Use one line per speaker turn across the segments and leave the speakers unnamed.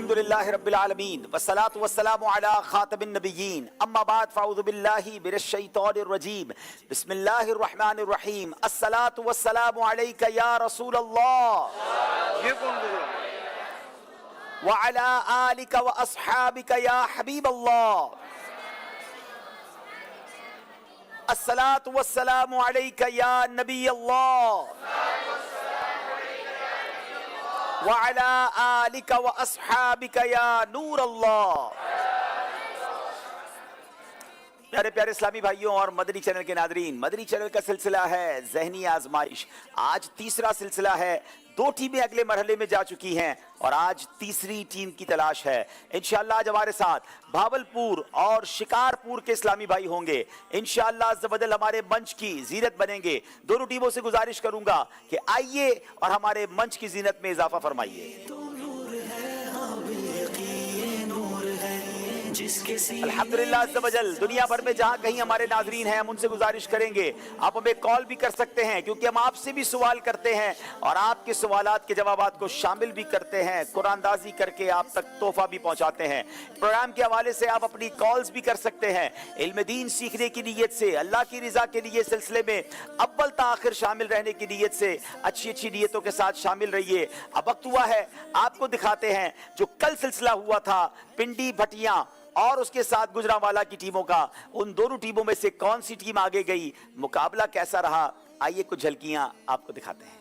अल्हम्दुलिल्लाहि रब्बिल आलमीन वस्सलातु वस्सलामु अला खातमिन नबिय्यीन अम्मा बाद फ़अऊज़ु बिल्लाहि मिनश शैतानिर रजीम बिस्मिल्लाहिर रहमानिर रहीम अस्सलातु वस्सलामु अलैका या रसूल अल्लाह व अला आलिका व अस्हाबिका या हबीब अल्लाह अस्सलातु वस्सलामु अलैका या नबी अल्लाह व अला आलिका व अस्हाबिका या नूर अल्लाह। प्यारे प्यारे इस्लामी भाइयों और मदनी चैनल के नादरीन, मदनी चैनल का सिलसिला है ज़हनी आजमाइश। आज तीसरा सिलसिला है। 2 टीमें अगले मरहले में जा चुकी हैं और आज तीसरी टीम की तलाश है। इंशाअल्लाह आज हमारे साथ भावलपुर और शिकारपुर के इस्लामी भाई होंगे। इंशाअल्लाह अज़्ज़ व जल हमारे मंच की जीनत बनेंगे। दोनों टीमों से गुजारिश करूंगा कि आइए और हमारे मंच की जीनत में इजाफा फरमाइए। अल्हम्दुलिल्लाह अज़्ज़ व जल दुनिया भर में जहाँ कहीं हमारे नाज़रीन हैं हम उनसे गुजारिश करेंगे आप हमें कॉल भी कर सकते हैं, क्योंकि हम आपसे भी सवाल करते हैं और आपके सवालात के जवाबात को शामिल भी करते हैं, कुरानदाजी करके आप तक तोहफा भी पहुँचाते हैं। प्रोग्राम के हवाले से आप अपनी कॉल्स भी कर सकते हैं। इल्म दीन सीखने की नीयत से, अल्लाह की रज़ा के लिए सिलसिले में अव्वल ता आखिर शामिल रहने की नीयत से अच्छी अच्छी नीयतों के साथ शामिल रहिए। अब वक्त हुआ है आपको दिखाते हैं जो कल सिलसिला हुआ था पिंडी भटिया और उसके साथ गुजरांवाला की टीमों का। उन दोनों टीमों में से कौन सी टीम आगे गई, मुकाबला कैसा रहा, आइए कुछ झलकियां आपको दिखाते हैं।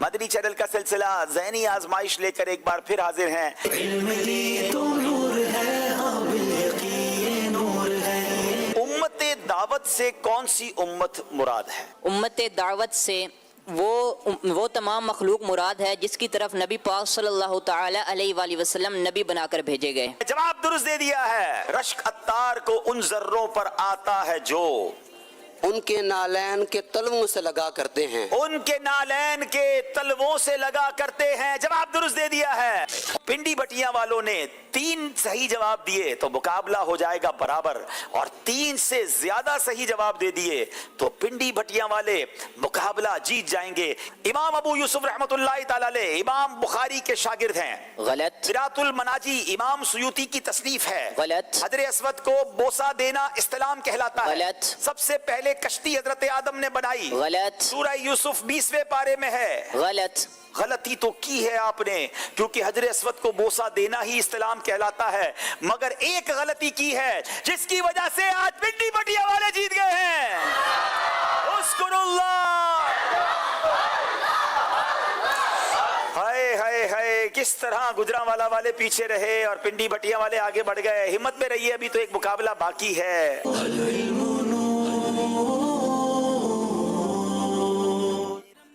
मदनी चैनल का सिलसिला ज़हनी आजमाइश लेकर एक बार फिर हाजिर हैं। उम्मते दावत से कौन सी उम्मत मुराद है?
उम्मते दावत से वो तमाम मखलूक मुराद है जिसकी तरफ नबी पाक सल्लल्लाहु तआला अलैहि वसल्लम नबी बनाकर भेजे गए।
जवाब दुरुस्त दे दिया है। रश्क अत्तार को उन जर्रों पर आता है जो
उनके नालैन के तलवों से लगा करते हैं।
उनके नालैन के तलवों से लगा करते हैं। जवाब दुरुस्त दे दिया है। पिंडी भटिया वालों ने 3 सही जवाब दिए तो मुकाबला हो जाएगा बराबर, और 3 से ज्यादा सही जवाब दे दिए तो पिंडी भटिया वाले मुकाबला जीत जाएंगे। इमाम अबू यूसुफ रहमतुल्लाहि तआला अलैह इमाम बुखारी के शागिर्द हैं।
गलत।
सिरातुल मनाजी इमाम सुयूती की तसनीफ है।
गलत।
हजरे अस्वद को बोसा देना इस्लाम कहलाता है।
गलत।
सबसे पहले कश्ती हजरत आदम ने बनाई।
गलत।
सूरह यूसुफ 20वें पारे में है।
गलत।
गलती तो की है आपने, क्योंकि हजरे अस्वद को बोसा देना ही इस्लाम कहलाता है, मगर एक गलती की है जिसकी वजह से आज पिंडी भटिया वाले जीत गए हैं। हाय हाय हाय, किस तरह गुजरांवाला वाले पीछे रहे और पिंडी भटिया वाले आगे बढ़ गए। हिम्मत में रहिए, अभी तो एक मुकाबला बाकी है।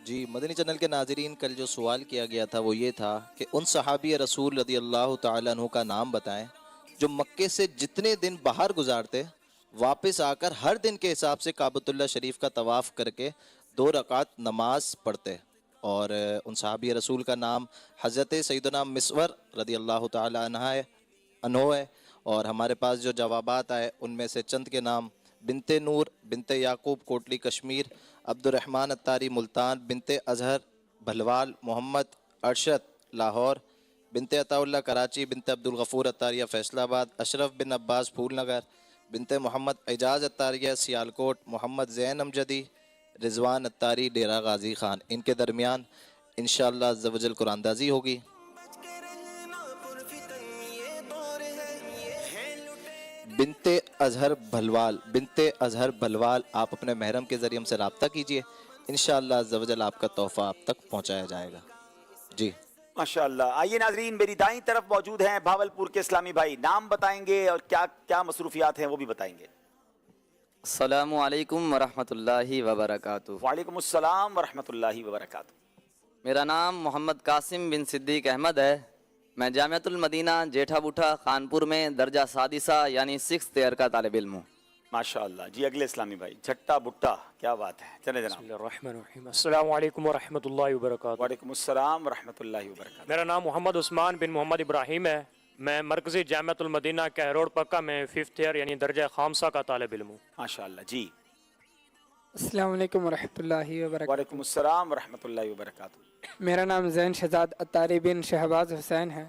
जी मदनी चैनल के नाजरीन, कल जो सवाल किया गया था वो ये था कि उन सहाबी रसूल रज़ियल्लाहु तआला अन्हु का नाम बताएं जो मक्के से जितने दिन बाहर गुजारते वापस आकर हर दिन के हिसाब से काबतुल्लाह शरीफ का तवाफ़ करके 2 रकात नमाज पढ़ते। और उन सहाबी रसूल का नाम हज़रत सैयदना मिस्वर रज़ियल्लाहु तआला अन्हु है। और हमारे पास जो जवाबात आए उनमें से चंद के नाम: बिनते नूर बिनते याकूब कोटली कश्मीर, अब्दुर्रहमान अत्तारी मुल्तान, बिनते अजहर भलवाल, मोहम्मद अरशद लाहौर, बिनते अताउल्लाह कराची, बिनते अब्दुल गफूर अत्तारिया फैसलाबाद, अशरफ बिन अब्बास फूलनगर, बिनते मोहम्मद एजाज अत्तारिया सियालकोट, मोहम्मद ज़ैन अमजदी, रिजवान अत्तारी डेरा गाजी खान। इनके दरमियान इंशाअल्लाह अज़्ज़ व जल कुरानदाजी होगी। बिनते अजहर भलवाल, बिनते अजहर भलवाल, आप अपने महरम के ज़रिए हमसे रब्ता कीजिए, इंशाअल्लाह अज़्ज़ व जल आपका तोहफ़ा आप तक पहुँचाया जाएगा। जी
माशाअल्लाह। आइए नाज़रीन, मेरी दाईं तरफ मौजूद हैं भावलपुर के इस्लामी भाई। नाम बताएंगे और क्या क्या मसरूफियात हैं वो भी बताएंगे।
अस्सलामु अलैकुम वरहमतुल्लाहि वबरकातुहू।
वालेकुम अस्सलाम वरहमतुल्लाहि वबरकातुहू।
मेरा नाम मोहम्मद कासिम बिन सिद्दीक अहमद है। मैं जामिअतुल मदीना जेठा बूठा कानपुर में दर्जा सादिसा यानी 6th ईयर का तालिब इल्म हूँ।
माशाअल्लाह। जी अगले इस्लामी भाई, झट्टा बुट्टा, क्या बात है। चले जनाब।
अस्सलामु अलैकुम वरहमतुल्लाहि वबरकातुहू।
वालेकुम अस्सलाम वरहमतुल्लाहि वबरकातुहू।
मेरा नाम मोहम्मद उस्मान बिन मोहम्मद इब्राहिम है। मैं मरकज़ी जामिअतुल मदीना कैरोड पक्का में 5th ईयर यानी दर्जा खामसा का तालिब इल्म हूँ।
माशाअल्लाह। जी
السلام علیکم ورحمۃ اللہ وبرکاتہ.
वालेकुम अस्सलाम रहमतुल्लाहि व बरकातुहू.
میرا نام زین شہزاد اتاری بن شہباز حسین ہے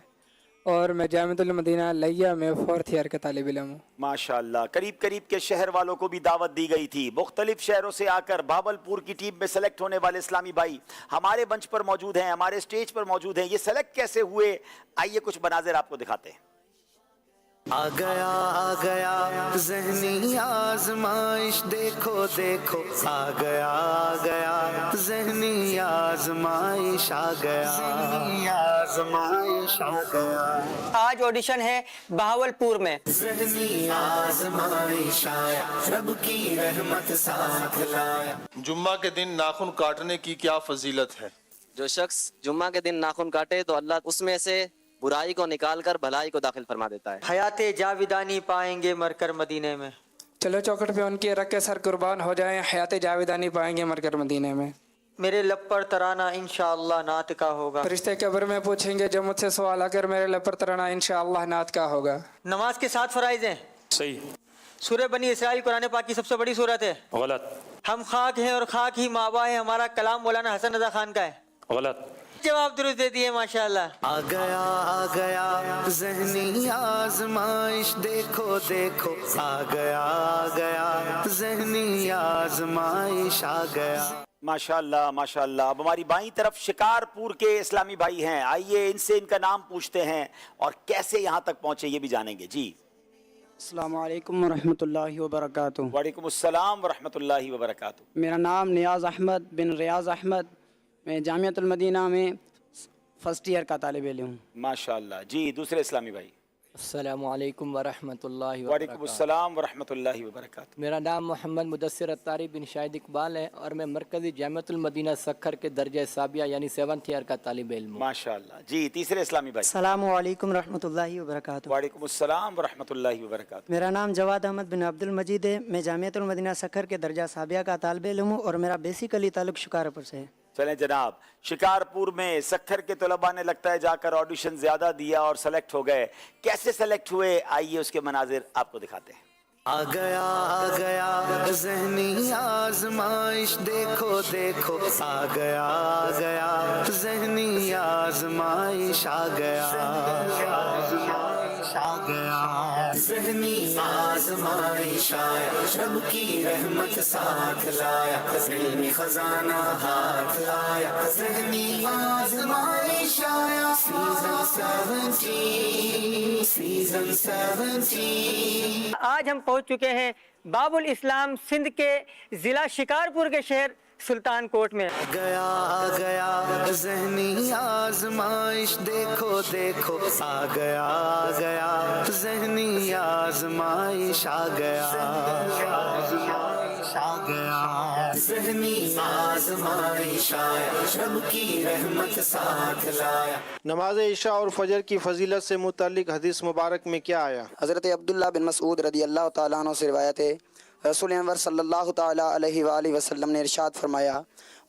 اور میں جامعۃ المدینہ لیہ میں 4th ایئر کا طالب علم ہوں.
माशाअल्लाह, करीब करीब के शहर वालों को भी दावत दी गई थी. मुख्तलिफ शहरों से आकर भावलपुर की टीम में सेलेक्ट होने वाले इस्लामी भाई हमारे मंच पर मौजूद हैं, हमारे स्टेज पर मौजूद हैं. ये सेलेक्ट कैसे हुए, आइए कुछ मनाजिर आपको दिखाते हैं.
आ गया ज़हनी आज़माइश, देखो देखो आ गया ज़हनी आज़माइश, आ गया ज़हनी आज़माइश, आ गया.
आज ऑडिशन है बहावलपुर में.
ज़हनी आज़माइश आया, रब की रहमत साथ लाया.
जुम्मा के दिन नाखून काटने की क्या फजीलत है?
जो शख्स जुम्मा के दिन नाखून काटे तो अल्लाह उसमें से बुराई को निकाल कर भलाई को दाखिल फरमा देता है.
हयाते जाविदानी पाएंगे मरकर मदीने में.
چلو چوکٹ پہ ان کے رکھ کے سر قربان ہو جائیں, حیات جاویدانی پائیں گے مر کر مدینے میں.
میرے لب پر ترانہ انشاءاللہ نعت کا ہوگا.
فرشتے قبر میں پوچھیں گے جب مجھ سے سوال اگر میرے لب پر ترانا انشاءاللہ نعت کا ہوگا.
نماز کے 7 فرائض ہیں.
صحیح.
سورہ بنی اسرائیل قرآن پاک کی سب سے بڑی سورت ہے.
غلط.
ہم خاک ہیں اور خاک ہی مابا ہے. ہمارا کلام مولانا حسن رضا خان کا ہے.
غلط.
جواب درست دے دیے ماشاءاللہ.
آ گیا ذہنی آزمائش, دیکھو دیکھو آ گیا ذہنی آزمائش, آ گیا.
माशाअल्लाह माशाअल्लाह. अब हमारी बाईं तरफ शिकारपुर के इस्लामी भाई हैं, आइए इनसे इनका नाम पूछते हैं और कैसे यहाँ तक पहुँचे ये भी जानेंगे. जी
السلام علیکم ورحمۃ اللہ وبرکاتہ.
वालेकुम अस्सलाम व रहमतुल्लाहि व बरकातुहू.
میرا نام نیاز احمد بن ریاض احمد, میں جامعۃ المدینہ میں 1st ایئر کا طالب علم ہوں.
माशाअल्लाह. जी दूसरे इस्लामी भाई.
السلام علیکم ورحمۃ اللہ
वालेकुम अस्सलाम व रहमतुल्लाहि व बरकातुहू.
میرا نام محمد مدثر اتاری بن شاہد اقبال ہے اور میں مرکزی جامعۃ المدینہ سکھر کے درجہ ثابیہ یعنی 7th ایئر کا طالب علم ہوں.
माशाअल्लाह. जी तीसरे इस्लामी भाई.
السلام علیکم ورحمۃ اللہ وبرکاتہ.
वालेकुम अस्सलाम व रहमतुल्लाहि व बरकातुहू.
میرا نام جواد احمد بن عبد المجید ہے, میں جامعۃ المدینہ سکھر کے درجہ ثابیہ کا طالب علم ہوں اور میرا بیسیکلی تعلق شکارپور سے ہے.
چلیں جناب, شکارپور میں سکھر کے طلباء نے لگتا ہے جا کر آڈیشن زیادہ دیا اور سلیکٹ ہو گئے. کیسے سلیکٹ ہوئے, آئیے اس کے مناظر آپ کو دکھاتے ہیں.
آ گیا ذہنی آزمائش, دیکھو دیکھو آ گیا ذہنی آزمائش, آ گیا ذہنی آزمائش آیا, رب کی رحمت ساتھ لایا, علمی خزانہ ہاتھ لایا. ذہنی آزمائش آیا, سیزن 17.
آج ہم پہنچ چکے ہیں باب الاسلام سندھ کے ضلع شکارپور کے شہر سلطان کوٹ میں.
گیا ذہنی آزمائش, دیکھو دیکھو آ گیا ذہنی آزمائش, آ گیا ذہنی آزمائش آیا, رب کی رحمت ساتھ لایا.
نماز عشاء اور فجر کی فضیلت سے متعلق حدیث مبارک میں کیا آیا؟
حضرت عبداللہ بن مسعود رضی اللہ تعالیٰ عنہ سے روایت ہے, رسول انور صلی اللہ تعالیٰ علیہ وآلہ وسلم نے ارشاد فرمایا,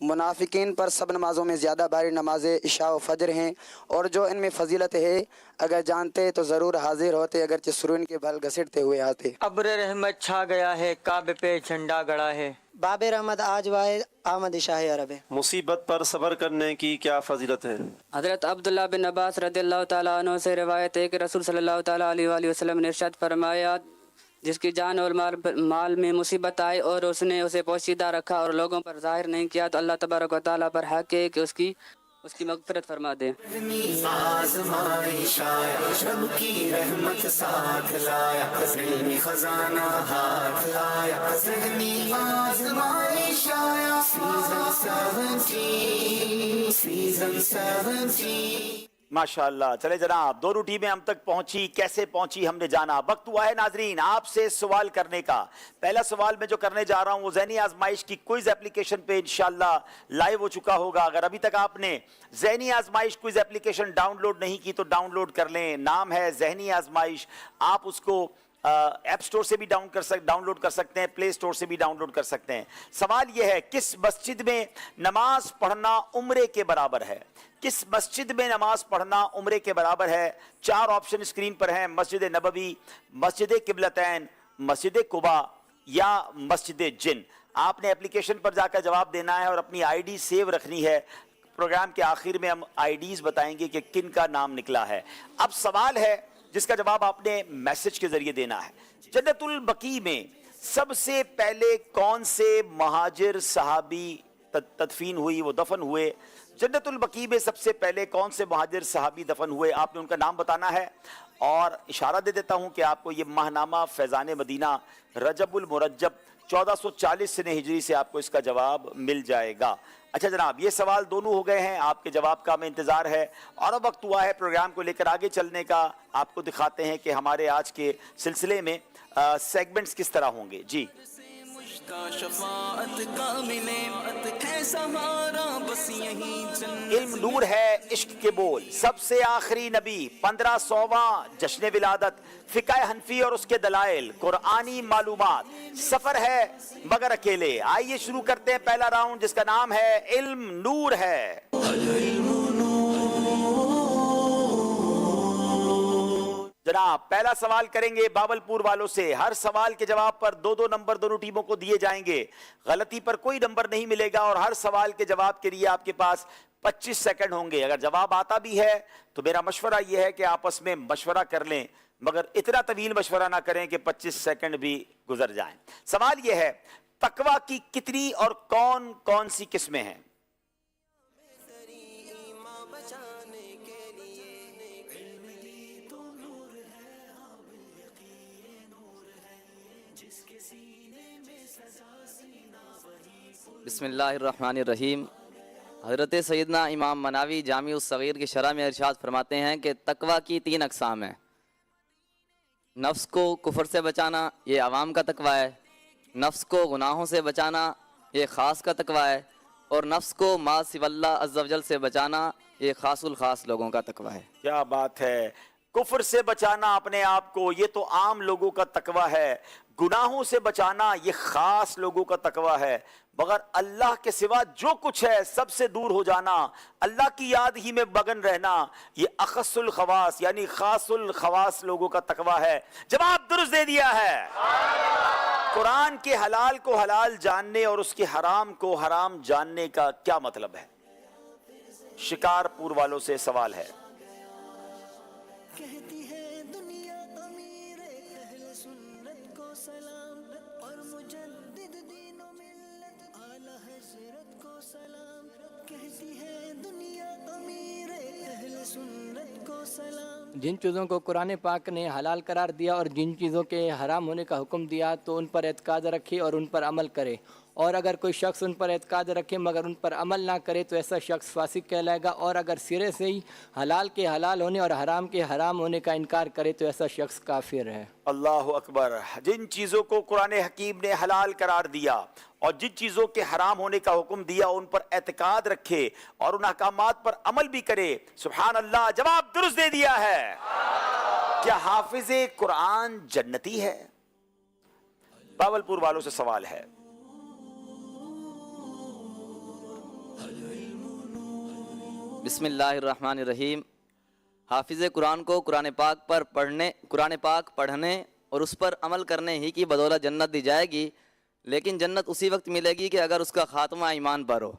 منافقین پر سب نمازوں میں زیادہ بھاری نماز عشاء و فجر ہیں, اور جو ان میں فضیلت ہے اگر جانتے تو ضرور حاضر ہوتے, اگرچہ سرو ان کے بھل گھسیٹتے ہوئے آتے.
ابر رحمت چھا گیا ہے, کعبے پہ جھنڈا گڑا ہے.
باب رحمت آج وائے آمد شاہ عرب ہے.
مصیبت پر صبر کرنے کی کیا فضیلت ہے؟
حضرت عبداللہ بن عباس رضی اللہ تعالیٰ عنہ سے روایت ہے کہ رسول صلی اللہ تعالیٰ علیہ وآلہ وسلم نے ارشاد فرمایا, جس کی جان اور مال میں مصیبت آئے اور اس نے اسے پوشیدہ رکھا اور لوگوں پر ظاہر نہیں کیا, تو اللہ تبارک و تعالیٰ پر حق ہے کہ اس کی مغفرت فرما دے.
آزمائش آیا, رب کی رحمت ساتھ لایا, علمی خزانہ ہاتھ لایا. ذہنی آزمائش آیا, سیزن 17.
माशाअल्लाह. चले जनाब, दोनों टीमें हम तक पहुंची, कैसे पहुंची हमने जाना. वक्त हुआ है नाजरीन आपसे सवाल करने का. पहला सवाल मैं जो करने जा रहा हूं वो ज़हनी आजमाइश की क्विज एप्लीकेशन पे इंशाअल्लाह लाइव हो चुका होगा. अगर अभी तक आपने ज़हनी आजमाइश क्विज एप्लीकेशन डाउनलोड नहीं की तो डाउनलोड कर लें. नाम है ज़हनी आजमाइश. आप उसको ऐप स्टोर से भी डाउनलोड कर सकते हैं, प्ले स्टोर से भी डाउनलोड कर सकते हैं. सवाल यह है, किस मस्जिद में नमाज पढ़ना उम्रे के बराबर है? किस मस्जिद में नमाज पढ़ना उम्रे के बराबर है? 4 ऑप्शन स्क्रीन पर हैं. मस्जिद नबवी, मस्जिद किबलतैन, मस्जिद कुबा या मस्जिद जिन. آپ نے اپلیکیشن پر جا کر جواب دینا ہے اور اپنی آئی ڈی سیو رکھنی ہے. پروگرام کے آخر میں ہم آئی ڈیز بتائیں گے کہ کن کا نام نکلا ہے. اب سوال ہے جس کا جواب آپ نے میسج کے ذریعے دینا ہے. جنت البقیع میں سب سے پہلے کون سے مہاجر صحابی تدفین ہوئی، وہ دفن ہوئے؟ جنت البقیع میں سب سے پہلے کون سے مہاجر صحابی دفن ہوئے؟ آپ نے ان کا نام بتانا ہے. اور اشارہ دے دیتا ہوں کہ آپ کو یہ ماہنامہ فیضان مدینہ رجب المرجب 1440 ہجری سے آپ کو اس کا جواب مل جائے گا. اچھا جناب، یہ سوال دونوں ہو گئے ہیں، آپ کے جواب کا ہمیں انتظار ہے. اور اب وقت ہوا ہے پروگرام کو لے کر آگے چلنے کا. آپ کو دکھاتے ہیں کہ ہمارے آج کے سلسلے میں سیگمنٹس کس طرح ہوں گے. جی، علم نور ہے عشق کے بول، سب سے آخری نبی، 1500واں جشن ولادت، فقہ حنفی اور اس کے دلائل، قرآنی معلومات، سفر ہے مگر اکیلے. آئیے شروع کرتے ہیں پہلا راؤنڈ جس کا نام ہے علم نور ہے. جناب پہلا سوال کریں گے باولپور والوں سے. ہر سوال کے جواب پر 2 نمبر دونوں ٹیموں کو دیے جائیں گے. غلطی پر کوئی نمبر نہیں ملے گا اور ہر سوال کے جواب کے لیے آپ کے پاس 25 سیکنڈ ہوں گے. اگر جواب آتا بھی ہے تو میرا مشورہ یہ ہے کہ آپس میں مشورہ کر لیں، مگر اتنا طویل مشورہ نہ کریں کہ 25 سیکنڈ بھی گزر جائیں. سوال یہ ہے، تقویٰ کی کتنی اور کون کون سی قسمیں ہیں؟
بسم اللہ الرحمن الرحیم. حضرت سیدنا امام مناوی جامع الصغیر کی شرح میں ارشاد فرماتے ہیں کہ تقویٰ کی 3 اقسام ہیں. نفس کو کفر سے بچانا، یہ عوام کا تقویٰ ہے. نفس کو گناہوں سے بچانا، یہ خاص کا تقویٰ ہے. اور نفس کو ما سوی اللہ عز و جل سے بچانا، یہ خاص الخاص لوگوں کا تقویٰ ہے.
کیا بات ہے! کفر سے بچانا اپنے آپ کو، یہ تو عام لوگوں کا تقویٰ ہے. گناہوں سے بچانا یہ خاص لوگوں کا تقویٰ ہے. مگر اللہ کے سوا جو کچھ ہے سب سے دور ہو جانا، اللہ کی یاد ہی میں مگن رہنا، یہ اخص الخواص یعنی خاص الخواص لوگوں کا تقویٰ ہے. جواب درست دے دیا ہے. قرآن کے حلال کو حلال جاننے اور اس کے حرام کو حرام جاننے کا کیا مطلب ہے؟ شکارپور والوں سے سوال ہے.
جن چیزوں کو قرآن پاک نے حلال قرار دیا اور جن چیزوں کے حرام ہونے کا حکم دیا تو ان پر اعتقاد رکھے اور ان پر عمل کرے. اور اگر کوئی شخص ان پر اعتقاد رکھے مگر ان پر عمل نہ کرے تو ایسا شخص فاسق کہلائے گا. اور اگر سرے سے ہی حلال کے حلال ہونے اور حرام کے حرام ہونے کا انکار کرے تو ایسا شخص کافر ہے.
اللہ اکبر! جن چیزوں کو قرآن حکیم نے حلال قرار دیا اور جن چیزوں کے حرام ہونے کا حکم دیا ان پر اعتقاد رکھے اور ان احکامات پر عمل بھی کرے. سبحان اللہ! جواب درست دے دیا ہے. کیا حافظ قرآن جنتی ہے؟ باولپور والوں سے سوال ہے.
بسم اللہ الرحمن الرحیم. حافظ قرآن کو قرآن پاک پڑھنے اور اس پر عمل کرنے ہی کی بدولت جنت دی جائے گی. لیکن جنت اسی وقت ملے گی کہ اگر اس کا خاتمہ ایمان پر ہو.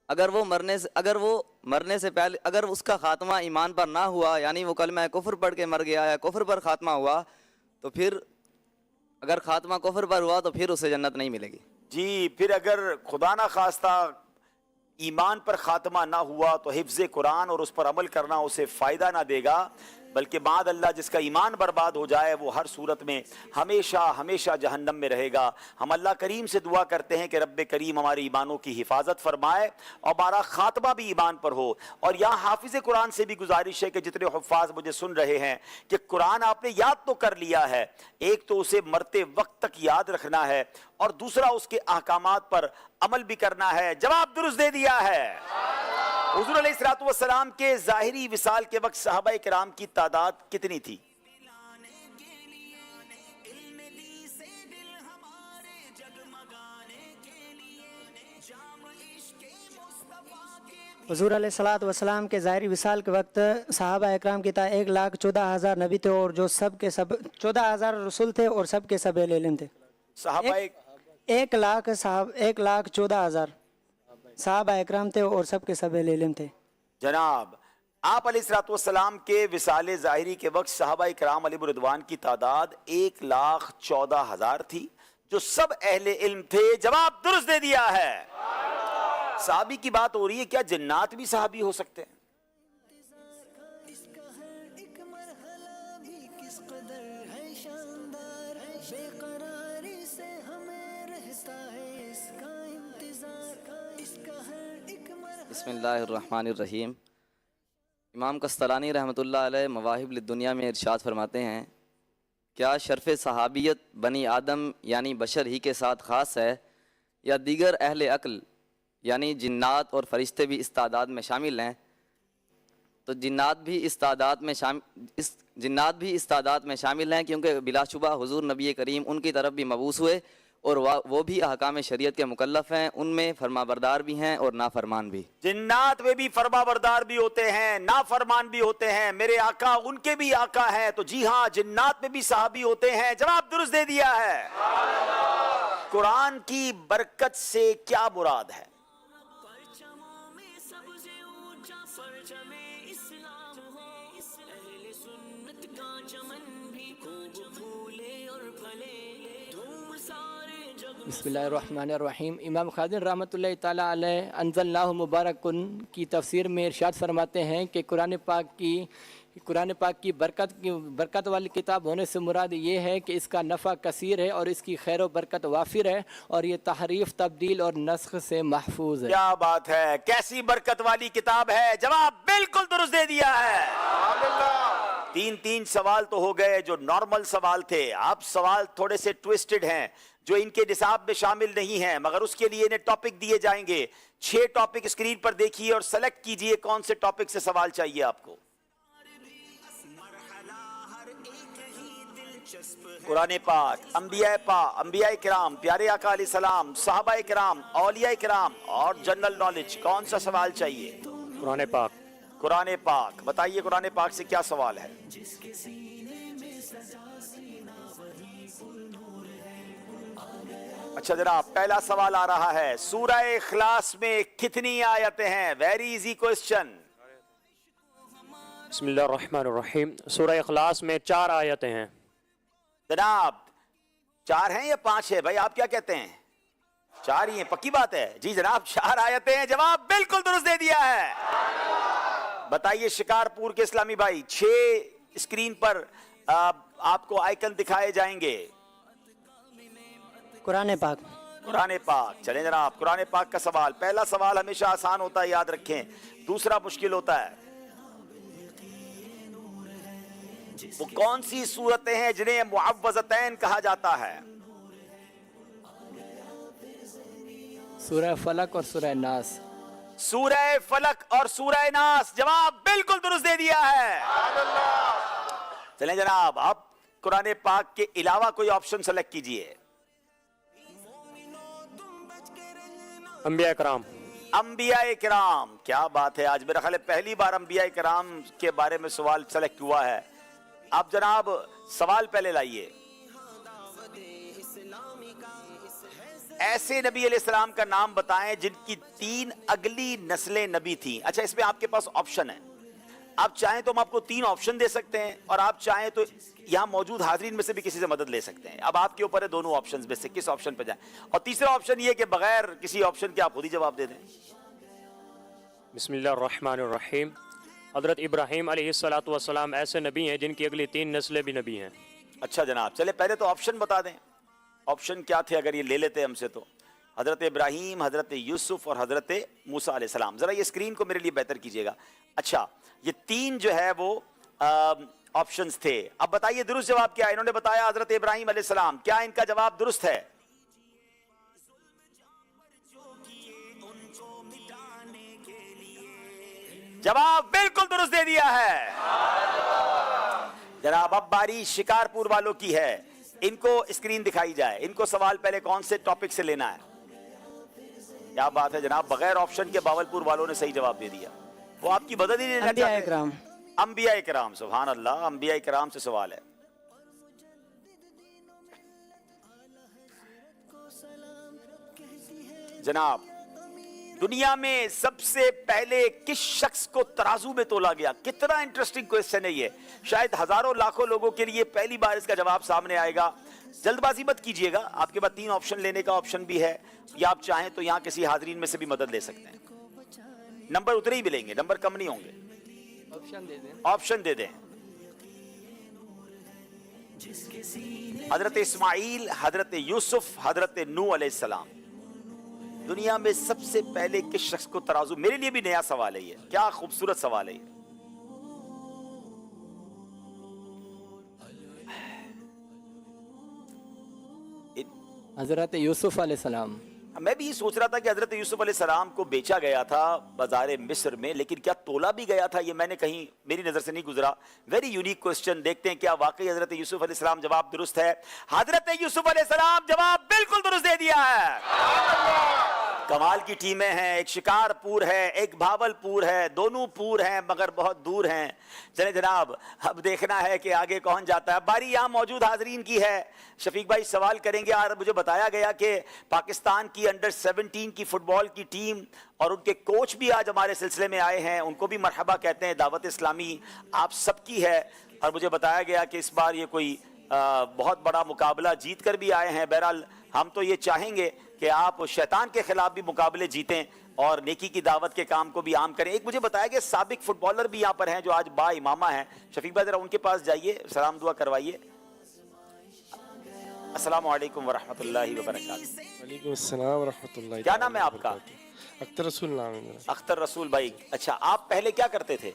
اگر وہ مرنے سے پہلے اگر اس کا خاتمہ ایمان پر نہ ہوا، یعنی وہ کلمہ کفر پڑھ کے مر گیا یا کفر پر خاتمہ ہوا، تو پھر اگر خاتمہ کفر پر ہوا تو پھر اسے جنت نہیں ملے گی.
جی، پھر اگر خدا نہ خواستہ ایمان پر خاتمہ نہ ہوا تو حفظ قرآن اور اس پر عمل کرنا اسے فائدہ نہ دے گا، بلکہ بعد اللہ جس کا ایمان برباد ہو جائے وہ ہر صورت میں ہمیشہ ہمیشہ جہنم میں رہے گا. ہم اللہ کریم سے دعا کرتے ہیں کہ رب کریم ہمارے ایمانوں کی حفاظت فرمائے اور ہمارا خاتمہ بھی ایمان پر ہو. اور یہاں حافظ قرآن سے بھی گزارش ہے کہ جتنے حفاظ مجھے سن رہے ہیں کہ قرآن آپ نے یاد تو کر لیا ہے، ایک تو اسے مرتے وقت تک یاد رکھنا ہے اور دوسرا اس کے احکامات پر عمل بھی کرنا ہے. جواب درست دے دیا ہے. حضور علیہ الصلوۃ والسلام کے ظاہری وصال کے وقت صحابہ کرام کی تعداد کتنی تھی؟
حضور علیہ الصلوۃ والسلام کے ظاہری وصال کے وقت صحابہ اکرام کی تعداد 1,14,000 نبی تھے اور جو سب کے سب 14,000 رسول تھے اور سب کے سب اہل علم تھے. 1,14,000 साहबा इकराम थे और सब के सब इल्म थे।
जनाब आप अलैहिस्सलाम के विसाले ज़ाहिरी के वक्त सहाबा इकराम अलैहिम रिदवान की तादाद 1,14,000 थी जो सब अहले इल्म थे। जवाब दुरुस्त दे दिया है। सहाबी की बात हो रही है, क्या जिन्नात भी सहाबी हो सकते हैं?
बिस्मिल्लाहिर्रहमानिर्रहीम। इमाम कस्तलानी रहमतुल्लाह अलैह मवाहिब लिद्दुनिया में इरशाद फरमाते हैं, क्या शर्फ़ सहाबियत बनी आदम यानी बशर ही के साथ ख़ास है या दीगर अहले अक्ल यानी जिन्नात और फरिश्ते भी इस तादाद में शामिल हैं? तो जिन्नात भी इस तादाद में शामिल हैं, क्योंकि बिलाशुबा हुजूर नबी करीम उनकी तरफ भी मबूस हुए और वो भी अहकाम शरीयत के मुकल्लफ हैं, उनमें फरमाबरदार भी हैं और नाफरमान भी।
जिन्नात में भी फरमाबरदार भी होते हैं, नाफरमान भी होते हैं। मेरे आका उनके भी आका हैं, तो जी हाँ, जिन्नात में भी सहाबी होते हैं। जवाब दुरुस्त दे दिया है। कुरान की बरकत से क्या मुराद है?
बिस्मिल्लाहिर्रहमानिर्रहीम। इमाम खादिर रहमतुल्लाहि ताला अलैह अंज़लनाहु मुबारकुन की तफसीर में इरशाद फरमाते हैं कि कुरान पाक की बरकत वाली किताब होने से मुराद ये है कि इसका नफ़ा कसीर है और इसकी खैर व बरकत वाफिर है और ये तहरीफ, तब्दील और नस्ख से महफूज है।
क्या बात है, कैसी बरकत वाली किताब है। जवाब बिल्कुल दुरुस्त दे दिया है। तीन सवाल तो हो गए जो नॉर्मल सवाल थे। अब सवाल थोड़े से ट्विस्टेड हैं जो इनके निसाब में शामिल नहीं है, मगर उसके लिए इन्हें टॉपिक दिए जाएंगे। 6 टॉपिक स्क्रीन पर देखिए और सेलेक्ट कीजिए कौन से टॉपिक से सवाल चाहिए आपको। कुरान पाक, अंबिया किराम, प्यारे आका अलैहिस्सलाम, सहाबा किराम, औलिया किराम और जनरल नॉलेज, कौन सा सवाल चाहिए?
कुरान पाक।
कुरान पाक। बताइए कुरान पाक से क्या सवाल है? अच्छा जनाब, पहला सवाल आ रहा है, सूरह इखलास में कितनी आयतें हैं? Very easy question.
बिस्मिल्लाहिर्रहमानिर्रहीम। सूरह इखलास में 4 आयतें हैं।
जनाब 4 हैं या 5 है? भाई आप क्या कहते हैं? 4 ही हैं, पक्की बात है? जी जनाब 4 आयतें हैं। जवाब बिल्कुल दुरुस्त दे दिया है। बताइए शिकारपुर के इस्लामी भाई, 6 स्क्रीन पर आपको आइकन दिखाए जाएंगे।
कुरान पाक।
कुरान पाक। चलें जनाब, कुरान पाक का सवाल। पहला सवाल हमेशा आसान होता है, याद रखें। दूसरा मुश्किल होता है। वो कौन सी सूरतें हैं जिन्हें मुअव्वज़तैन कहा जाता है?
सूरह फलक और सूरह नास।
सूरह फलक और सूरह नास। जवाब बिल्कुल दुरुस्त दे दिया है। चलें जनाब, अब कुरान पाक के अलावा कोई ऑप्शन सेलेक्ट कीजिए।
अंबिया किराम।
अंबिया किराम। क्या बात है, आज मेरा ख्याल है पहली बार अंबिया किराम के बारे में सवाल सेलेक्ट हुआ है। अब जनाब सवाल पहले लाइए। ऐसे नबी अलैहिस्सलाम का नाम बताएं जिनकी 3 अगली नस्लें नबी थी। अच्छा, इसमें आपके पास ऑप्शन है। आप चाहें तो हम आपको 3 ऑप्शन दे सकते हैं और आप चाहें तो यहां मौजूद हाजरीन में से भी किसी से मदद ले सकते हैं। अब आपके ऊपर है दोनों ऑप्शन में से किस ऑप्शन पे जाएं। और तीसरा ऑप्शन ये कि बगैर किसी ऑप्शन के आप खुद ही जवाब दे दें।
बिस्मिल्लाहिर्रहमानिर्रहीम। हज़रत इब्राहीम अलैहिस्सलातु वस्सलाम ऐसे नबी हैं जिनकी अगली 3 नस्लें भी नबी हैं।
अच्छा जनाब, चले पहले तो ऑप्शन बता दें। ऑप्शन क्या थे अगर ये ले लेते हमसे तो? हज़रत इब्राहीम, हज़रत यूसुफ और हज़रत मूसा अलैहिस्सलाम। ज़रा ये स्क्रीन को मेरे लिए बेहतर कीजिएगा। अच्छा, ये 3 जो है वो ऑप्शंस थे। अब बताइए दुरुस्त जवाब क्या है? इन्होंने बताया हज़रत इब्राहीम अलैहिस्सलाम। क्या इनका जवाब दुरुस्त है? जवाब बिल्कुल दुरुस्त दे दिया है। जनाब अब बारी शिकारपुर वालों की है। इनको स्क्रीन दिखाई जाए। इनको सवाल पहले कौन से टॉपिक से लेना है? क्या बात है जनाब, बगैर ऑप्शन के बावलपुर वालों ने सही जवाब दे दिया। वो आपकी मदद ही नहीं लेना चाहते। अंबिया किराम। सुभान अल्लाह, अंबिया किराम से सवाल है। जनाब, दुनिया में सबसे पहले किस शख्स को तराजू में तोला गया? कितना इंटरेस्टिंग क्वेश्चन है ये। शायद हजारों लाखों लोगों के लिए पहली बार इसका जवाब सामने आएगा। जल्दबाजी मत कीजिएगा, आपके पास 3 ऑप्शन लेने का ऑप्शन भी है, या आप चाहें तो यहाँ किसी हाजरीन में से भी मदद ले सकते हैं। नंबर उतने ही मिलेंगे, नंबर कम नहीं होंगे। ऑप्शन दे दें। हजरत इस्माइल, हजरत यूसुफ, हजरत नूह अलैहिस्सलाम। दुनिया में सबसे पहले किस शख्स को तराजू? मेरे लिए भी नया सवाल है ये, क्या खूबसूरत सवाल है ये।
हज़रत यूसुफ अलैहिस्सलाम।
मैं भी ये सोच रहा था कि हजरत यूसुफ अलैहिस्सलाम को बेचा गया था बाजार मिस्र में, लेकिन क्या तोला भी गया था ये मैंने कहीं, मेरी नजर से नहीं गुजरा। वेरी यूनिक क्वेश्चन, देखते हैं क्या वाकई हजरत यूसुफ अलैहिस्सलाम जवाब दुरुस्त है। हजरत यूसुफ अलैहिस्सलाम जवाब बिल्कुल दुरुस्त दे दिया है। कमाल की टीमें हैं, एक शिकारपुर है, एक भावलपुर है, दोनों पुर हैं मगर बहुत दूर हैं। चले जनाब, अब देखना है कि आगे कौन जाता है। बारी यहाँ मौजूद हाजरीन की है। शफीक भाई सवाल करेंगे। और मुझे बताया गया कि पाकिस्तान की अंडर 17 की फुटबॉल की टीम और उनके कोच भी आज हमारे सिलसिले में आए हैं, उनको भी मरहबा कहते हैं। दावत इस्लामी आप सबकी है, और मुझे बताया गया कि इस बार ये कोई बहुत बड़ा मुकाबला जीत कर भी आए हैं। बहरहाल हम तो ये चाहेंगे कि आप शैतान के खिलाफ भी मुकाबले जीतें और नेकी की दावत के काम को भी आम करें। एक मुझे बताया गया साबिक फुटबॉलर भी यहाँ पर हैं जो आज बा इमामा हैं। शफीक भाई जरा उनके पास जाइए, सलाम दुआ करवाइए। अस्सलाम वालेकुम वरहमतुल्लाहि वबरकातुहू।
वालेकुम अस्सलाम वरहमतुल्लाहि।
क्या नाम है आपका?
अख्तर रसूल नाम है मेरा।
अख्तर रसूल भाई, अच्छा आप पहले क्या करते थे?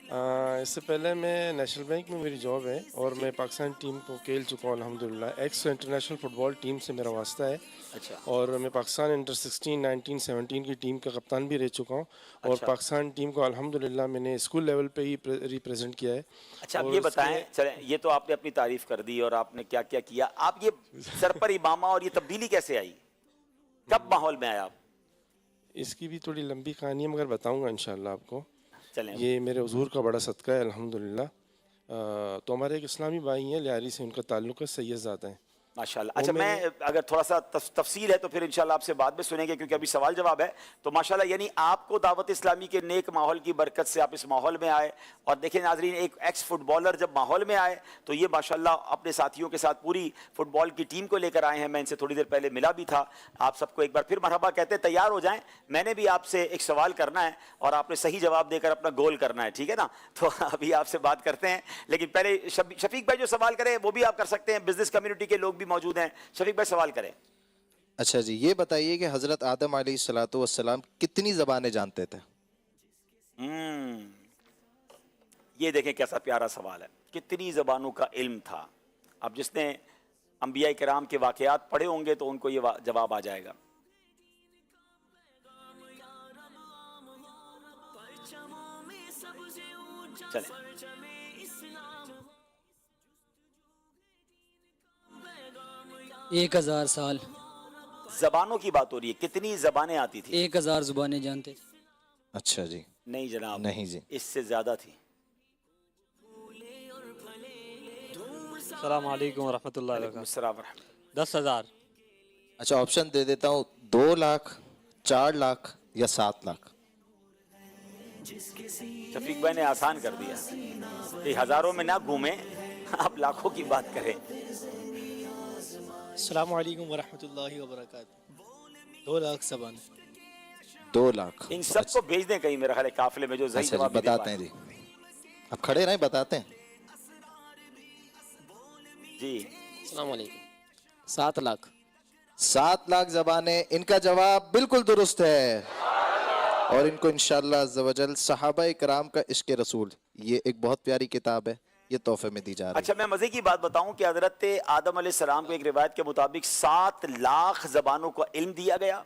इससे पहले मैं नेशनल बैंक में मेरी जॉब है और मैं पाकिस्तान टीम को खेल चुका हूँ अल्हम्दुलिल्लाह। एक्स इंटरनेशनल फुटबॉल टीम से मेरा वास्ता है।
अच्छा।
और मैं पाकिस्तान अंडर 16, 19, 17 की टीम का कप्तान भी रह चुका हूँ। और
अच्छा।
पाकिस्तान टीम को अल्हम्दुलिल्लाह मैंने स्कूल लेवल पे ही रिप्रेजेंट किया है।
अच्छा, अब ये बताएं, चलें, ये तो आपने अपनी तारीफ कर दी और आपने क्या क्या किया। आप ये सर पर इमामा और ये तब्दीली कैसे आई, कब माहौल में आया आप?
इसकी भी थोड़ी लंबी कहानी है मगर बताऊँगा इंशाल्लाह आपको।
चलें।
ये मेरे हुजूर का बड़ा सदका है अल्हम्दुलिल्लाह। तो हमारे एक इस्लामी भाई हैं, लियारी से उनका ताल्लुक़ है, सैयदज़ादा हैं
माशाल्लाह। अच्छा, मैं अगर थोड़ा सा तफसील है तो फिर इंशाल्लाह आपसे बाद में सुनेंगे, क्योंकि अभी सवाल जवाब है। तो माशाल्लाह, यानी आपको दावत इस्लामी के नेक माहौल की बरकत से आप इस माहौल में आए। और देखिए नाजरीन, एक एक्स फुटबॉलर जब माहौल में आए तो ये माशाल्लाह अपने साथियों के साथ पूरी फुटबॉल की टीम को लेकर आए हैं। मैं इनसे थोड़ी देर पहले मिला भी था। आप सबको एक बार फिर मरहबा कहते हैं। तैयार हो जाएं, मैंने भी आपसे एक सवाल करना है और आपने सही जवाब देकर अपना गोल करना है, ठीक है ना? तो अभी आपसे बात करते हैं, लेकिन पहले शफीक भाई जो सवाल करें वो भी आप कर सकते हैं। बिजनेस कम्युनिटी के लोग भी मौजूद हैं। शफीक भाई सवाल करें।
अच्छा जी, ये बताइए कि हजरत आदम अलैहिस्सलातु वस्सलाम कितनी ज़बानें जानते थे?
ये देखें कैसा प्यारा सवाल है, कितनी ज़बानों का इल्म था। अब जिसने अंबिया किराम के वाक़यात पढ़े होंगे तो उनको ये जवाब आ जाएगा। चलें,
1000 साल।
जबानों की बात हो रही है, कितनी जबानें आती थी?
1000 जुबानें जानते थे।
अच्छा जी।
नहीं जनाब,
नहीं जी,
इससे ज्यादा थी।
अस्सलाम वालेकुम वरहमतुल्लाहि वबरकातुहू। 10,000।
अच्छा, ऑप्शन दे देता हूँ, 2 लाख, 4 लाख या 7 लाख।
शफीक भाई ने आसान कर दिया कि हजारों में ना घूमे, आप लाखों की बात करें।
अस्सलाम वालेकुम वरहमतुल्लाहि वबरकातुहू। 2 लाख ज़बान।
2 लाख।
इन सबको भेज दें कहीं, मेरा ख्याल है काफिले में जो सही
अच्छा
जवाब
जी, बताते हैं जी। अब खड़े रहें, बताते हैं
जी।
अस्सलाम वालेकुम। 7 लाख।
7 लाख ज़बानें, इनका जवाब बिल्कुल दुरुस्त है। और इनको इंशाअल्लाह अज़्ज़ व जल सहाबा इकराम का इश्क़ रसूल, ये एक बहुत प्यारी किताब है, ये तोहफे में दी जा रही है।
अच्छा, मैं मजे की बात बताऊं कि हजरत आदम अलैहिस्सलाम को एक रिवायत के मुताबिक 7 लाख जबानों का इल्म दिया गया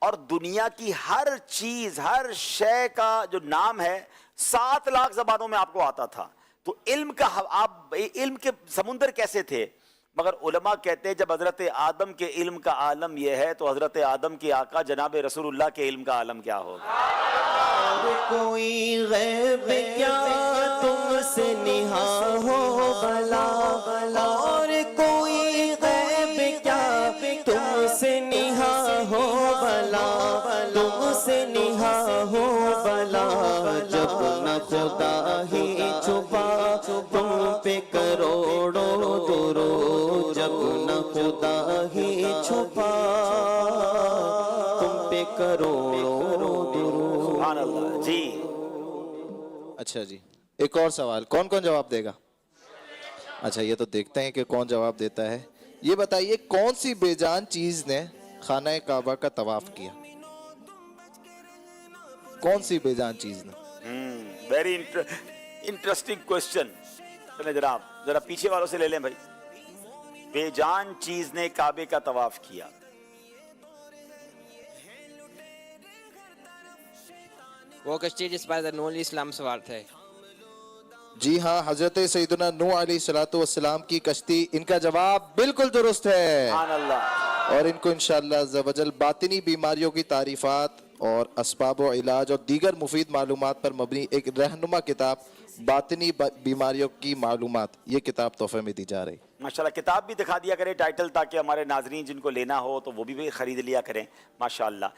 और दुनिया की हर चीज, हर शय का जो नाम है 7 लाख जबानों में आपको आता था। तो इल्म का आप इल्म के समुंदर कैसे थे? मगर उलमा कहते हैं जब हजरत आदम के इल्म का आलम यह है तो हजरत आदम के आका जनाब रसूलुल्लाह के इल्म का आलम क्या होगा?
कोई गैब क्या तुमसे निहा हो भला, और कोई गैब क्या तुमसे निहा हो भला।
करोड़ों दुरूद।
सुभान अल्लाह जी।
अच्छा जी, एक और सवाल, कौन कौन जवाब देगा? अच्छा, ये तो देखते हैं कि कौन जवाब देता है। ये बताइए, कौन सी बेजान चीज ने खाना काबा का तवाफ किया? कौन सी बेजान चीज ने?
Very interesting question. चले जरा पीछे वालों से ले लें भाई। बेजान चीज ने काबे का तवाफ किया।
वो कश्ती जिस पर नूह अलैहिस्सलाम सवार थे।
जी हाँ, हजरत सैयदना नूह अलैहिस्सलातु वस्सलाम की कश्ती। इनका जवाब बिल्कुल दुरुस्त है।
सुभान अल्लाह।
और इनको इंशाअल्लाह अज़्ज़ा वजल बातिनी बीमारियों की तारीफात और असबाब व इलाज और दीगर मुफीद मालूमात पर मबनी एक रहनुमा किताब बातिनी बीमारियों की मालूमात, ये किताब तोहफे में दी जा रही।
माशाल्लाह, किताब भी दिखा दिया करें टाइटल, ताकि हमारे नाजरीन जिनको लेना हो तो वो भी खरीद लिया करें। माशाल्लाह।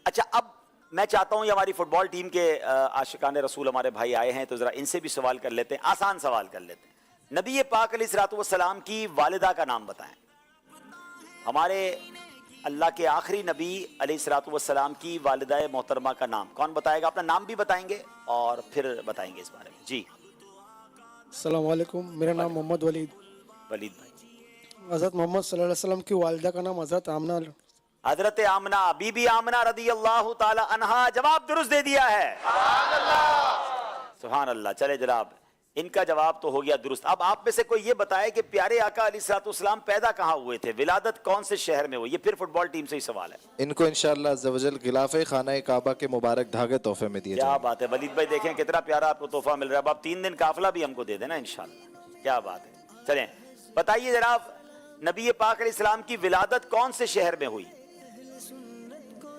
अच्छा, अब मैं चाहता हूँ ये हमारी फुटबॉल टीम के आशिकान रसूल हमारे भाई आए हैं, तो ज़रा इनसे भी सवाल कर लेते हैं। आसान सवाल कर लेते हैं। नबी पाक अलैहिस्सलातु वस्सलाम की वालिदा का नाम बताएं। हमारे अल्लाह के आखिरी नबी अलैहिस्सलातु वस्सलाम की वालिदा मोहतरमा का नाम कौन बताएगा? अपना नाम भी बताएंगे और फिर बताएंगे इस बारे में। जी।
अस्सलाम वालेकुम, मेरा नाम मोहम्मद वलीद
भाई।
हज़रत मोहम्मद सल्लल्लाहु अलैहि वसल्लम की वालिदा का नाम हज़रत आमना।
हजरत आमना, बीबी आमना रदी अल्लाह ताला अन्हा। जवाब दुरुस्त दे दिया है। सुभान अल्लाह। चले जनाब, इनका जवाब तो हो गया दुरुस्त। अब आप में से कोई ये बताए कि प्यारे आका अलैहिस्सलातु वस्सलाम पैदा कहाँ हुए थे? विलादत कौन से शहर में हुई? ये फिर फुटबॉल टीम से ही सवाल है।
इनको इंशाअल्लाह अज़्ज़ा वजल गिलाफ़े खाना काबा के मुबारक धागे तोहफे में दिए।
क्या बात है वलीद भाई, देखें कितना प्यारा आपको तोहफा मिल रहा है। अब आप 3 दिन काफिला भी हमको दे देना इंशाअल्लाह। क्या बात है। चलें, बताइए जनाब, नबी पाक अलैहिस्सलाम की विलादत कौन से शहर में हुई?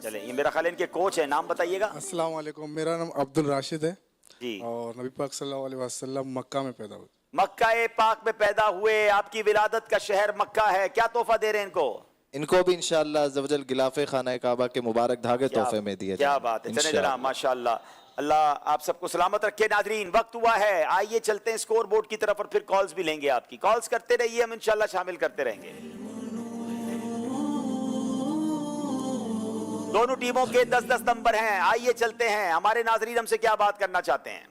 चले, ये मेरा ख्याल इनके कोच है, नाम बताइएगा।
अस्सलाम वालेकुम, मेरा नाम अब्दुल राशिद है
जी।
और नबी पाक सल्लल्लाहु अलैहि वसल्लम मक्का में पैदा हुए।
मक्का पाक में पैदा हुए, आपकी विलादत का शहर मक्का है। क्या तोहफा दे रहे हैं इनको?
इनको भी इंशाअल्लाह अज़्ज़ा वजल गिलाफ़े खाना काबा के मुबारक धागे तोहफे में दिए।
क्या बात है। चले जनाब, माशाअल्लाह, अल्लाह आप सबको सलामत रखे। नाजरीन, वक्त हुआ है, आइए चलते हैं स्कोर बोर्ड की तरफ और फिर कॉल्स भी लेंगे आपकी। कॉल्स करते रहिए, हम इंशाअल्लाह शामिल करते रहेंगे। दोनों टीमों के 10-10 नंबर हैं। आइए चलते हैं, हमारे नाजरीन हमसे क्या बात करना चाहते हैं?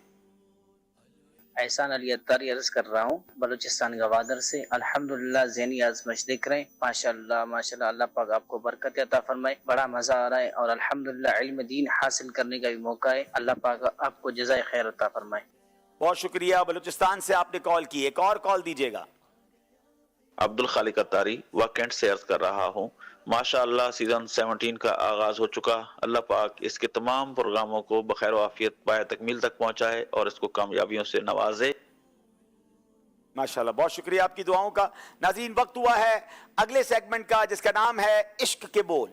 एहसान अली अत्तारी अर्ज कर रहा हूँ बलूचिस्तान गवादर से। अल्हम्दुलिल्लाह ज़हनी आज़माइश देख रहे हैं। माशाअल्लाह माशाअल्लाह, अल्लाह पाक आपको बरकत अता फरमाए। बड़ा मज़ा आ रहा है और अल्हम्दुलिल्लाह इल्म दीन हासिल करने का भी मौका है। अल्लाह पाक आपको जज़ाए खैर अता फरमाए।
बहुत शुक्रिया। बलूचिस्तान से आपने कॉल की, एक और कॉल दीजिएगा।
अब्दुल खालिक अत्तारी वाकेंट से अर्ज कर रहा हूँ। माशाअल्लाह सीजन 17 का आगाज हो चुका। अल्लाह पाक इसके तमाम प्रोग्रामों को बखैर आफियत बाय तकमील तक पहुँचाए और इसको कामयाबियों से नवाजे।
माशाअल्लाह, बहुत शुक्रिया आपकी दुआओं का। नाज़रीन, वक्त हुआ है अगले सेगमेंट का, जिसका नाम है इश्क के बोल।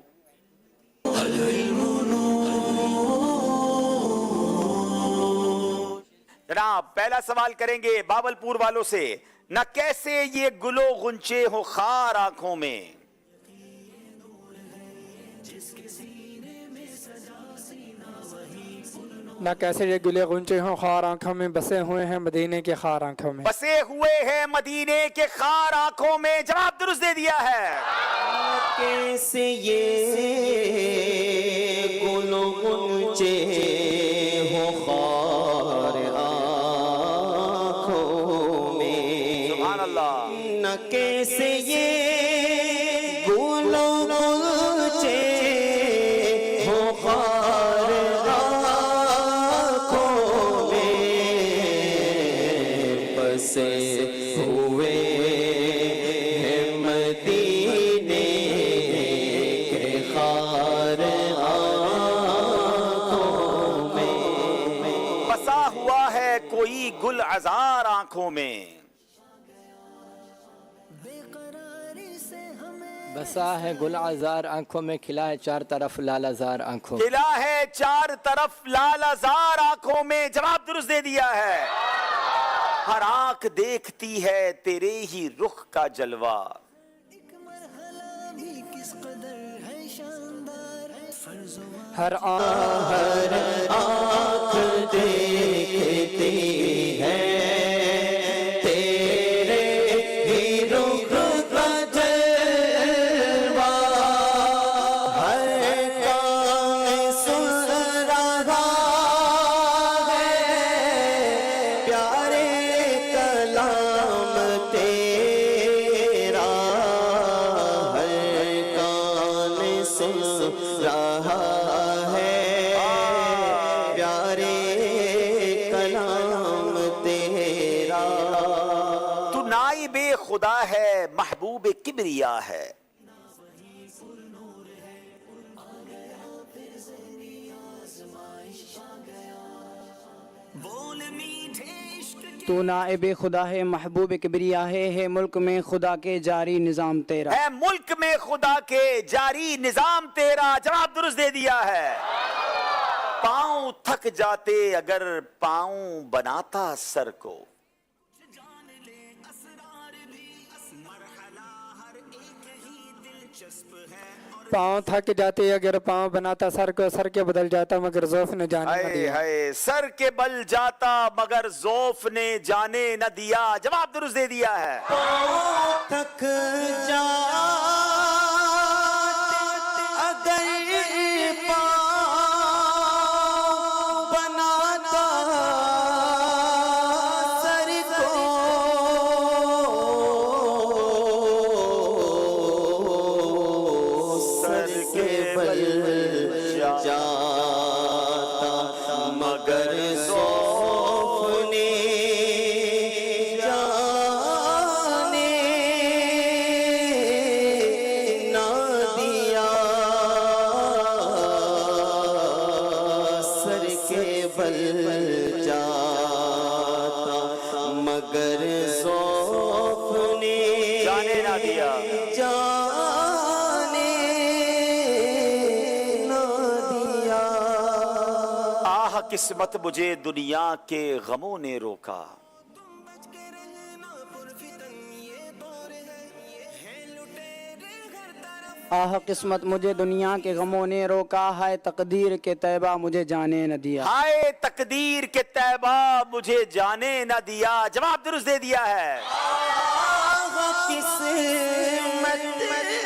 जनाब, पहला सवाल करेंगे बावलपुर वालों से। न कैसे ये गुलो गुंचे हो खार आंखों में,
ना कैसे ये गुले गुंचे हों खार आंखों में, बसे हुए हैं मदीने के खार आंखों में।
बसे हुए हैं मदीने के खार आंखों में। जवाब दुरुस्त दे दिया है।
कैसे ये गुलो गुंचे हो खार आंखों में।
सुभान अल्लाह।
न कैसे ये गुलो गुंचे हो खार आंखों में, बसे हुए हैं मदीने के खार आंखों में।
बसा हुआ है कोई गुल अजार आंखों में।
बसा है गुल आजार आंखों में, खिला है चार तरफ लाल आजार आंखों में।
खिला है चार तरफ लाल आजार आंखों में। जवाब दुरुस्त दे दिया है। हर आंख देखती है तेरे ही रुख का जलवा।
हर
आंख देखती है तेरे ही रुख का जलवा। हर कान
नाइब खुदा है महबूब किबरिया है।
तू नाइब खुदा है महबूब किबरिया है मुल्क में खुदा के जारी निज़ाम तेरा।
है मुल्क में खुदा के जारी निजाम तेरा। जवाब दुरुस्त दे दिया है। पाँव थक जाते अगर पाँव बनाता सर को।
पाँव थक जाते अगर पाँव बनाता सर को, सर के बदल जाता मगर ज़ौफ़ ने जाने न दिया।
हाय सर के बल जाता मगर ज़ौफ़ ने जाने न दिया। जवाब दुरुस्त दे दिया है।
थक जा अगर पाँव बनाता सर को, सर के बल जाता मगर ज़ौफ़ ने जाने न दिया। सर के बल जाता मगर ज़ौफ़ ने
जाने ना दिया।
जाने न दिया।
आह किस्मत मुझे दुनिया के गमों ने रोका।
आह किस्मत मुझे दुनिया के गमों ने रोका, हाय तकदीर के तैबा मुझे जाने न दिया।
हाय तकदीर के तैबा मुझे जाने न दिया। जवाब दुरुस्त दे दिया है।
किस्मत मुझे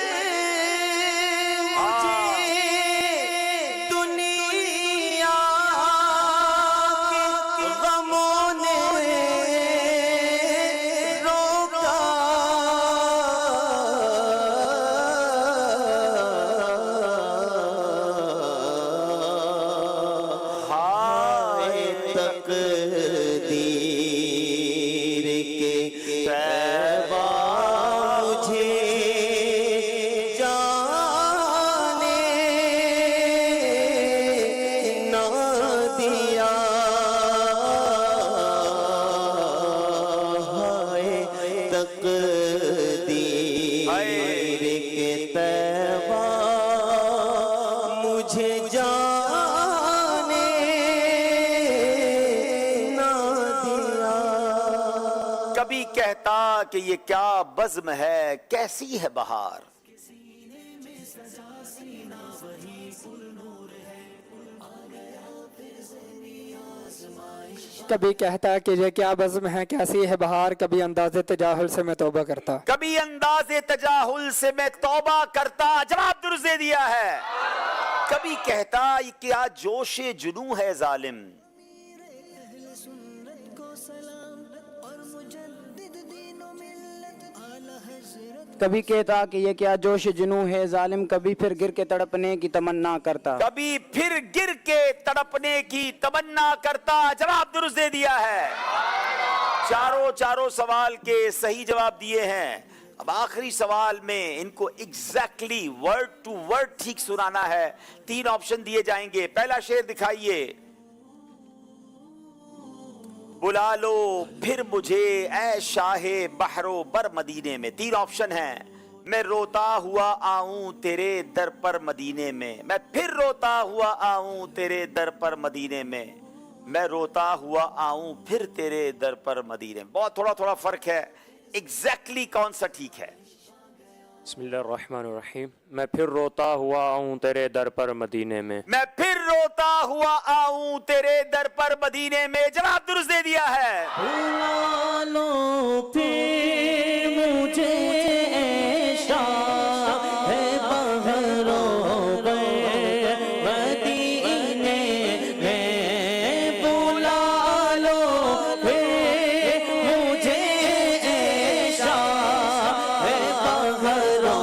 दुनिया के गमों ने रोका। हाय तकदीर के तैबा मुझे जाने न दिया। हाय तकदीर के तैबा मुझे जाने न दिया।
कभी कहता कि ये क्या बज़्म है, कैसी है बहार।
कभी कहता कि ये क्या बज़्म है, कैसी है बहार। कभी अंदाज़े तजाहुल से मैं तौबा करता।
कभी अंदाज़े तजाहुल से मैं तौबा करता। जवाब दुरुस्त दे दिया है। कभी कहता ये क्या जोशे जुनू है जालिम।
कभी कहता कि ये क्या जोश जुनू है जालिम, कभी फिर गिर के तड़पने की तमन्ना करता।
कभी फिर गिर के तड़पने की तमन्ना करता। जवाब दुरुस्त दे दिया है। चारों सवाल के सही जवाब दिए हैं। अब आखिरी सवाल में इनको एग्जैक्टली वर्ड टू वर्ड ठीक सुनाना है। 3 ऑप्शन दिए जाएंगे। पहला शेर दिखाइए। बुला लो फिर मुझे ऐ शाहे बहरो बर मदीने में। 3 ऑप्शन हैं। मैं रोता हुआ आऊं तेरे दर पर मदीने में। मैं फिर रोता हुआ आऊं तेरे दर पर मदीने में। मैं रोता हुआ आऊं फिर तेरे दर पर मदीने में। बहुत थोड़ा फर्क है। एग्जैक्टली कौन सा ठीक है?
बिस्मिल्लाहिर्रहमानिर्रहीम। मैं फिर रोता हुआ आऊं तेरे दर पर मदीने में।
मैं फिर रोता हुआ आऊं तेरे दर पर मदीने में। जवाब दुरुस्त दे दिया है।
बुला लो फिर मुझे शाहे बहरो मदीने में। बुला लो फिर मुझे शाहे बहरो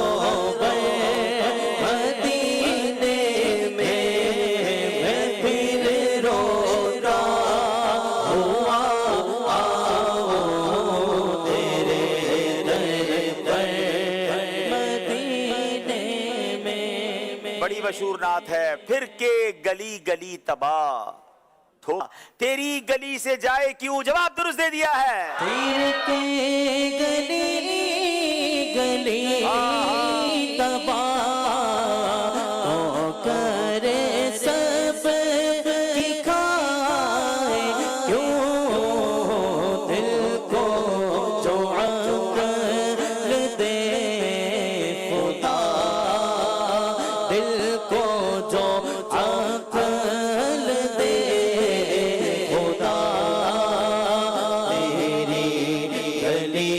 मदीने में। मैं फिर रोता हुआ आऊं
बड़ी मशहूर नात है। फिर के गली गली तबाह तेरी गली से जाए क्यों, जवाब दुरुस्त दे दिया है।
फिर के गली गली तबाह तो करे सब की खाए क्यों, दिल को जो अक्ल दे खुदा, दिल को जो अक्ल दे खुदा, तेरी गली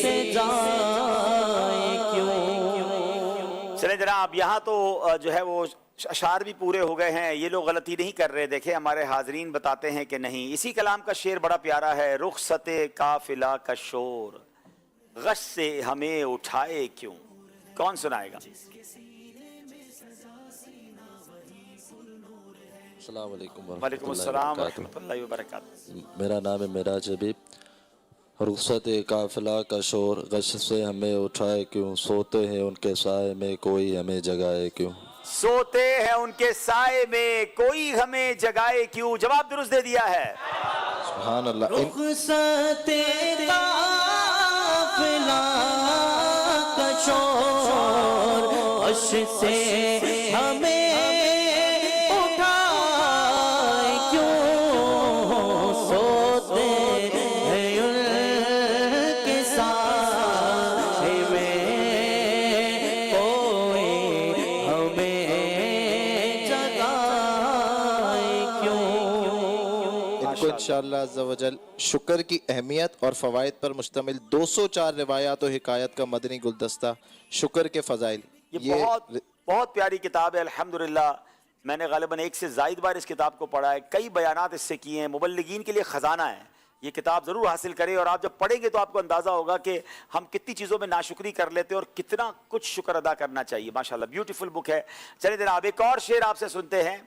से जाए क्यों।
चले जनाब, यहाँ तो जो है वो अशार भी पूरे हो गए हैं। ये लोग गलती नहीं कर रहे, देखे हमारे हाजरीन बताते हैं कि नहीं। इसी कलाम का शेर बड़ा प्यारा है। रुखसते काफिला का शोर गश से हमें उठाए क्यों, कौन सुनाएगा? वालेकुम अस्सलाम व रहमतुल्लाहि व बरकातहू।
मेरा नाम है मेराज हबीब। रुखसत काफिला का शोर गश से हमें उठाए क्यों, सोते हैं उनके साए में कोई हमें जगाए क्यों,
सोते हैं उनके साए में कोई हमें जगाए क्यों, जवाब दुरुस्त दे दिया है।
सुभान अल्लाह।
रुखसते काफिला का शोर गश से हमें उठाए क्यों, सोते हैं उनके साए में कोई हमें जगाए क्यों।
इनको इंशाअल्लाह अज़्ज़ा वजल शुक्र की अहमियत और फ़वाइद पर मुश्तमिल 204 रिवायात और हिकायत का मदनी गुलदस्ता शुक्र के फ़ज़ाइल,
ये बहुत प्यारी किताब है अल्हम्दुलिल्लाह। मैंने गालिबन एक से ज़ायद बार इस किताब को पढ़ा है, कई बयानात इससे किए हैं। मुबल्लिगीन के लिए ख़जाना है। ये किताब ज़रूर हासिल करें और आप जब पढ़ेंगे तो आपको अंदाज़ा होगा कि हम कितनी चीज़ों में नाशुक्री कर लेते हैं और कितना कुछ शुक्र अदा करना चाहिए। माशाल्लाह ब्यूटीफुल बुक है। चलिए जनाब, एक और शेर आपसे सुनते हैं।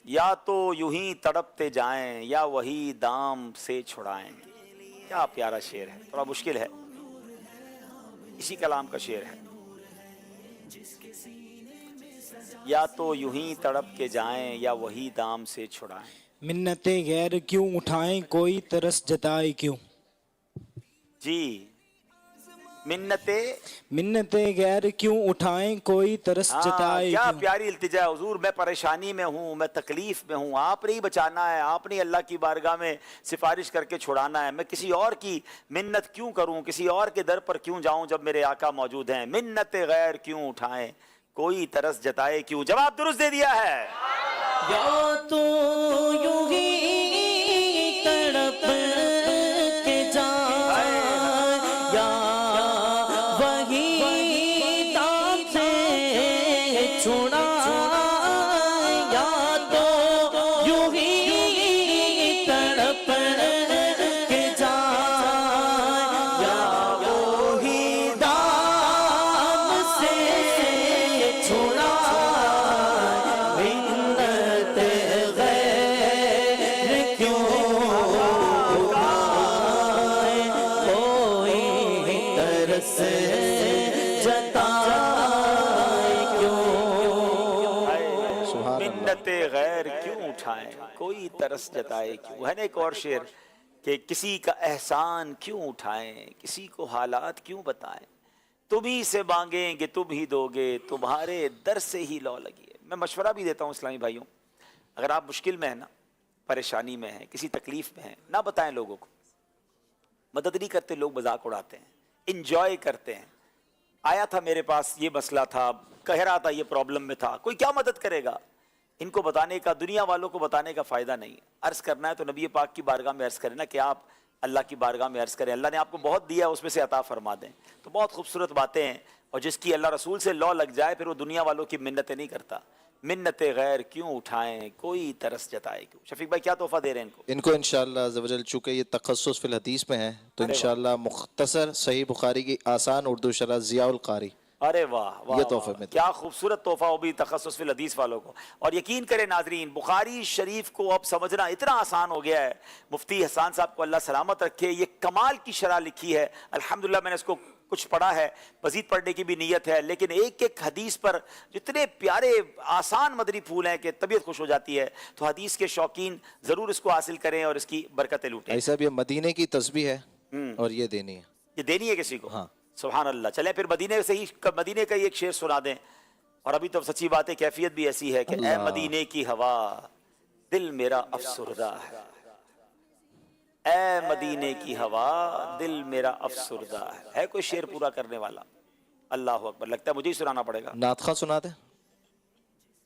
या तो यूं ही तड़पते जाएं या वही दाम से छुड़ाएं। क्या प्यारा शेर है, थोड़ा मुश्किल है, इसी कलाम का शेर है। या तो यूं ही तड़प के जाएं या वही दाम से छुड़ाएं।
मिन्नतें गैर क्यों उठाएं कोई तरस जताए क्यों,
जी
मिन्नतें गैर क्यों उठाएं कोई तरस जताए
क्या
क्यों।
प्यारी इल्तिजा है। हुजूर मैं परेशानी में हूँ, मैं तकलीफ में हूँ, आपने ही बचाना है, आपने ही अल्लाह की बारगाह में सिफारिश करके छुड़ाना है। मैं किसी और की मिन्नत क्यों करूँ, किसी और के दर पर क्यों जाऊँ जब मेरे आका मौजूद हैं। मिन्नतें गैर क्यों उठाएं कोई तरस जताए क्यों, जवाब दुरुस्त दे दिया है।
या तो यूं ही तड़प के जाए या वही दाम से छुड़ाए, या तो यूं ही तड़प के जाए या वही दाम से छुड़ाए।
मिन्नते गैर क्यों उठाएं कोई तरस जताए क्यों। है ना एक और शेर कि किसी का एहसान क्यों उठाएं, किसी को हालात क्यों बताएं, तुम ही से मांगेंगे तुम ही दोगे, तुम्हारे दर से ही लौ लगी है। मैं मशवरा भी देता हूँ इस्लामी भाइयों, अगर आप मुश्किल में है ना, परेशानी में है, किसी तकलीफ में है, ना बताएं लोगों को। मदद नहीं करते लोग, मजाक उड़ाते हैं, इंजॉय करते हैं। आया था मेरे पास, ये मसला था, कह रहा था ये प्रॉब्लम में था, कोई क्या मदद करेगा। इनको बताने का, दुनिया वालों को बताने का फ़ायदा नहीं। अर्ज़ करना है तो नबी पाक की बारगाह में अर्ज़ करें ना कि आप अल्लाह की बारगाह में अर्ज़ करें, अल्लाह ने आपको बहुत दिया है उसमें से अता फरमा दें। तो बहुत खूबसूरत बातें हैं। और जिसकी अल्लाह रसूल से लौ लग जाए फिर वो दुनिया वालों की मिन्नतें नहीं करता। मिन्नतें गैर क्यों उठाएं कोई तरस जताए क्यों। शफीक भाई क्या तोहफा दे रहे हैं
इनको इंशाअल्लाह अज़्ज़ा वजल, चूँकि ये तखस्सुस फिल हदीस में है तो इंशाअल्लाह मुख्तसर सही बुखारी की आसान उर्दू शरह ज़ियाउल क़ारी।
अरे वाह वाह,
ये तोहफे में
क्या खूबसूरत तोहफा हो भी तखस्सुस फिल हदीस वालों को। और यकीन करें नाजरीन, बुखारी शरीफ को अब समझना इतना आसान हो गया है। मुफ्ती हसन साहब को अल्लाह सलामत रखे, ये कमाल की शरह लिखी है। अल्हम्दुलिल्लाह मैंने इसको کچھ پڑھا ہے, مزید پڑھنے کی بھی نیت ہے, لیکن ایک ایک حدیث پر جتنے پیارے آسان مدنی پھول ہیں کہ طبیعت خوش ہو جاتی ہے. تو حدیث کے شوقین ضرور اس کو حاصل کریں اور اس کی برکتیں لوٹیں.
ایسا بھی مدینے کی تسبیح ہے اور یہ دینی ہے,
یہ دینی ہے کسی کو.
ہاں
سبحان اللہ. چلیں پھر مدینے سے ہی مدینے کا ایک شعر سنا دیں. اور ابھی تو سچی بات ہے کیفیت بھی ایسی ہے کہ اے مدینے کی ہوا دل میرا افسردہ ہے, اے مدینے کی ہوا دل میرا افسردہ ہے. ہے کوئی شعر پورا کرنے والا؟ اللہ اکبر. لگتا ہے مجھے ہی سنانا پڑے گا.
نعت خواہ سنا دیں.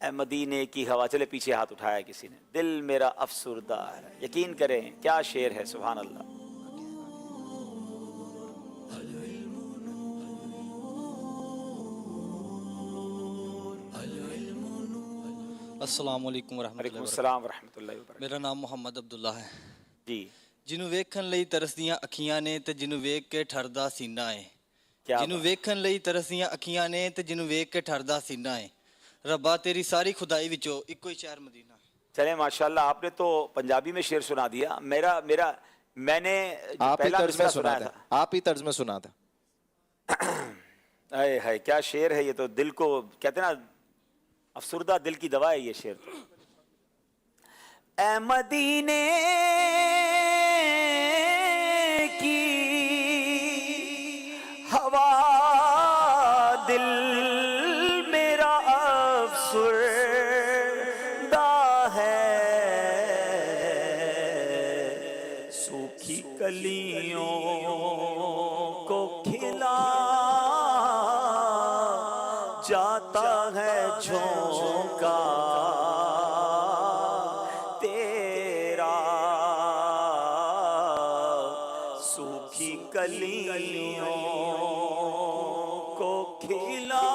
اے مدینے کی ہوا, چلے پیچھے ہاتھ اٹھایا کسی نے, دل میرا افسردہ ہے. یقین کریں کیا شعر ہے, سبحان اللہ.
السلام علیکم ورحمۃ
وعلیکم
اللہ.
السلام ورحمۃ اللہ وبرکاتہ.
میرا نام محمد عبداللہ ہے
جی.
جنوں ویکھن ਲਈ ਤਰਸਦੀਆਂ ਅੱਖੀਆਂ ਨੇ ਤੇ ਜਿਹਨੂੰ ਵੇਖ ਕੇ ਠਰਦਾ ਸੀਨਾ ਹੈ.
کیا
ਜਿਹਨੂੰ ਵੇਖਣ ਲਈ ਤਰਸਦੀਆਂ ਅੱਖੀਆਂ ਨੇ ਤੇ ਜਿਹਨੂੰ ਵੇਖ ਕੇ ਠਰਦਾ ਸੀਨਾ ਹੈ. ਰੱਬਾ ਤੇਰੀ ਸਾਰੀ ਖੁਦਾਈ ਵਿੱਚੋਂ ਇੱਕੋ ਹੀ ਸ਼ਹਿਰ مدینہ.
چلیں ماشاءاللہ آپ نے تو پنجابی میں شعر سنا دیا. میں نے
آپ ہی
پہلا
طرز میں
مصرع
سنا
سنایا
تھا,
تھا.
آپ ہی طرز میں سنا تھا.
اے ہائے کیا شعر ہے یہ, تو دل کو کہتے ہیں نا افسردہ دل کی دوا ہے یہ شعر. اے مدینے کی ہوا دل میرا افسردہ ہے, سوکھی کلیوں کو کھلا جاتا ہے جھونکا تیرا, سوکھی کلیوں کو کھلا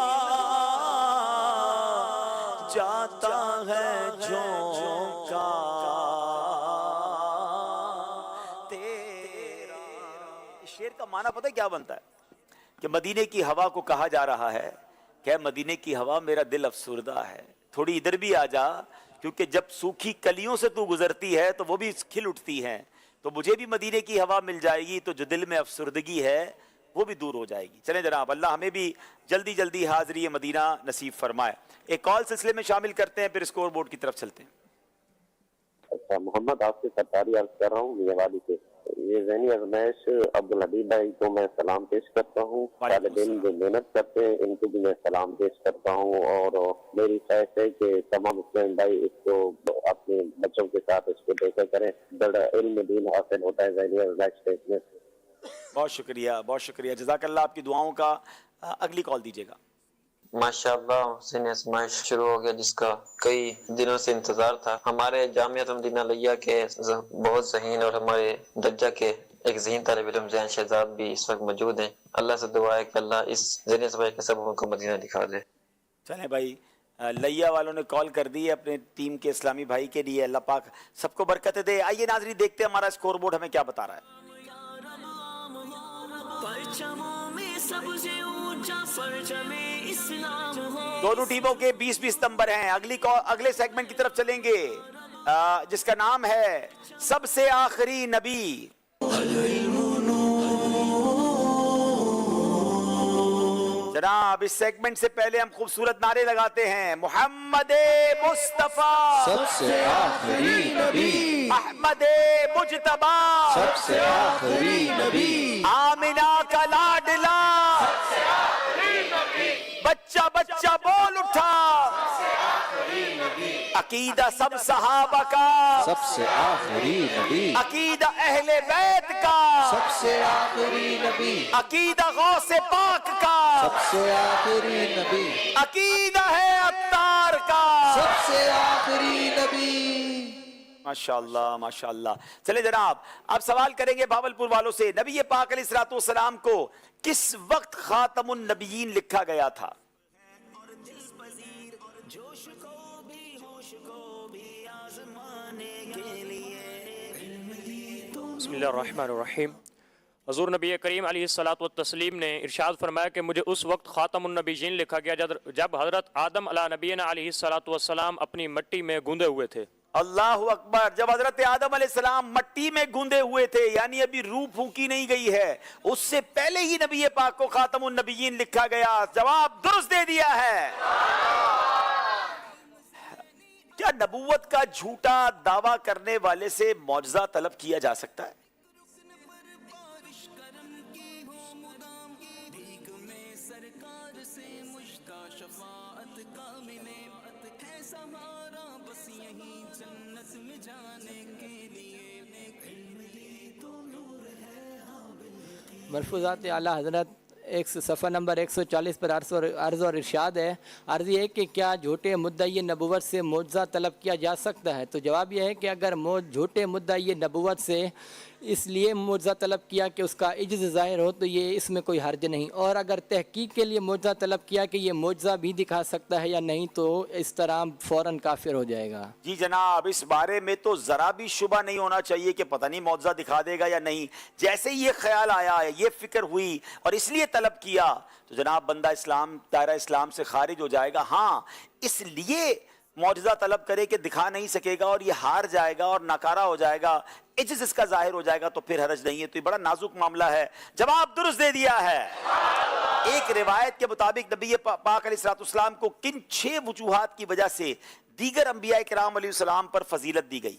جاتا ہے جھونکا تیرا. شعر کا معنی پتہ ہے کیا بنتا ہے کہ مدینے کی ہوا کو کہا جا رہا ہے کہ مدینے کی ہوا میرا دل افسردہ ہے, تھوڑی ادھر بھی آ جا, کیونکہ جب سوکھی کلیوں سے تو گزرتی ہے تو وہ بھی کھل اٹھتی ہیں, تو مجھے بھی مدینے کی ہوا مل جائے گی تو جو دل میں افسردگی ہے وہ بھی دور ہو جائے گی. چلیں جناب, اللہ ہمیں بھی جلدی جلدی حاضری مدینہ نصیب فرمائے. ایک کال سلسلے میں شامل کرتے ہیں, پھر اسکور بورڈ کی طرف چلتے ہیں.
اچھا محمد, آپ سے سرکاری عرض کر رہا ہوں میرے والی سے. یہ ذہنی ازمائش عبدالحبیب بھائی کو میں سلام پیش کرتا ہوں. طالب علم جو محنت کرتے ہیں ان کو بھی میں سلام پیش کرتا ہوں, اور میری خواہش ہے کہ تمام مسلم بھائی اس کو اپنے بچوں کے ساتھ اس کو دیکھا کریں. بڑا علم دین حاصل ہوتا ہے ذہنی ازمائش دیکھنے سے.
بہت شکریہ, بہت شکریہ, جزاک اللہ. آپ کی دعاؤں کا اگلی کال دیجیے گا.
ماشاءاللہ حسین اسماعیل شروع ہو گیا جس کا کئی دنوں سے انتظار تھا. ہمارے جامعہ مدینہ لیہ کے بہت ذہین اور ہمارے درجہ کے ایک ذہین طالب علم زین شہزاد بھی اس وقت موجود ہیں. اللہ سے دعا ہے کہ اللہ اس ذہنی اسماعیل کے سب کو مدینہ دکھا دے.
چلیں بھائی, لیہ والوں نے کال کر دی ہے اپنے ٹیم کے اسلامی بھائی کے لیے, اللہ پاک سب کو برکتیں دے. آئیے ناظرین دیکھتے ہیں ہمارا اسکور بورڈ ہمیں کیا بتا رہا ہے. دونوں ٹیموں کے 20-20 نمبر ہیں. اگلے سیگمنٹ کی طرف چلیں گے جس کا نام ہے سب سے آخری نبی. جناب اس سیگمنٹ سے پہلے ہم خوبصورت نعرے لگاتے ہیں. محمد مصطفیٰ
سب سے آخری نبی,
احمد مجتبی
سب سے آخری نبی,
آمنہ کا لاڈلا
سب سے آخری نبی,
بچہ بچہ بول اٹھا
سب سے آخری نبی,
عقیدہ سب صحابہ کا
سب سے آخری نبی,
عقیدہ اہل بیت کا
سب سے آخری نبی,
عقیدہ غوث پاک کا
سب سے آخری نبی,
عقیدہ ہے عطار کا
سب سے آخری نبی.
ماشاءاللہ ماشاءاللہ. چلے جناب, اب سوال کریں گے بھاولپور والوں سے. نبی پاک علیہ الصلوۃ والسلام کو کس وقت خاتم النبیین لکھا گیا تھا؟
بسم اللہ الرحمن الرحیم. حضور نبی کریم علیہ الصلاۃ والتسلیم نے ارشاد فرمایا کہ مجھے اس وقت خاتم النبیین لکھا گیا جب حضرت آدم علیہ نبینا علیہ الصلاۃ والسلام اپنی مٹی میں گوندے ہوئے تھے.
अल्लाहु अकबर। जब हजरत आदम अलैहिस्सलाम मट्टी में गूंदे हुए थे, यानी अभी रूह फूकी नहीं गई है, उससे पहले ही नबी पाक को खातमुन नबीयीन लिखा गया। जवाब दुरुस्त दे दिया है। क्या नबूवत का झूठा दावा करने वाले से मौजज़ा तलब किया जा सकता है?
मलफूज़ात आला हज़रत एक सफ़ा नंबर 140 पर अर्ज़ और इरशाद है। अर्ज़ ये है कि क्या झूठे मुद्दई नबूवत से मुआवज़ा तलब किया जा सकता है? तो जवाब यह है कि अगर झूठे मुद्दई नबूवत से इसलिए मुआवज़ा तलब किया कि उसका इज्ज़ ज़ाहिर हो तो ये इसमें कोई हर्ज नहीं, और अगर तहकीक के लिए मुआवज़ा तलब किया कि ये मुआवज़ा भी दिखा सकता है या नहीं, तो इस तरह फ़ौरन काफिर हो जाएगा।
जी जनाब, इस बारे में तो जरा भी शुबा नहीं होना चाहिए कि पता नहीं मुआवज़ा दिखा देगा या नहीं। जैसे ही ये ख्याल आया, ये फिक्र हुई और इसलिए तलब किया, तो जनाब बंदा इस्लाम दायरा इस्लाम से खारिज हो जाएगा। हाँ, इसलिए मौजज़ा तलब करे कि दिखा नहीं सकेगा और ये हार जाएगा और नाकारा हो जाएगा, इज्ज़त इसका जाहिर हो जाएगा, तो फिर हरज नहीं है। तो ये बड़ा नाजुक मामला है। जवाब दुरुस्त दे दिया है। एक रिवायत के मुताबिक नबी पाक अलैहिस्सलाम को किन 6 वजूहात की वजह से दीगर अंबिया किराम अलैहिस्सलाम पर फजीलत दी गई?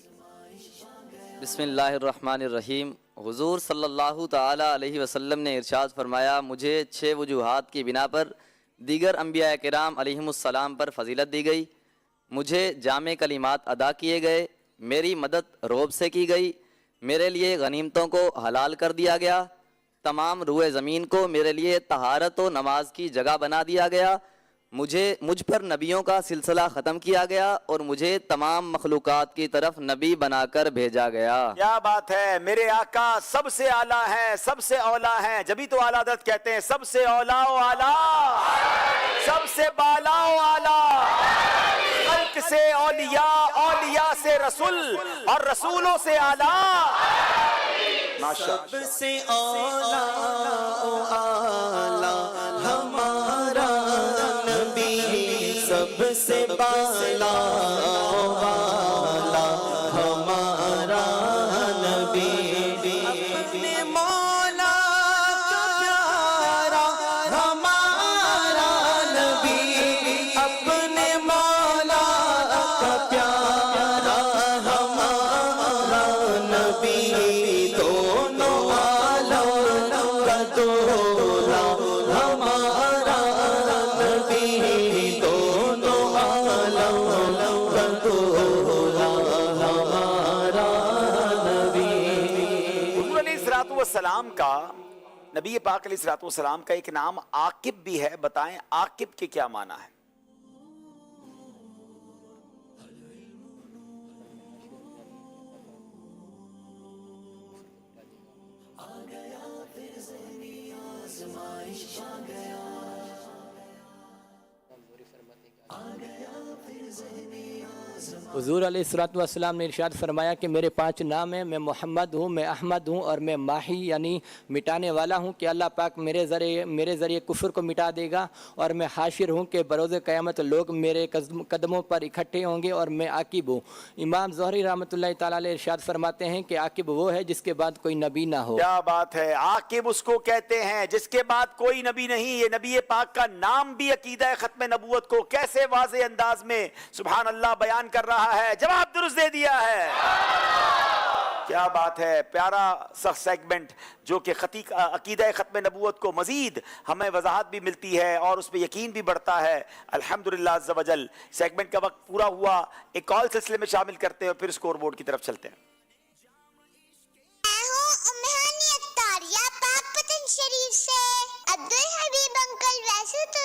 बिस्मिल्लाहिर्रहमानिर्रहीम। हुजूर सल्लल्लाहु ताला अलैहि वसल्लम ने इरशाद फरमाया, मुझे 6 वजूहात की बिना पर दीगर अंबिया किराम अलैहिमुस्सलाम पर फजीलत दी गई। मुझे जामे कलिमात अदा किए गए, मेरी मदद रोब से की गई, मेरे लिए गनीमतों को हलाल कर दिया गया, तमाम रुए ज़मीन को मेरे लिए तहारत व नमाज की जगह बना दिया गया, मुझ पर नबियों का सिलसिला ख़त्म किया गया और मुझे तमाम मखलूक़ात की तरफ नबी बनाकर भेजा गया।
क्या बात है। मेरे आका सबसे आला है, सबसे औला है, जभी तो आला हज़रत कहते हैं सबसे औला ओ आला, सबसे बाला ओ आला, खल्क से औलिया, औलिया से रसूल और रसूलों से आला।
सबसे औला ओ आला हमारा नबी, सबसे बाला ओ आला हमारा नबी। अपने मौला का प्यारा हमारा नबी, अपने मौला का प्यारा हमारा नबी, दोनों आलम का दोहरा हमारा नबी, दोनों आलम का दोहरा हमारा नबी।
हुज़ूर अलैहिस्सलाम का, नबी पाक अलैहिस्सलाम का एक नाम आकिब भी है। बताएं आकिब के क्या माना है?
हुज़ूर अलैहिस्सलातु वस्सलाम ने इरशाद फरमाया कि मेरे 5 नाम हैं। मैं मोहम्मद हूँ, मैं अहमद हूँ और मैं माही यानी मिटाने वाला हूँ कि अल्लाह पाक मेरे ज़रिए कुफ्र को मिटा देगा, और मैं हाशिर हूँ कि बरोज़ क़यामत लोग मेरे कदमों पर इकट्ठे होंगे, और मैं आकिब हूँ। इमाम ज़ोहरी रहमतुल्लाहि तआला अलैह इरशाद फरमाते हैं कि आकिब वो है जिसके बाद कोई नबी ना हो।
क्या बात है। आकिब उसको कहते हैं जिसके बाद कोई नबी नहीं। ये नबी पाक का नाम भी अकीदा खत्म नबूवत को कैसे वाज़े अंदाज में सुभान अल्लाह बयान कर रहा है। जवाब दुरुस्त दे दिया है। क्या बात है। प्यारा सा सेगमेंट जो कि अकीदा खत्म नबूवत को मजीद हमें वजाहत भी मिलती है और उस पर यकीन भी बढ़ता है। अल्हम्दुलिल्लाह अज़्ज़ व जल। सेगमेंट का वक्त पूरा हुआ। एक कॉल सिलसिले में शामिल करते हैं और फिर स्कोर बोर्ड की तरफ चलते हैं।
शरीफ से अब्दुल हबीब अंकल, वैसे तो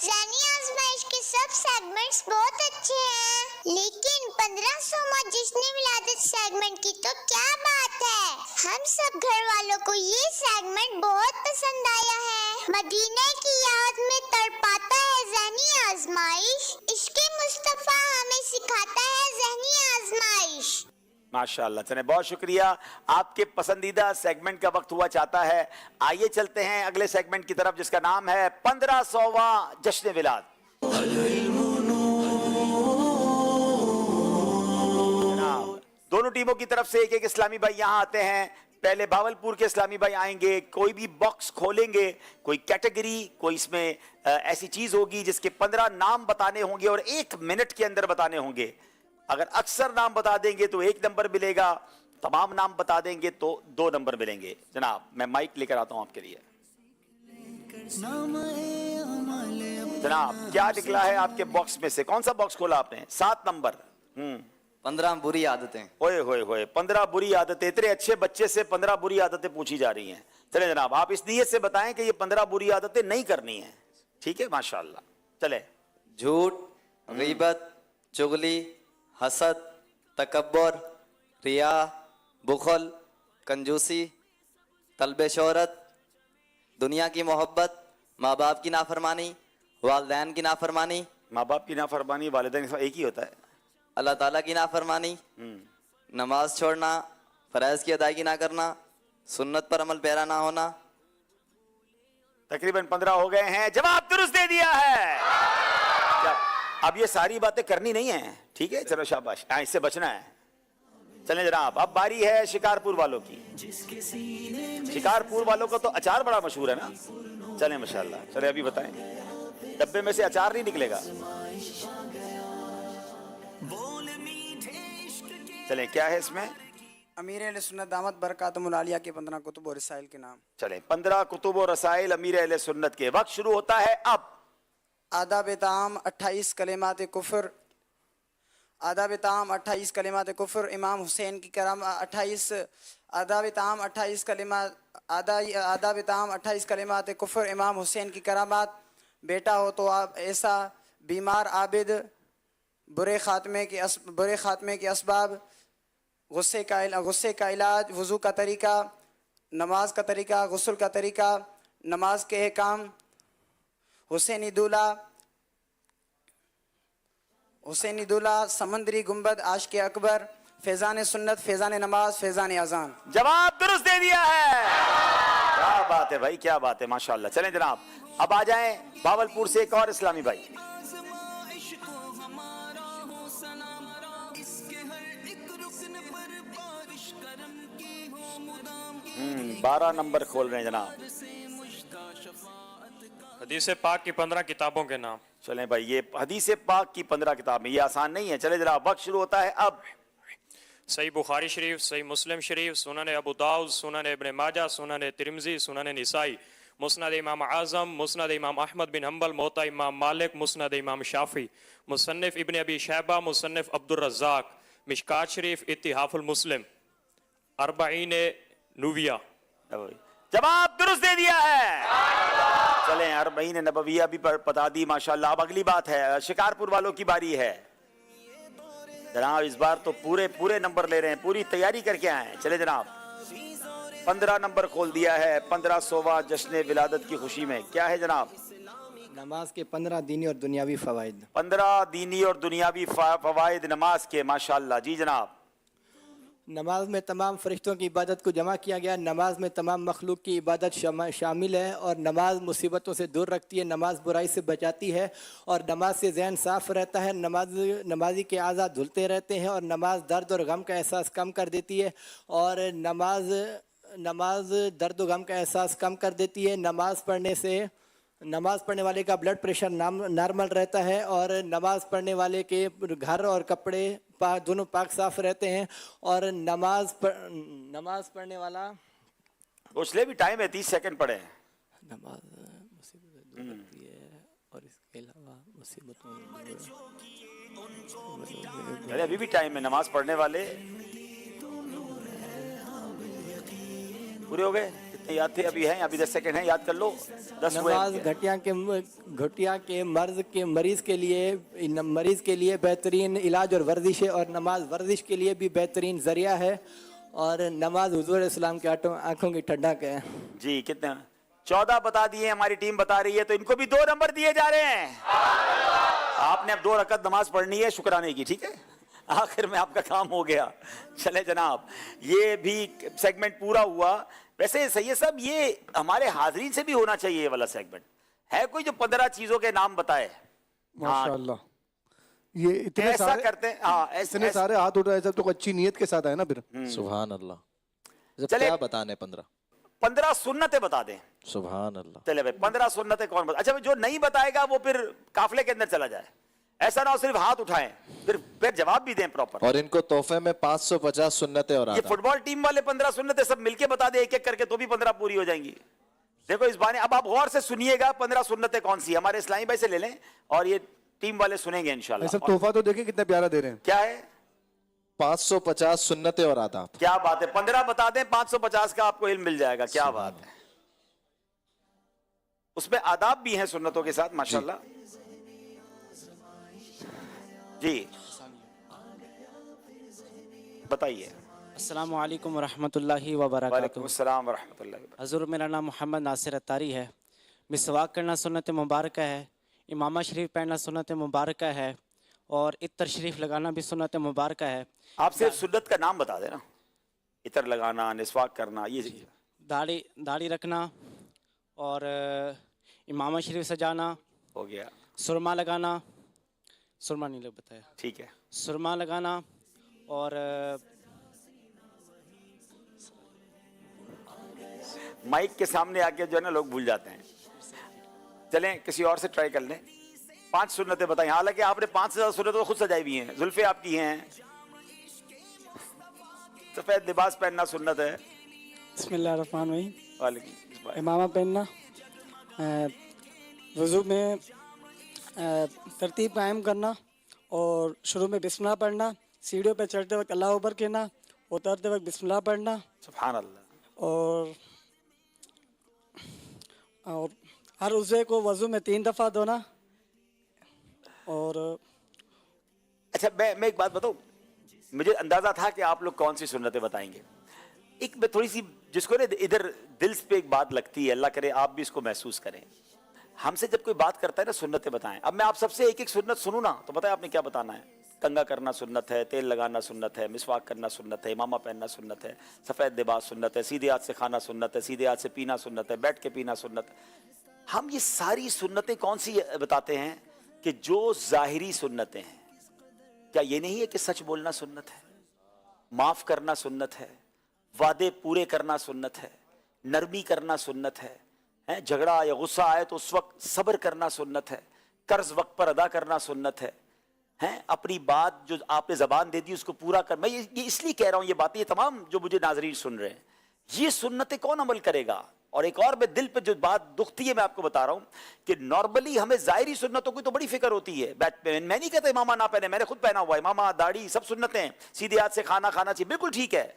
ज़ानी आज़माइश के सब सेगमेंट्स बहुत अच्छे हैं, लेकिन 1500वां जश्न विलादत सेगमेंट की तो क्या बात है। हम सब घर वालों को ये सेगमेंट बहुत पसंद आया है। मदीने की याद में तड़पाता है ज़ानी आज़माइश, इश्क़े मुस्तफ़ा हमें सिखाता है ज़हनी आज़माइश।
माशाअल्लाह। चले बहुत शुक्रिया। आपके पसंदीदा सेगमेंट का वक्त हुआ चाहता है। आइए चलते हैं अगले सेगमेंट की तरफ जिसका नाम है 1500वां जश्न विलाद। दोनों टीमों की तरफ से एक एक इस्लामी भाई यहाँ आते हैं। पहले भावलपुर के इस्लामी भाई आएंगे, कोई भी बॉक्स खोलेंगे, कोई कैटेगरी, कोई इसमें ऐसी चीज होगी जिसके 15 नाम बताने होंगे और 1 मिनट के अंदर बताने होंगे। अगर अक्सर नाम बता देंगे तो 1 नंबर मिलेगा, तमाम नाम बता देंगे तो 2 नंबर मिलेंगे। जनाब मैं माइक लेकर आता हूं आपके लिए। जनाब क्या निकला है आपके बॉक्स में से? कौन सा बॉक्स खोला आपने? 7 नंबर।
15 बुरी आदतें।
ओए होए होए, 15 बुरी आदतें। इतने अच्छे बच्चे से 15 बुरी आदतें पूछी जा रही हैं। चले जनाब आप इस नीयत से बताएं कि ये 15 बुरी आदतें नहीं करनी है। ठीक है, माशाअल्लाह। चले।
झूठ, गीबत, चुगली, हसद, तकब्बर, रिया, बुखल, कंजूसी, तलब शोहरत, दुनिया की मोहब्बत, माँ बाप की नाफरमानी, वालिदैन की नाफरमानी।
माँ बाप की नाफरमानी, वालिदैन एक ही होता है।
अल्लाह ताला की नाफरमानी, नमाज छोड़ना, फराइज की अदायगी ना करना, सुन्नत पर अमल पैरा ना होना।
तकरीबन 15 हो गए हैं। जवाब दुरुस्त दे दिया है। अब ये सारी बातें करनी नहीं है, ठीक है? चलो शाबाश, इससे बचना है। चलें जनाब, अब बारी है शिकारपुर वालों की। शिकारपुर वालों का तो अचार बड़ा मशहूर है ना? चलें माशाल्लाह। चले अभी बताएं, डब्बे में से अचार नहीं निकलेगा। चले क्या है इसमें?
अमीर अहले सुन्नत दामत बरकातुहुल आलिया के 15 कुतुब और रसाइल के नाम।
चले 15 कुतुब और रसाइल अमीर अहले सुन्नत के। वक्त शुरू होता है अब।
आदाब ताम 28 कलिमात कुफ्र। आदाब ताम 28 कलिमात कुफ्र। इमाम हुसैन की कराम 28। आदाब ताम 28 कलिमात आदाब ताम 28 कलिमात कुफ्र। इमाम हुसैन की करामात। बेटा हो तो आप ऐसा, बीमार आबिद, बुरे खात्मे के असबाब, गुस्से का इलाज, वज़ू का तरीका, नमाज का तरीका, गुस्ल का तरीका, नमाज के अहकाम, हुसैनी दूल्हा, समंदरी गुंबद, आशिक़ अकबर, फैज़ान सुन्नत, फैज़ान नमाज, फैज़ान अज़ान।
जवाब दुरुस्त दे दिया है। क्या बात है भाई, क्या बात है, माशाअल्लाह। चलें जनाब, अब आ जाएं भावलपुर से एक और इस्लामी भाई। 12 नंबर खोल रहे हैं जनाब।
हदीस पाक की 15 किताबों के नाम।
चलें भाई, ये हदीस पाक की 15 किताबें, ये आसान नहीं है। चले जनाब, वक्त शुरू होता है अब।
सही बुखारी शरीफ, सही मुस्लिम शरीफ, सुनन अबू दाऊद, सुनन इब्न माजा, सुनन तिरमिजी, सुनन निसाई, मुस्नद इमाम आज़म, मुस्नद इमाम अहमद बिन हम्बल, मोता इमाम मालिक, मुस्नद इमाम शाफी, मुसन्निफ इब्न अबी शैबा, मुसन्निफ अब्दुर रज़्ज़ाक, मिशकात शरीफ, इत्तिहाफुल मुस्लिम, अरबाईन नूविया।
जवाब दुरुस्त दे दिया है। चलें, अरबाईन नबविया भी बता दी माशाल्लाह। अब अगली बात है, शिकारपुर वालों की बारी है। जनाब इस बार तो पूरे नंबर ले रहे हैं, पूरी तैयारी करके आए हैं। चले जनाब, 15 नंबर खोल दिया है। 1500वां जश्न विलादत की खुशी में क्या है जनाब?
नमाज के 15 दीनी और दुनियावी फ़वाइद।
15 दीनी और दुनियावी फ़वाइद नमाज के, माशाल्लाह। जी जनाब।
नमाज में तमाम फरिश्तों की इबादत को जमा किया गया। नमाज में तमाम मखलूक की इबादत शामिल है और नमाज मुसीबतों से दूर रखती है, नमाज बुराई से बचाती है और नमाज से जहन साफ़ रहता है। नमाजी के आज़ाद धुलते रहते हैं और नमाज दर्द और गम का एहसास कम कर देती है और नमाज दर्द और गम का एहसास कम कर देती है। नमाज पढ़ने वाले का ब्लड प्रेशर नॉर्मल रहता है और नमाज पढ़ने वाले के घर और कपड़े दोनों पाक साफ रहते हैं और नमाज पढ़ने वाला
उसले भी टाइम है, 30 सेकंड पड़े हैं।
नमाज मुसीबत दूर करती है और इसके अलावा मुसीबतों
अरे अभी भी टाइम है। नमाज पढ़ने वाले पूरे हो गए? कितने याद थे? अभी हैं, अभी 10 सेकंड हैं, याद कर लो। 10
नमाज घटिया के मरीज के लिए बेहतरीन इलाज और वर्जिश है और नमाज वर्जिश के लिए भी बेहतरीन जरिया है और नमाज हुजूर इस्लाम के आंखों की ठंडक है।
जी कितने? 14 बता दिए, हमारी टीम बता रही है, तो इनको भी 2 नंबर दिए जा रहे हैं। आपने अब 2 रकअत नमाज पढ़नी है शुक्राने की, ठीक है? आखिर में आपका काम हो गया। चले जनाब, ये भी सेगमेंट पूरा हुआ। वैसे सैयद साहब, ये हमारे हाजरीन से भी होना चाहिए ये वाला सेगमेंट। है कोई जो 15 चीजों के नाम बताए?
माशाअल्लाह।
یہ اتنے
ایسا
سارے
کرتے ہیں. ہاں
اتنے سارے ہاتھ اٹھائے سب تو اچھی نیت کے ساتھ آئے نا پھر.
سبحان اللہ.
چلے
کیا بتانے
15 سنتیں بتا دیں.
سبحان اللہ.
چلے بھائی 15 سنتیں کون بتا. اچھا جو نہیں بتائے گا وہ پھر قافلے کے اندر چلا جائے. ایسا نہ ہو صرف ہاتھ اٹھائیں پھر جواب بھی دیں پراپر.
اور ان کو تحفے میں 550 سنتیں اور
یہ فٹ بال ٹیم والے 15 سنتیں سب مل کے بتا دیں ایک ایک کر کے تو بھی 15 پوری ہو جائیں گی. دیکھو اس بہانے اب آپ غور سے سنیے گا 15 سنتیں کون سی. ہمارے اسلامی بھائی سے لے لیں اور یہ ٹیم والے سنیں گے انشاءاللہ.
سب تحفہ تو دیکھیں کتنا پیارا دے رہے ہیں.
کیا ہے
550 سنتیں اور آداب.
کیا بات ہے. 15 بتا دیں 550 کا آپ کو علم مل جائے گا. کیا بات ہے. اس میں آداب بھی ہیں سنتوں کے ساتھ ماشاءاللہ. جی بتائیے.
السلام علیکم ورحمۃ اللہ وبرکاتہ.
وعلیکم السلام ورحمۃ اللہ وبرکاتہ.
حضور میرا نام محمد ناصر اتاری ہے. مسواک کرنا سنت مبارکہ ہے. امامہ شریف پہننا سنت مبارکہ ہے. اور عطر شریف لگانا بھی سنت مبارکہ ہے.
آپ صرف سنت کا نام بتا دیں نا. عطر لگانا مسواک کرنا یہ
داڑھی رکھنا اور امامہ شریف سجانا
ہو گیا.
سرما لگانا. سرما نہیں لگ بتایا.
ٹھیک ہے.
سرما لگانا اور
مائک کے سامنے آ کے جو ہے نا لوگ بھول جاتے ہیں. چلیں کسی اور سے ٹرائی کر لیں. 5 سنتیں بتائیں. حالانکہ آپ نے 5 سے زیادہ سنتیں تو خود سجائی بھی ہیں. زلفیں آپ کی ہیں. سفید لباس پہننا سنت ہے.
بسم اللہ الرحمن الرحیم.
وعلیکم.
امامہ پہننا. وضو میں ترتیب قائم کرنا اور شروع میں بسم اللہ پڑھنا. سیڑھیوں پہ چڑھتے وقت اللہ اکبر کہنا. اترتے وقت بسم اللہ پڑھنا.
سبحان اللہ.
اور ہر عضو کو وضو میں 3 دفعہ دھونا. اور
اچھا میں ایک بات بتاؤں. مجھے اندازہ تھا کہ آپ لوگ کون سی سنتیں بتائیں گے. ایک میں تھوڑی سی جس کو نا ادھر دل پہ ایک بات لگتی ہے. اللہ کرے آپ بھی اس کو محسوس کریں. ہم سے جب کوئی بات کرتا ہے نا سنتیں بتائیں. اب میں آپ سب سے ایک ایک سنت سنوں نا تو بتائیں آپ نے کیا بتانا ہے. کنگا کرنا سنت ہے. تیل لگانا سنت ہے. مسواک کرنا سنت ہے. امامہ پہننا سنت ہے. سفید لباس سنت ہے. سیدھے ہاتھ سے کھانا سنت ہے. سیدھے ہاتھ سے پینا سنت ہے. بیٹھ کے پینا سنت ہے. ہم یہ ساری سنتیں کون سی بتاتے ہیں کہ جو ظاہری سنتیں ہیں. کیا یہ نہیں ہے کہ سچ بولنا سنت ہے. معاف کرنا سنت ہے. وعدے پورے کرنا سنت ہے. نرمی کرنا سنت ہے. جھگڑا یا غصہ آئے تو اس وقت صبر کرنا سنت ہے. قرض وقت پر ادا کرنا سنت ہے. اپنی بات جو آپ نے زبان دے دی اس کو پورا کر. میں یہ اس لیے کہہ رہا ہوں یہ باتیں. یہ تمام جو مجھے ناظرین سن رہے ہیں یہ سنتیں کون عمل کرے گا. اور ایک اور میں دل پہ جو بات دکھتی ہے میں آپ کو بتا رہا ہوں کہ نارملی ہمیں ظاہری سنتوں کی تو بڑی فکر ہوتی ہے. میں نہیں کہتا امامہ نہ پہنے. میں نے خود پہنا ہوا ہے. امامہ داڑھی سب سنتیں. سیدھے ہاتھ سے کھانا کھانا چاہیے بالکل ٹھیک ہے.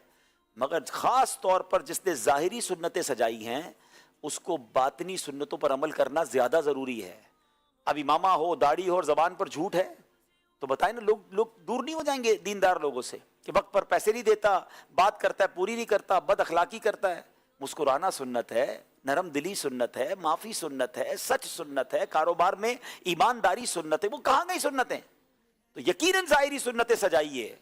مگر خاص طور پر جس نے ظاہری سنتیں سجائی ہیں اس کو باطنی سنتوں پر عمل کرنا زیادہ ضروری ہے. اب امامہ ہو داڑھی ہو اور زبان پر جھوٹ ہے تو بتائیں نا لوگ دور نہیں ہو جائیں گے دیندار لوگوں سے کہ وقت پر پیسے نہیں دیتا, بات کرتا ہے پوری نہیں کرتا, بد اخلاقی کرتا ہے. مسکرانا سنت ہے, نرم دلی سنت ہے, معافی سنت ہے, سچ سنت ہے, کاروبار میں ایمانداری سنت ہے. وہ کہاں گئی سنتیں؟ تو یقیناً ظاہری سنتیں سجائیے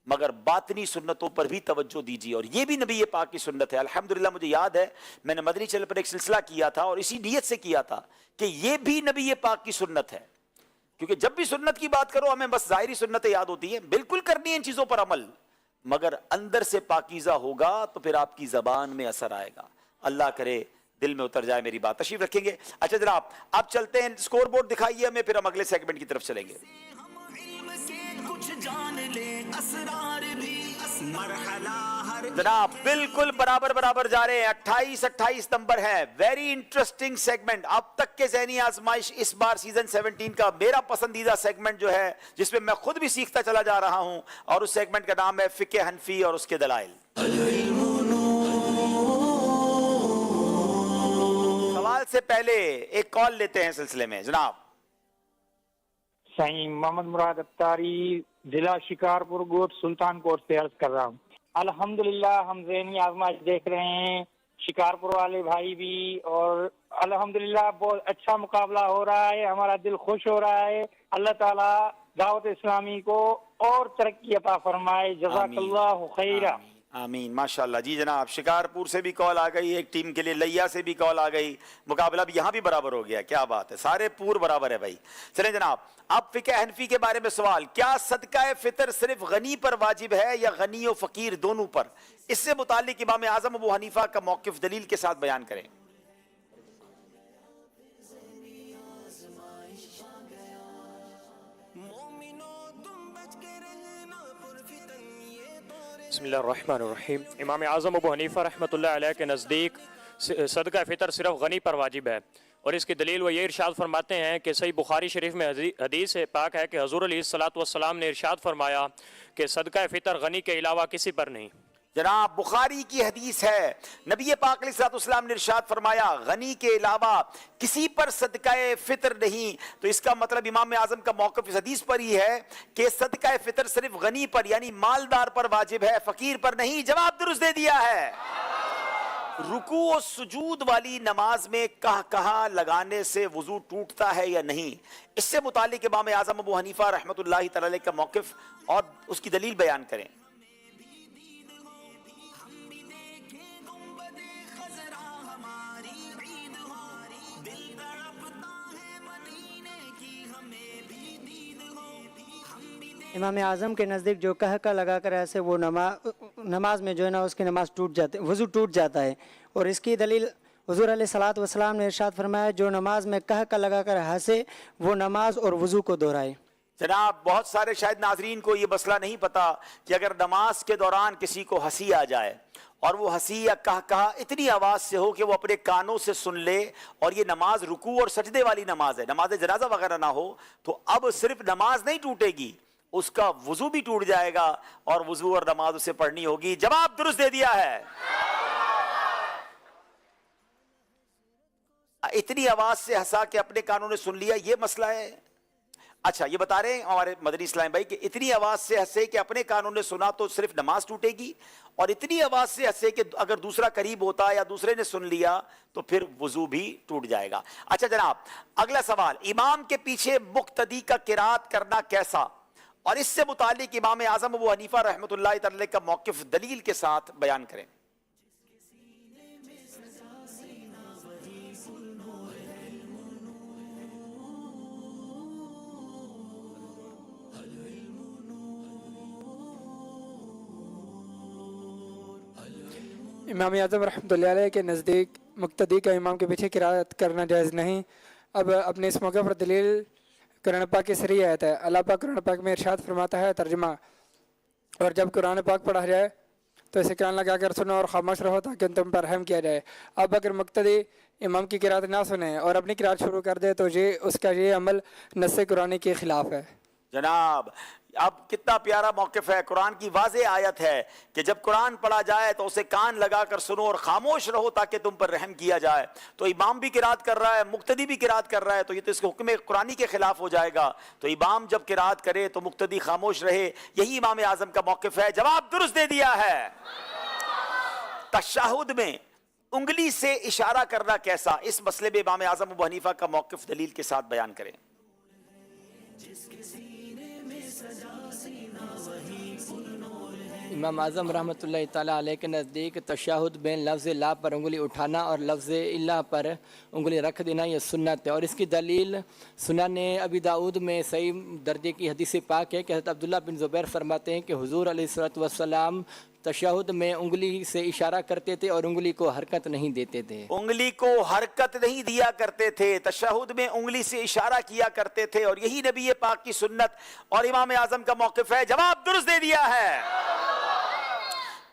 مگر باطنی سنتوں پر بھی توجہ دیجیے. اور یہ بھی نبی پاک کی سنت ہے. الحمدللہ مجھے یاد ہے میں نے مدنی چینل پر ایک سلسلہ کیا تھا اور اسی نیت سے کیا تھا کہ یہ بھی نبی پاک کی سنت ہے. کیونکہ جب بھی سنت کی بات کرو ہمیں بس ظاہری سنتیں یاد ہوتی ہیں. بالکل کرنی ہے ان چیزوں پر عمل مگر اندر سے پاکیزہ ہوگا تو پھر آپ کی زبان میں اثر آئے گا. اللہ کرے دل میں اتر جائے میری بات. تشریف رکھیں گے. اچھا جناب آپ چلتے ہیں, سکور بورڈ دکھائیے ہمیں, پھر ہم اگلے سیگمنٹ کی طرف چلیں گے. جناب بالکل برابر جا رہے ہیں. 28 نمبر ہے. Very interesting segment. اب تک کے ذہنی آزمائش اس بار سیزن 17 کا میرا پسندیدہ سیگمنٹ جو ہے جس میں میں خود بھی سیکھتا چلا جا رہا ہوں اور اس سیگمنٹ کا نام ہے فقہ حنفی اور اس کے دلائل. سوال سے پہلے ایک کال لیتے ہیں سلسلے میں. جناب
سائیں محمد مراد اتاری ضلع شکارپور گوٹ سلطان کوٹ سے عرض کر رہا ہوں. الحمدللہ ہم ذہنی آزمائش دیکھ رہے ہیں, شکارپور والے بھائی بھی, اور الحمدللہ بہت اچھا مقابلہ ہو رہا ہے. ہمارا دل خوش ہو رہا ہے. اللہ تعالیٰ دعوت اسلامی کو اور ترقی عطا فرمائے. جزاک اللہ خیرہ.
आमीन माशाल्लाह। जी जनाब, शिकारपुर से भी कॉल आ गई, एक टीम के लिए लैया से भी कॉल आ गई, मुकाबला भी यहाँ भी बराबर हो गया। क्या बात है, सारे पूर बराबर है भाई। चलें जनाब, अब फिक़ह हनफी के बारे में सवाल, क्या सदका फितर सिर्फ गनी पर वाजिब है या गनी और फकीर दोनों पर? इससे मुताल्लिक इमाम आज़म अबू हनीफा का मौक़िफ़ दलील के साथ बयान करें।
बिस्मिल्लाहिर्रहमानिर्रहीम। इमाम आज़म अबू हनीफ़ा रहमतुल्लाह अलैह के नज़दीक सदका फ़ितर सिर्फ गनी पर वाजिब है, और इसकी दलील वो ये इरशाद फरमाते हैं कि सही बुखारी शरीफ में हदीस पाक है कि हुज़ूर अलैहिस्सलातु वस्सलाम ने इरशाद फरमाया कि सदका फ़ितर गनी के अलावा किसी पर नहीं।
जनाब, बुखारी की हदीस है, नबी पाक अलैहिस्सलाम ने इरशाद फरमाया गनी के अलावा किसी पर सदकाए फितर नहीं। तो इसका मतलब इमाम आज़म का मौक़िफ़ इस हदीस पर ही है कि सदकाए फितर सिर्फ गनी पर यानी मालदार पर वाजिब है, फकीर पर नहीं। जवाब दुरुस्त दे दिया है। रुकू और सुजूद वाली नमाज में कहा लगाने से वुजू टूटता है या नहीं, इससे मुतालिक इमाम आज़म अबू हनीफा रहमतुल्लाहि तआला अलैह का मौक़िफ़ और उसकी दलील बयान करें।
इमाम आज़म के नज़दीक जो कह लगा कर ऐसे वो नमाज में जो है ना उसकी नमाज टूट जाती, वज़ू टूट जाता है। और इसकी दलील हुज़ूर अलैहिस्सलातु वस्सलाम ने इरशाद फरमाया जो नमाज में कह लगा कर हंसे वो नमाज और वज़ू को दोहराए।
जनाब, बहुत सारे शायद नाजरीन को ये मसला नहीं पता कि अगर नमाज के दौरान किसी को हंसी आ जाए और वो हंसी या कहा इतनी आवाज़ से हो कि वो अपने कानों से सुन ले, और ये नमाज रुकू और सजदे वाली नमाज है, नमाज जनाजा वगैरह ना हो, तो अब सिर्फ नमाज नहीं टूटेगी, उसका वजू भी टूट जाएगा और वजू और नमाज उसे पढ़नी होगी। जवाब दुरुस्त दे दिया है। इतनी आवाज से हंसा कि अपने कानों ने सुन लिया, ये मसला है। अच्छा, ये बता रहे हैं हमारे मदनी इस्लाम भाई कि इतनी आवाज से हंसे कि अपने कानों ने सुना तो सिर्फ नमाज टूटेगी, और इतनी आवाज से हंसे कि अगर दूसरा करीब होता या दूसरे ने सुन लिया तो फिर वजू भी टूट जाएगा। अच्छा जनाब, अगला सवाल, इमाम के पीछे मुक्तदी का किरात करना कैसा, और इससे मुतालिक इमाम आज़म अबू हनीफा रहमतुल्लाहि तआला का मौक़िफ़ दलील के साथ बयान करें।
इमाम आज़म रहमतुल्लाहि अलैह के नज़दीक मुक्तदी का इमाम के पीछे किरात करना जायज़ नहीं। अब अपने इस मौके पर दलील कुरान पाक की सही आयत है। अल्लाह पाक कुरान पाक में इरशाद फरमाता है, तर्जुमा, और जब कुरान पाक पढ़ा जाए तो इसे कान लगा कर सुनो और खामोश रहो ताकि तुम पर रहम किया जाए। अब अगर मुक्तदी इमाम की किरात ना सुने और अपनी किरात शुरू कर दे तो ये उसका ये अमल नस्से कुरानी के खिलाफ है।
जनाब, अब कितना प्यारा मौक़िफ़ है, कुरान की वाज़े आयत है कि जब कुरान पढ़ा जाए तो उसे कान लगा कर सुनो और खामोश रहो ताकि तुम पर रहम किया जाए। तो इमाम भी किरात कर रहा है, मुक्तदी भी किरात कर रहा है, तो ये तो इसके हुक्म कुरानी के खिलाफ हो जाएगा। तो इमाम जब किरात करे तो मुक्तदी खामोश रहे, यही इमाम आज़म का मौक़िफ़ है। जवाब दुरुस्त दे दिया है। तशहुद में उंगली से इशारा करना कैसा, इस मसले में इमाम आज़म अबू हनीफा का मौक़िफ़ दलील के साथ बयान करें।
इमाम आज़म रहमतुल्लाहि ताला अलैह के नज़दीक तशहुद में लफ्ज़ ला पर उंगली उठाना और लफ्ज़ इल्ला पर उंगली रख देना ये सुन्नत है, और इसकी दलील सुनन अबी दाऊद में सही दर्जे की हदीस पाक है कि हज़रत अब्दुल्लाह बिन ज़ुबैर फरमाते हैं कि हुज़ूर अलैहिस्सलातु वस्सलाम तशहुद में उंगली से इशारा करते थे और उंगली को हरकत नहीं देते थे।
उंगली को हरकत नहीं दिया करते थे, तशहुद में उंगली से इशारा किया करते थे, और यही नबी पाक की सुन्नत और इमाम आज़म का मौक़िफ़ है। जवाब दुरुस्त दे दिया है।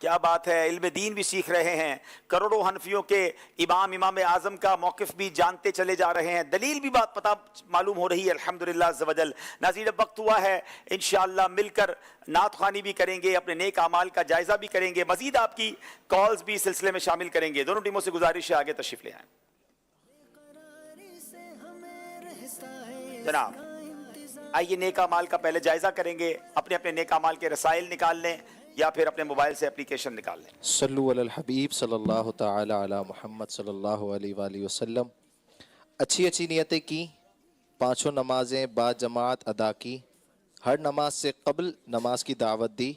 क्या बात है, इल्म दीन भी सीख रहे हैं, करोड़ों हनफियों के इमाम आज़म का मौक़िफ़ भी जानते चले जा रहे हैं, दलील भी बात पता मालूम हो रही है अल्हम्दुलिल्लाह अज़्ज़ वजल। नाज़रीन, अब वक्त हुआ है, इंशाअल्लाह मिलकर नात ख़्वानी भी करेंगे, अपने नेक अमाल का जायज़ा भी करेंगे, मज़ीद आपकी कॉल्स भी इस सिलसिले में शामिल करेंगे। दोनों टीमों से गुजारिश है आगे तशरीफ़ ले आएँ। जनाब, आइए नेक अमाल का पहले जायज़ा करेंगे, अपने अपने नेक अमाल के रसाइल निकाल लें या फिर अपने मोबाइल से एप्लीकेशन निकाल लें।
सल्लु अलल हबीब सल्लल्लाहु तआला अला मुहम्मद सल्लल्लाहु अलैहि वसल्लम। अच्छी अच्छी नियतें की, पाँचों नमाजें बाद जमात अदा की, हर नमाज से कबल नमाज की दावत दी,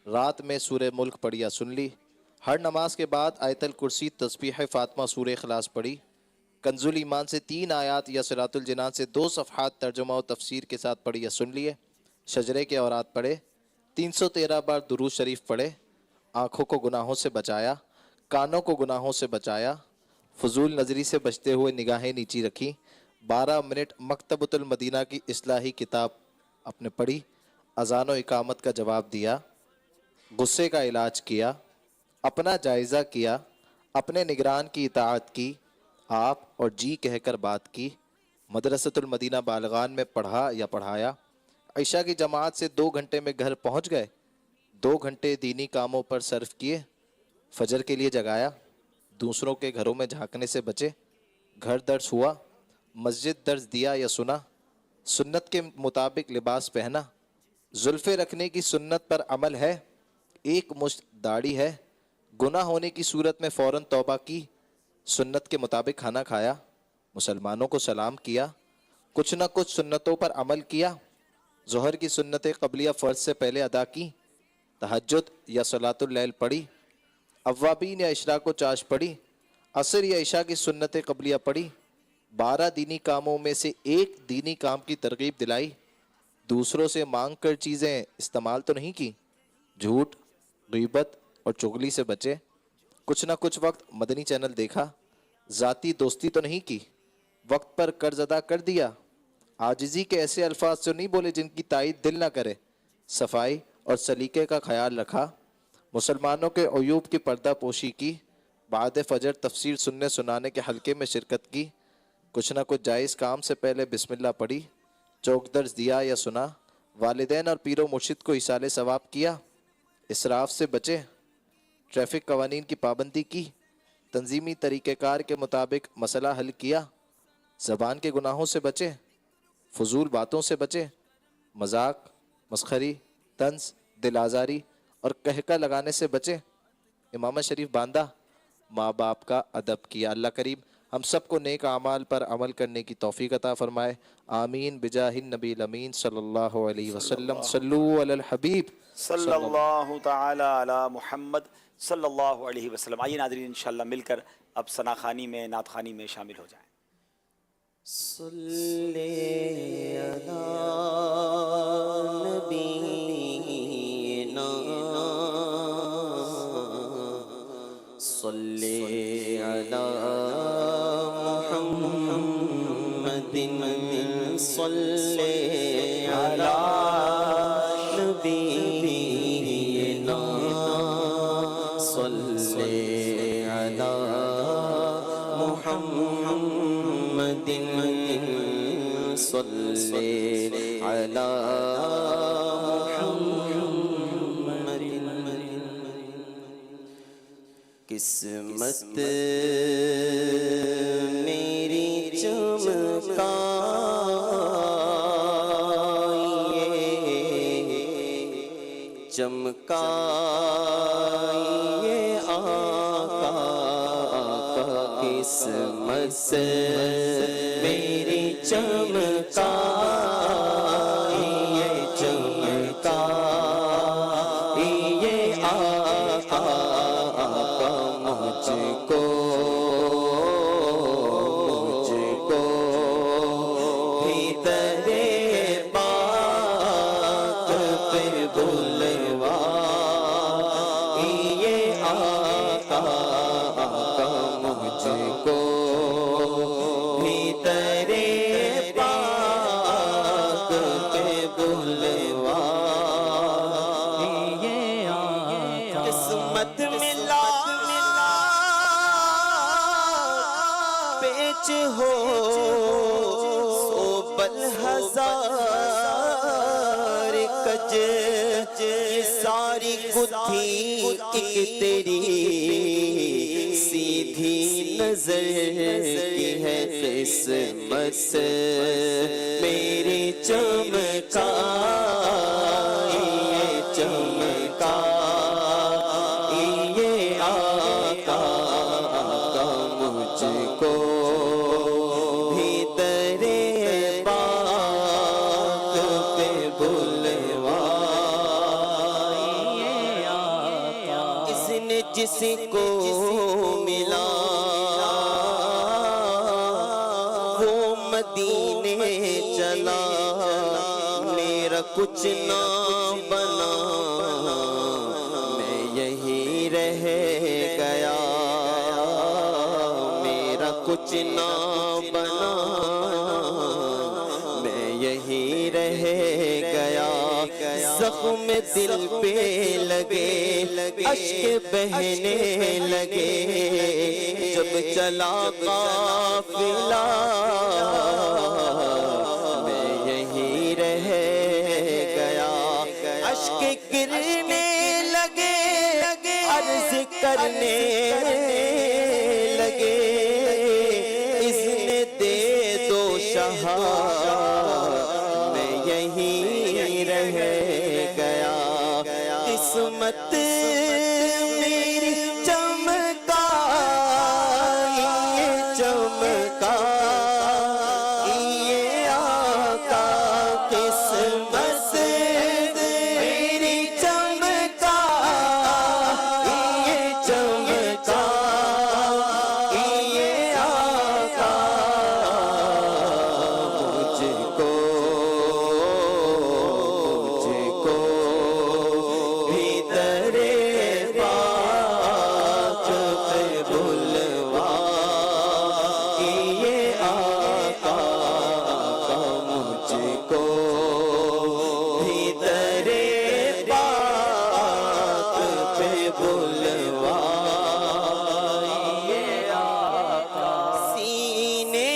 رات میں سورہ ملک پڑھی یا سن لی۔ ہر نماز کے بعد آیت الکرسی، تسبیح فاطمہ، سورہ اخلاص پڑھی۔ کنز الایمان سے 3 آیات یا صراط الجنان سے 2 صفحات ترجمہ و تفسیر کے ساتھ پڑھی یا سن لیے۔ شجرے کے اورات پڑھے، 313 بار درود شریف پڑھے۔ آنکھوں کو گناہوں سے بچایا، کانوں کو گناہوں سے بچایا، فضول نظری سے بچتے ہوئے نگاہیں نیچی رکھی۔ 12 منٹ مکتبۃ المدینہ کی اصلاحی کتاب اپنے پڑھی، اذان و اقامت کا جواب دیا، غصے کا علاج کیا، اپنا جائزہ کیا، اپنے نگران کی اطاعت کی، آپ اور جی کہہ کر بات کی، مدرسۃ المدینہ بالغان میں پڑھا یا پڑھایا، عشاء کی جماعت سے 2 گھنٹے میں گھر پہنچ گئے، 2 گھنٹے دینی کاموں پر صرف کیے، فجر کے لیے جگایا، دوسروں کے گھروں میں جھانکنے سے بچے، گھر درس ہوا، مسجد درس دیا یا سنا، سنت کے مطابق لباس پہنا، زلفیں رکھنے کی سنت پر عمل ہے، 1 مشت داڑھی ہے، گناہ ہونے کی صورت میں فوراً توبہ کی، سنت کے مطابق کھانا کھایا، مسلمانوں کو سلام کیا، کچھ نہ کچھ سنتوں پر عمل کیا، ظہر کی سنت قبلیہ فرض سے پہلے ادا کی، تہجد یا صلاۃ اللیل پڑھی، اوابین یا اشراق و چاش پڑھی، عصر یا عشاء کی سنت قبلیہ پڑھی، 12 دینی کاموں میں سے 1 دینی کام کی ترغیب دلائی، دوسروں سے مانگ کر چیزیں استعمال تو نہیں کی، جھوٹ، غیبت اور چغلی سے بچے، کچھ نہ کچھ وقت مدنی چینل دیکھا، ذاتی دوستی تو نہیں کی، وقت پر قرض ادا کر دیا، عاجزی کے ایسے الفاظ تو نہیں بولے جن کی تائید دل نہ کرے، صفائی اور سلیقے کا خیال رکھا، مسلمانوں کے عیوب کی پردہ پوشی کی، بعد فجر تفسیر سننے سنانے کے حلقے میں شرکت کی، کچھ نہ کچھ جائز کام سے پہلے بسم اللہ پڑھی، چوک درس دیا یا سنا، والدین اور پیر و مرشد کو ایصال ثواب کیا، اسراف سے بچے، ٹریفک قوانین کی پابندی کی، تنظیمی طریقہ کار کے مطابق مسئلہ حل کیا، زبان کے گناہوں سے بچے، فضول باتوں سے بچے، مذاق، مسخری، طنز، دل آزاری اور کہکہ لگانے سے بچے، امامت شریف باندھا، ماں باپ کا ادب کیا۔ اللہ کریم ہم سب کو نیک اعمال پر عمل کرنے کی توفیق عطا فرمائے، آمین بجاہ النبی الامین صلی اللہ علیہ وسلم۔ صلو علی الحبیب
صلی اللہ تعالی علی محمد صلی اللہ علیہ وسلم۔ آئیے ناظرین انشاءاللہ مل کر اب ثنا خوانی میں، نعت خوانی میں شامل ہو جائیں۔
صلی علی نبینا صلی علی محمد صلی علی نبینا صلی علی محمد صلی علی قسمت میری چمکائیے آقا قسمت میری چمکائیے چمکائیے آقا مجھ کو بھی تیرے پاک پہ بلوائیے آقا مجھ کو بھی تیرے پاک پہ بلوائیے آقا قسمت ملا پیچ ہو بل ہزار کج یہ ساری گتھی ایک تیری سیدھی نظر کی ہے قسمت میری چمکائیے چمکائیے آقا مجھ کو بھی تیرے پاک پہ بلوائیے جس کو ملا وہ مدینے چلا میرا کچھ نہ بنا میں یہی رہ گیا میرا کچھ نہ بنا میں یہی رہ گیا زخم دل پہ لگے اشک بہنے لگے جب چلا قافلہ میں یہی رہ گیا اشک گرنے لگے عرض کرنے لگے اذن دے دو شاہ میں یہی رہ گیا قسمت میری چمکا یہ چمکا یہ آقا قسمت میری چمکا یہ چمکا یہ آقا مجھ کو بھیتر پاک پہ بلوا یہ آقا مجھ کو بھیتر پاک پہ بلوا یہ آقا سینے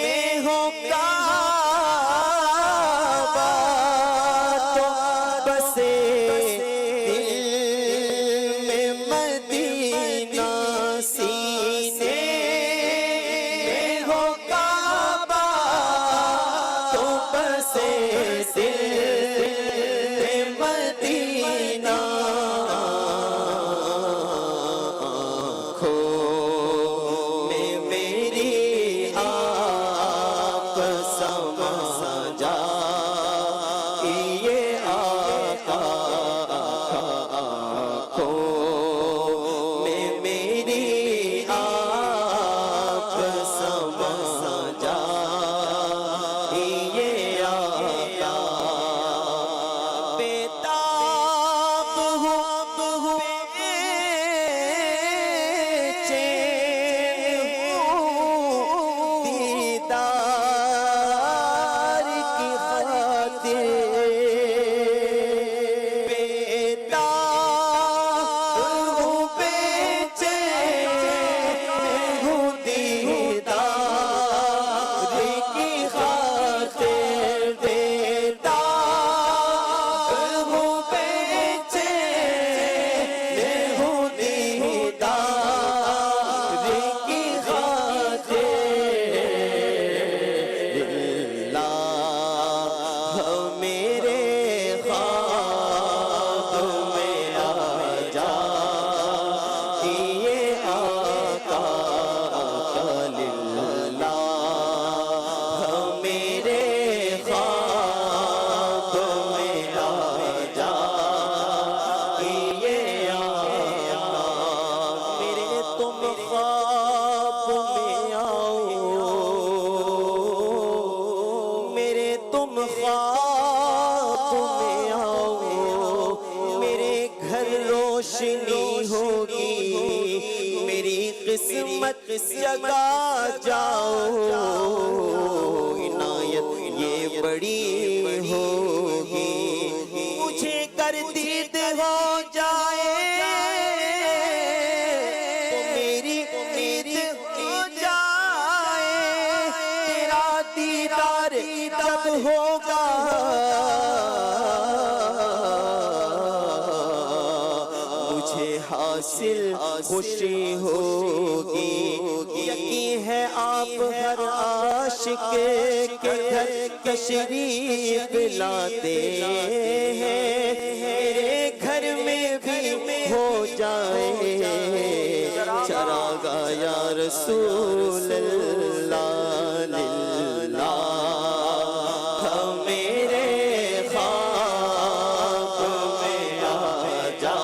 میں ہو کعبہ تو بسے دل میں مدینہ سینے میں ہو کعبہ تو بسے دل میں مدینہ آنکھوں میں میری آپ سمجھا یہ آقا آنکھوں میں میری آپ سمجھا یہ آقا بیتاب ہوں چین ہوں دیدار کی خاطر بیتاب ہوں بے چین ہوں دیدار کی خاطر بیتاب ہوں بے چین ہوں دیدار کی خاطر اللہ میرے خواب میں آ جا یہ آقا للہ میرے خواب میں آ جا یہ آقا میرے تم خواب میں آؤ میرے تم خواب میں آؤ میرے گھر روشنی ہوگی میری قسمت جگا جاؤ عنایت یہ بڑی ہوگی مجھے گردید ہو جائے تو میری امید ہو جائے تیرا دیدار جب ہوگا مجھے حاصل خوشی ہوگی یقین ہے آپ ہر عاشق کے گھر تشریف لاتے ہیں میرے گھر میں بھی ہو جائے چراغا یا رسول اللہ للہ میرے خواب میں آ جا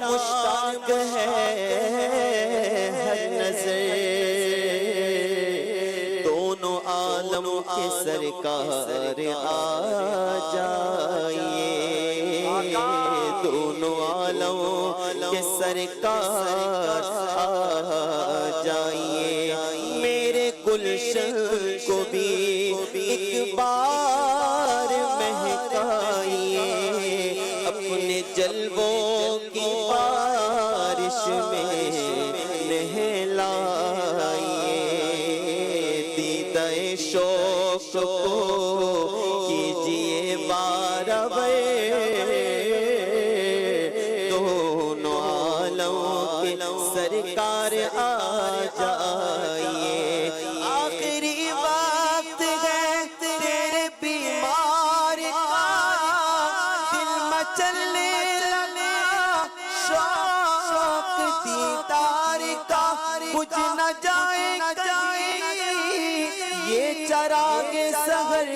مشتاق ہے ہر نظر دونوں عالم کے سرکار آ جائیے دونوں عالم کے سرکار آ جائیے میرے گلشن کو بھی ایک بار مہکائیے اپنے جلووں کی بارش میں نہلائیے دیدہ شوق کو کیجئے بارابر دونوں عالم کے سرکار آ جائیے آخری وقت ہے تیرے بیمار کا دل مچلنے لگا شوق دیدار کا بجھ نہ جائے یہ چراغ سحر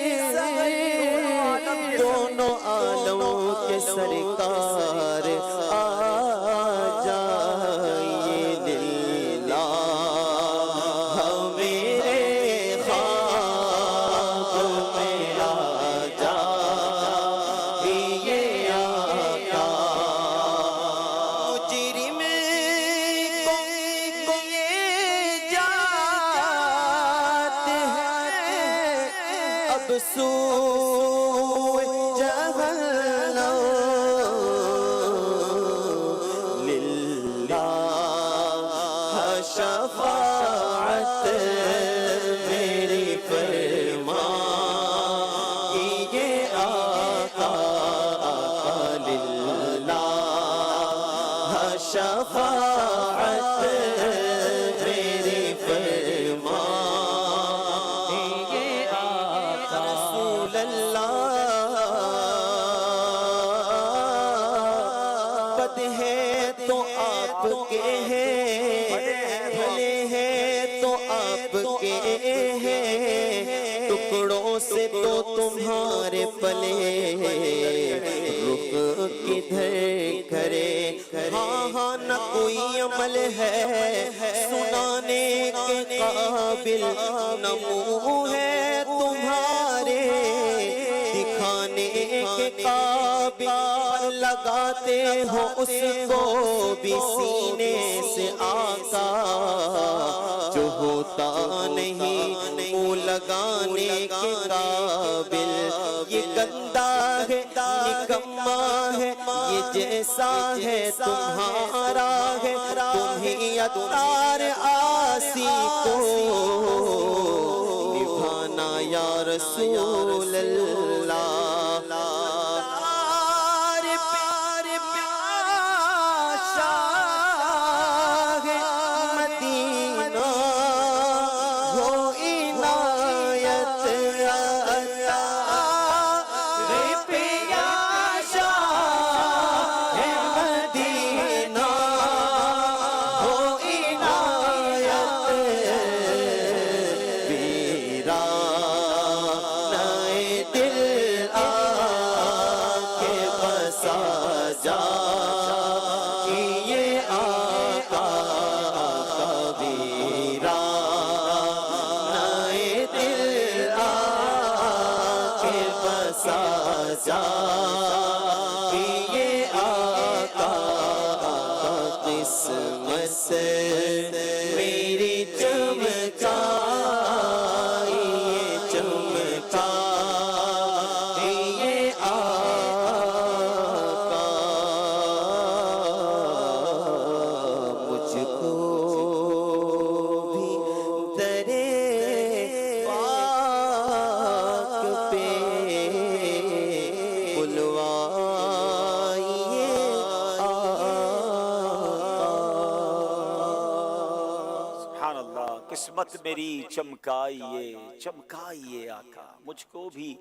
دونوں عالموں کے سرکار آ جائیے للہ میرے خواب میں آ جائیے آقا مجرم کو یہ جات ہے اب سوئے جہنم للہ شفاعت میری فرمائیے آقا للہ شفاعت میری فرمائیے آقا رسول اللہ بد ہے تو آپ کے ہیں بھلے ہیں تو آپ کے ہیں ٹکڑوں سے تو تمہارے پلے رخ کدھر کرے ہاں نہ کوئی عمل ہے سنانے کے قابل نہ منہ ہے تمہارے دکھانے کے قابل لگاتے ہو اس کو بھی سینے سے آقا جو ہوتا نہیں منہ لگانے کے قابل یہ گندا ہے نکما ہے یہ جیسا ہے تمہارا ہے تمہیں اتار آسی کو نبھانا یا رسول اللہ پیار شاہ مدینہ ہو عنایت مدینہ ہو عنایت ویرانہ دل آ کے بسا جائیے آقا ویرانہ دل آ کے بسا جائیے آقا قسمت میری چمکائیے چمکائیے آقا مجھ کو بھی درے پاک پہ بلوائیے
سبحان اللہ قسمت میری چمکائیے چمکائیے آقا مجھ کو بھی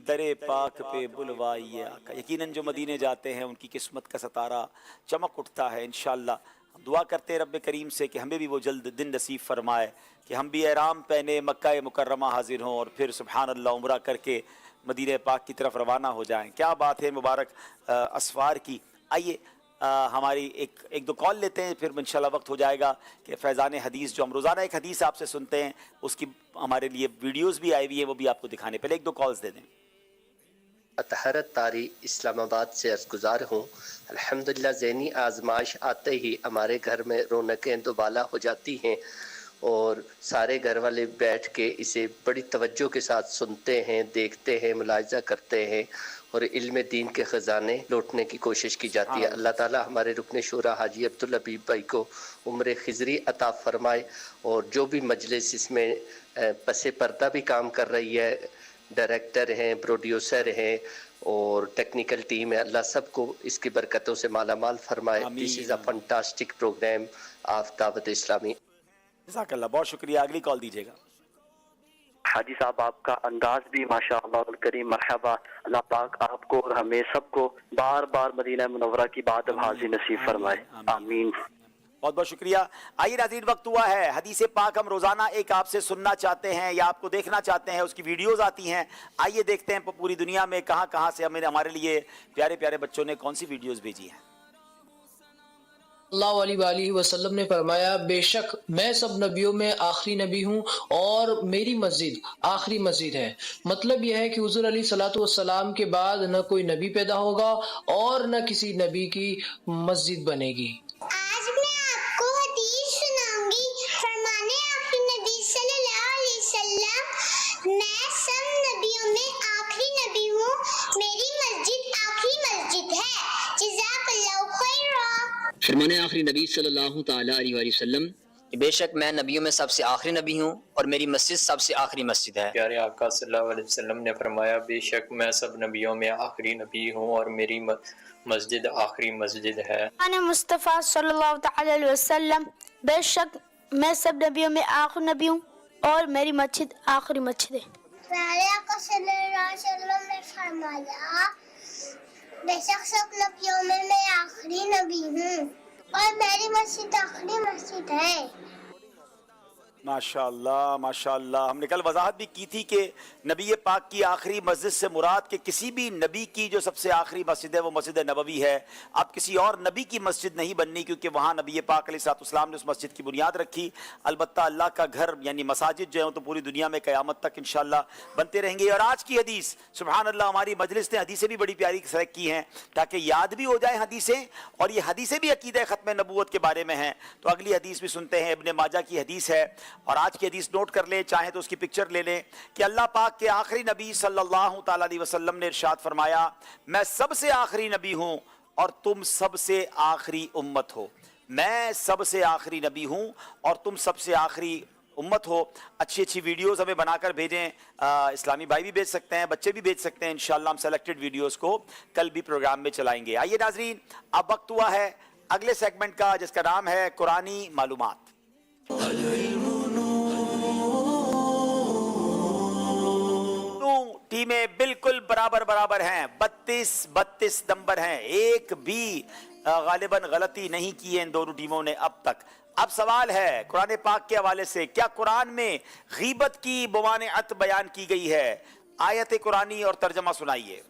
در پاک پہ بلوائیے آقا یقیناً جو مدینے جاتے ہیں ان کی قسمت کا ستارہ چمک اٹھتا ہے انشاءاللہ ہم دعا کرتے ہیں رب کریم سے کہ ہمیں بھی وہ جلد دن نصیب فرمائے کہ ہم بھی احرام پہنے مکہ مکرمہ حاضر ہوں اور پھر سبحان اللہ عمرہ کر کے مدینہ پاک کی طرف روانہ ہو جائیں. کیا بات ہے مبارک اسفار کی. آئیے हमारी एक दो कॉल लेते हैं, फिर इंशाल्लाह वक्त हो जाएगा कि फैज़ान हदीस जो हम रोज़ाना एक हदीस आपसे सुनते हैं उसकी हमारे लिए वीडियोस भी आई हुई है, वो भी आपको दिखाने। पहले एक दो कॉल्स दे दें।
अतहरत तारी इस्लामाबाद से अर्ज़गुज़ार हूँ। अल्हम्दुलिल्लाह ज़हनी आजमाइश आते ही हमारे घर में रौनकें दोबाला हो जाती हैं और सारे घर वाले बैठ के इसे बड़ी तवज्जो के साथ सुनते हैं, देखते हैं, मुलाहिज़ा करते हैं और इल्म दीन के ख़जाने लौटने की कोशिश की जाती है। अल्लाह ताला हमारे रुकन शूरा हाजी अब्दुल हबीब भाई को उम्र खिज़री अता फ़रमाए और जो भी मजलिस इसमें पसे पर्दा भी काम कर रही है, डायरेक्टर हैं, प्रोड्यूसर हैं और टेक्निकल टीम है, अल्लाह सबको इसकी बरकतों से माला माल फरमाए। This is a fantastic program of Dawat Islami.
जज़ाकल्लाह, बहुत शुक्रिया। अगली कॉल दीजिएगा।
हाजी साहब, आपका अंदाज भी माशाअल्लाह करीम, मरहबा। अल्लाह पाक आपको और हमें सबको बार बार मदीना मुनव्वरा की बात अब हाजिर नसीब फरमाए, आमीन।
बहुत बहुत शुक्रिया। आइए नाज़रीन, वक्त हुआ है हदीस पाक हम रोज़ाना एक आपसे सुनना चाहते हैं या आपको देखना चाहते हैं, उसकी वीडियोस आती हैं। आइए देखते हैं पूरी दुनिया में कहाँ कहाँ से हमारे लिए प्यारे प्यारे बच्चों ने कौन सी वीडियोस भेजी हैं।
सल्लल्लाहु अलैहि वसल्लम ने फरमाया, बेशक मैं सब नबियों में आखिरी नबी हूँ और मेरी मस्जिद आखिरी मस्जिद है। मतलब यह है कि हुज़ूर अलैहिस्सलातु वस्सलाम के बाद न कोई नबी पैदा होगा और न किसी नबी की मस्जिद बनेगी।
आज मैं आपको हदीस सुनाऊंगी। फरमाने आखिरी नबी सल्लल्लाहु अलैहि वसल्लम, मैं सब नबियों में आखिरी नबी हूँ, मेरी मस्जिद आखिरी मस्जिद है। जज़ाकल्लाहु खैरा।
फरमाने आखिरी नबी सल्लल्लाहु तआला अलैहि वसल्लम, बेशक मैं नबियों में सबसे आखिरी नबी हूँ और मेरी मस्जिद सबसे आखिरी मस्जिद है।
प्यारे आका सल्लल्लाहु अलैहि वसल्लम ने फरमाया, बेशक मैं सब नबियों में आखिरी नबी हूँ और मेरी मस्जिद आखिरी मस्जिद है।
मैंने मुस्तफ़ा सल्लल्लाहु अलैहि वसल्लम, बेशक मैं सब नबियों में आखिरी नबी हूँ और मेरी मस्जिद आखिरी मस्जिद है।
प्यारे आका सल्लल्लाहु अलैहि वसल्लम ने फरमाया, बेशक सब नबियों में मैं आखिरी नबी हूँ और मेरी मस्जिद आखिरी मस्जिद है।
माशाअल्लाह माशाअल्लाह। हमने कल वजाहत भी की थी कि नबी पाक की आखिरी मस्जिद से मुराद के किसी भी नबी की जो सबसे आखिरी मस्जिद है वो मस्जिद नबवी है। अब किसी और नबी की मस्जिद नहीं बननी, क्योंकि वहाँ नबी पाक अलैहिस्सलाम ने उस मस्जिद की बुनियाद रखी। अलबत्ता अल्लाह का घर यानी मसाजिद जो है तो पूरी दुनिया में क़यामत तक इंशाअल्लाह बनते रहेंगे। और आज की हदीस, सुभान अल्लाह, हमारी मजलिस ने हदीसें भी बड़ी प्यारी सेलेक्ट की हैं ताकि याद भी हो जाए हदीसें, और ये हदीसें भी अकीदा ख़त्म नबूवत के बारे में हैं। तो अगली हदीस भी सुनते हैं, इब्ने माजा की हदीस है। और आज की हदीस नोट कर लें, चाहे तो उसकी पिक्चर ले लें कि अल्लाह पाक के आखिरी नबी सल्लल्लाहु ताला अलैहि वसल्लम ने इरशाद फरमाया, मैं सबसे आखिरी नबी हूं और तुम सबसे आखिरी उम्मत हो। मैं सबसे आखिरी नबी हूं और तुम सबसे आखिरी उम्मत हो। अच्छी अच्छी वीडियोस हमें बनाकर भेजें। इस्लामी भाई भी भेज सकते हैं, बच्चे भी भेज सकते हैं। इंशाअल्लाह हम सेलेक्टेड वीडियोस को कल भी प्रोग्राम में चलाएंगे। आइए नाजरीन, अब वक्त हुआ है अगले सेगमेंट का, जिसका नाम है कुरानी मालूमात। टीमें बिल्कुल बराबर बराबर हैं, 32-32 नंबर हैं। एक भी गालिबन गलती नहीं की है इन दोनों टीमों ने अब तक। अब सवाल है कुरान पाक के हवाले से, क्या कुरान में गीबत की मवानिअत बयान की गई है? आयत कुरानी और तर्जमा सुनाइए।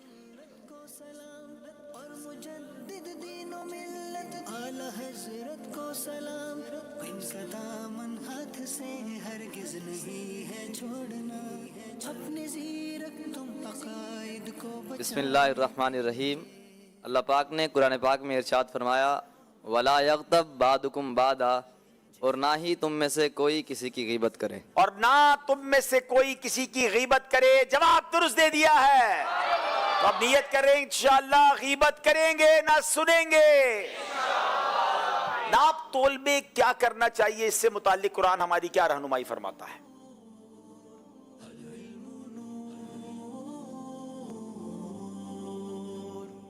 बिस्मिल्लाहिर्रहमानिर्रहीम। अल्लाह पाक ने कुरान पाक में इरशाद फरमाया, वला यग़्तब बादुकुम बादा, और ना ही तुम में से कोई किसी की गीबत करे।
और ना तुम में से कोई किसी की गीबत करे। जवाब दुरुस्त दे दिया है। तो अब नियत करें इंशाअल्लाह गीबत करेंगे ना सुनेंगे। नाप तोल में क्या करना चाहिए, इससे मुताल्लिक कुरान हमारी क्या रहनुमाई फरमाता है?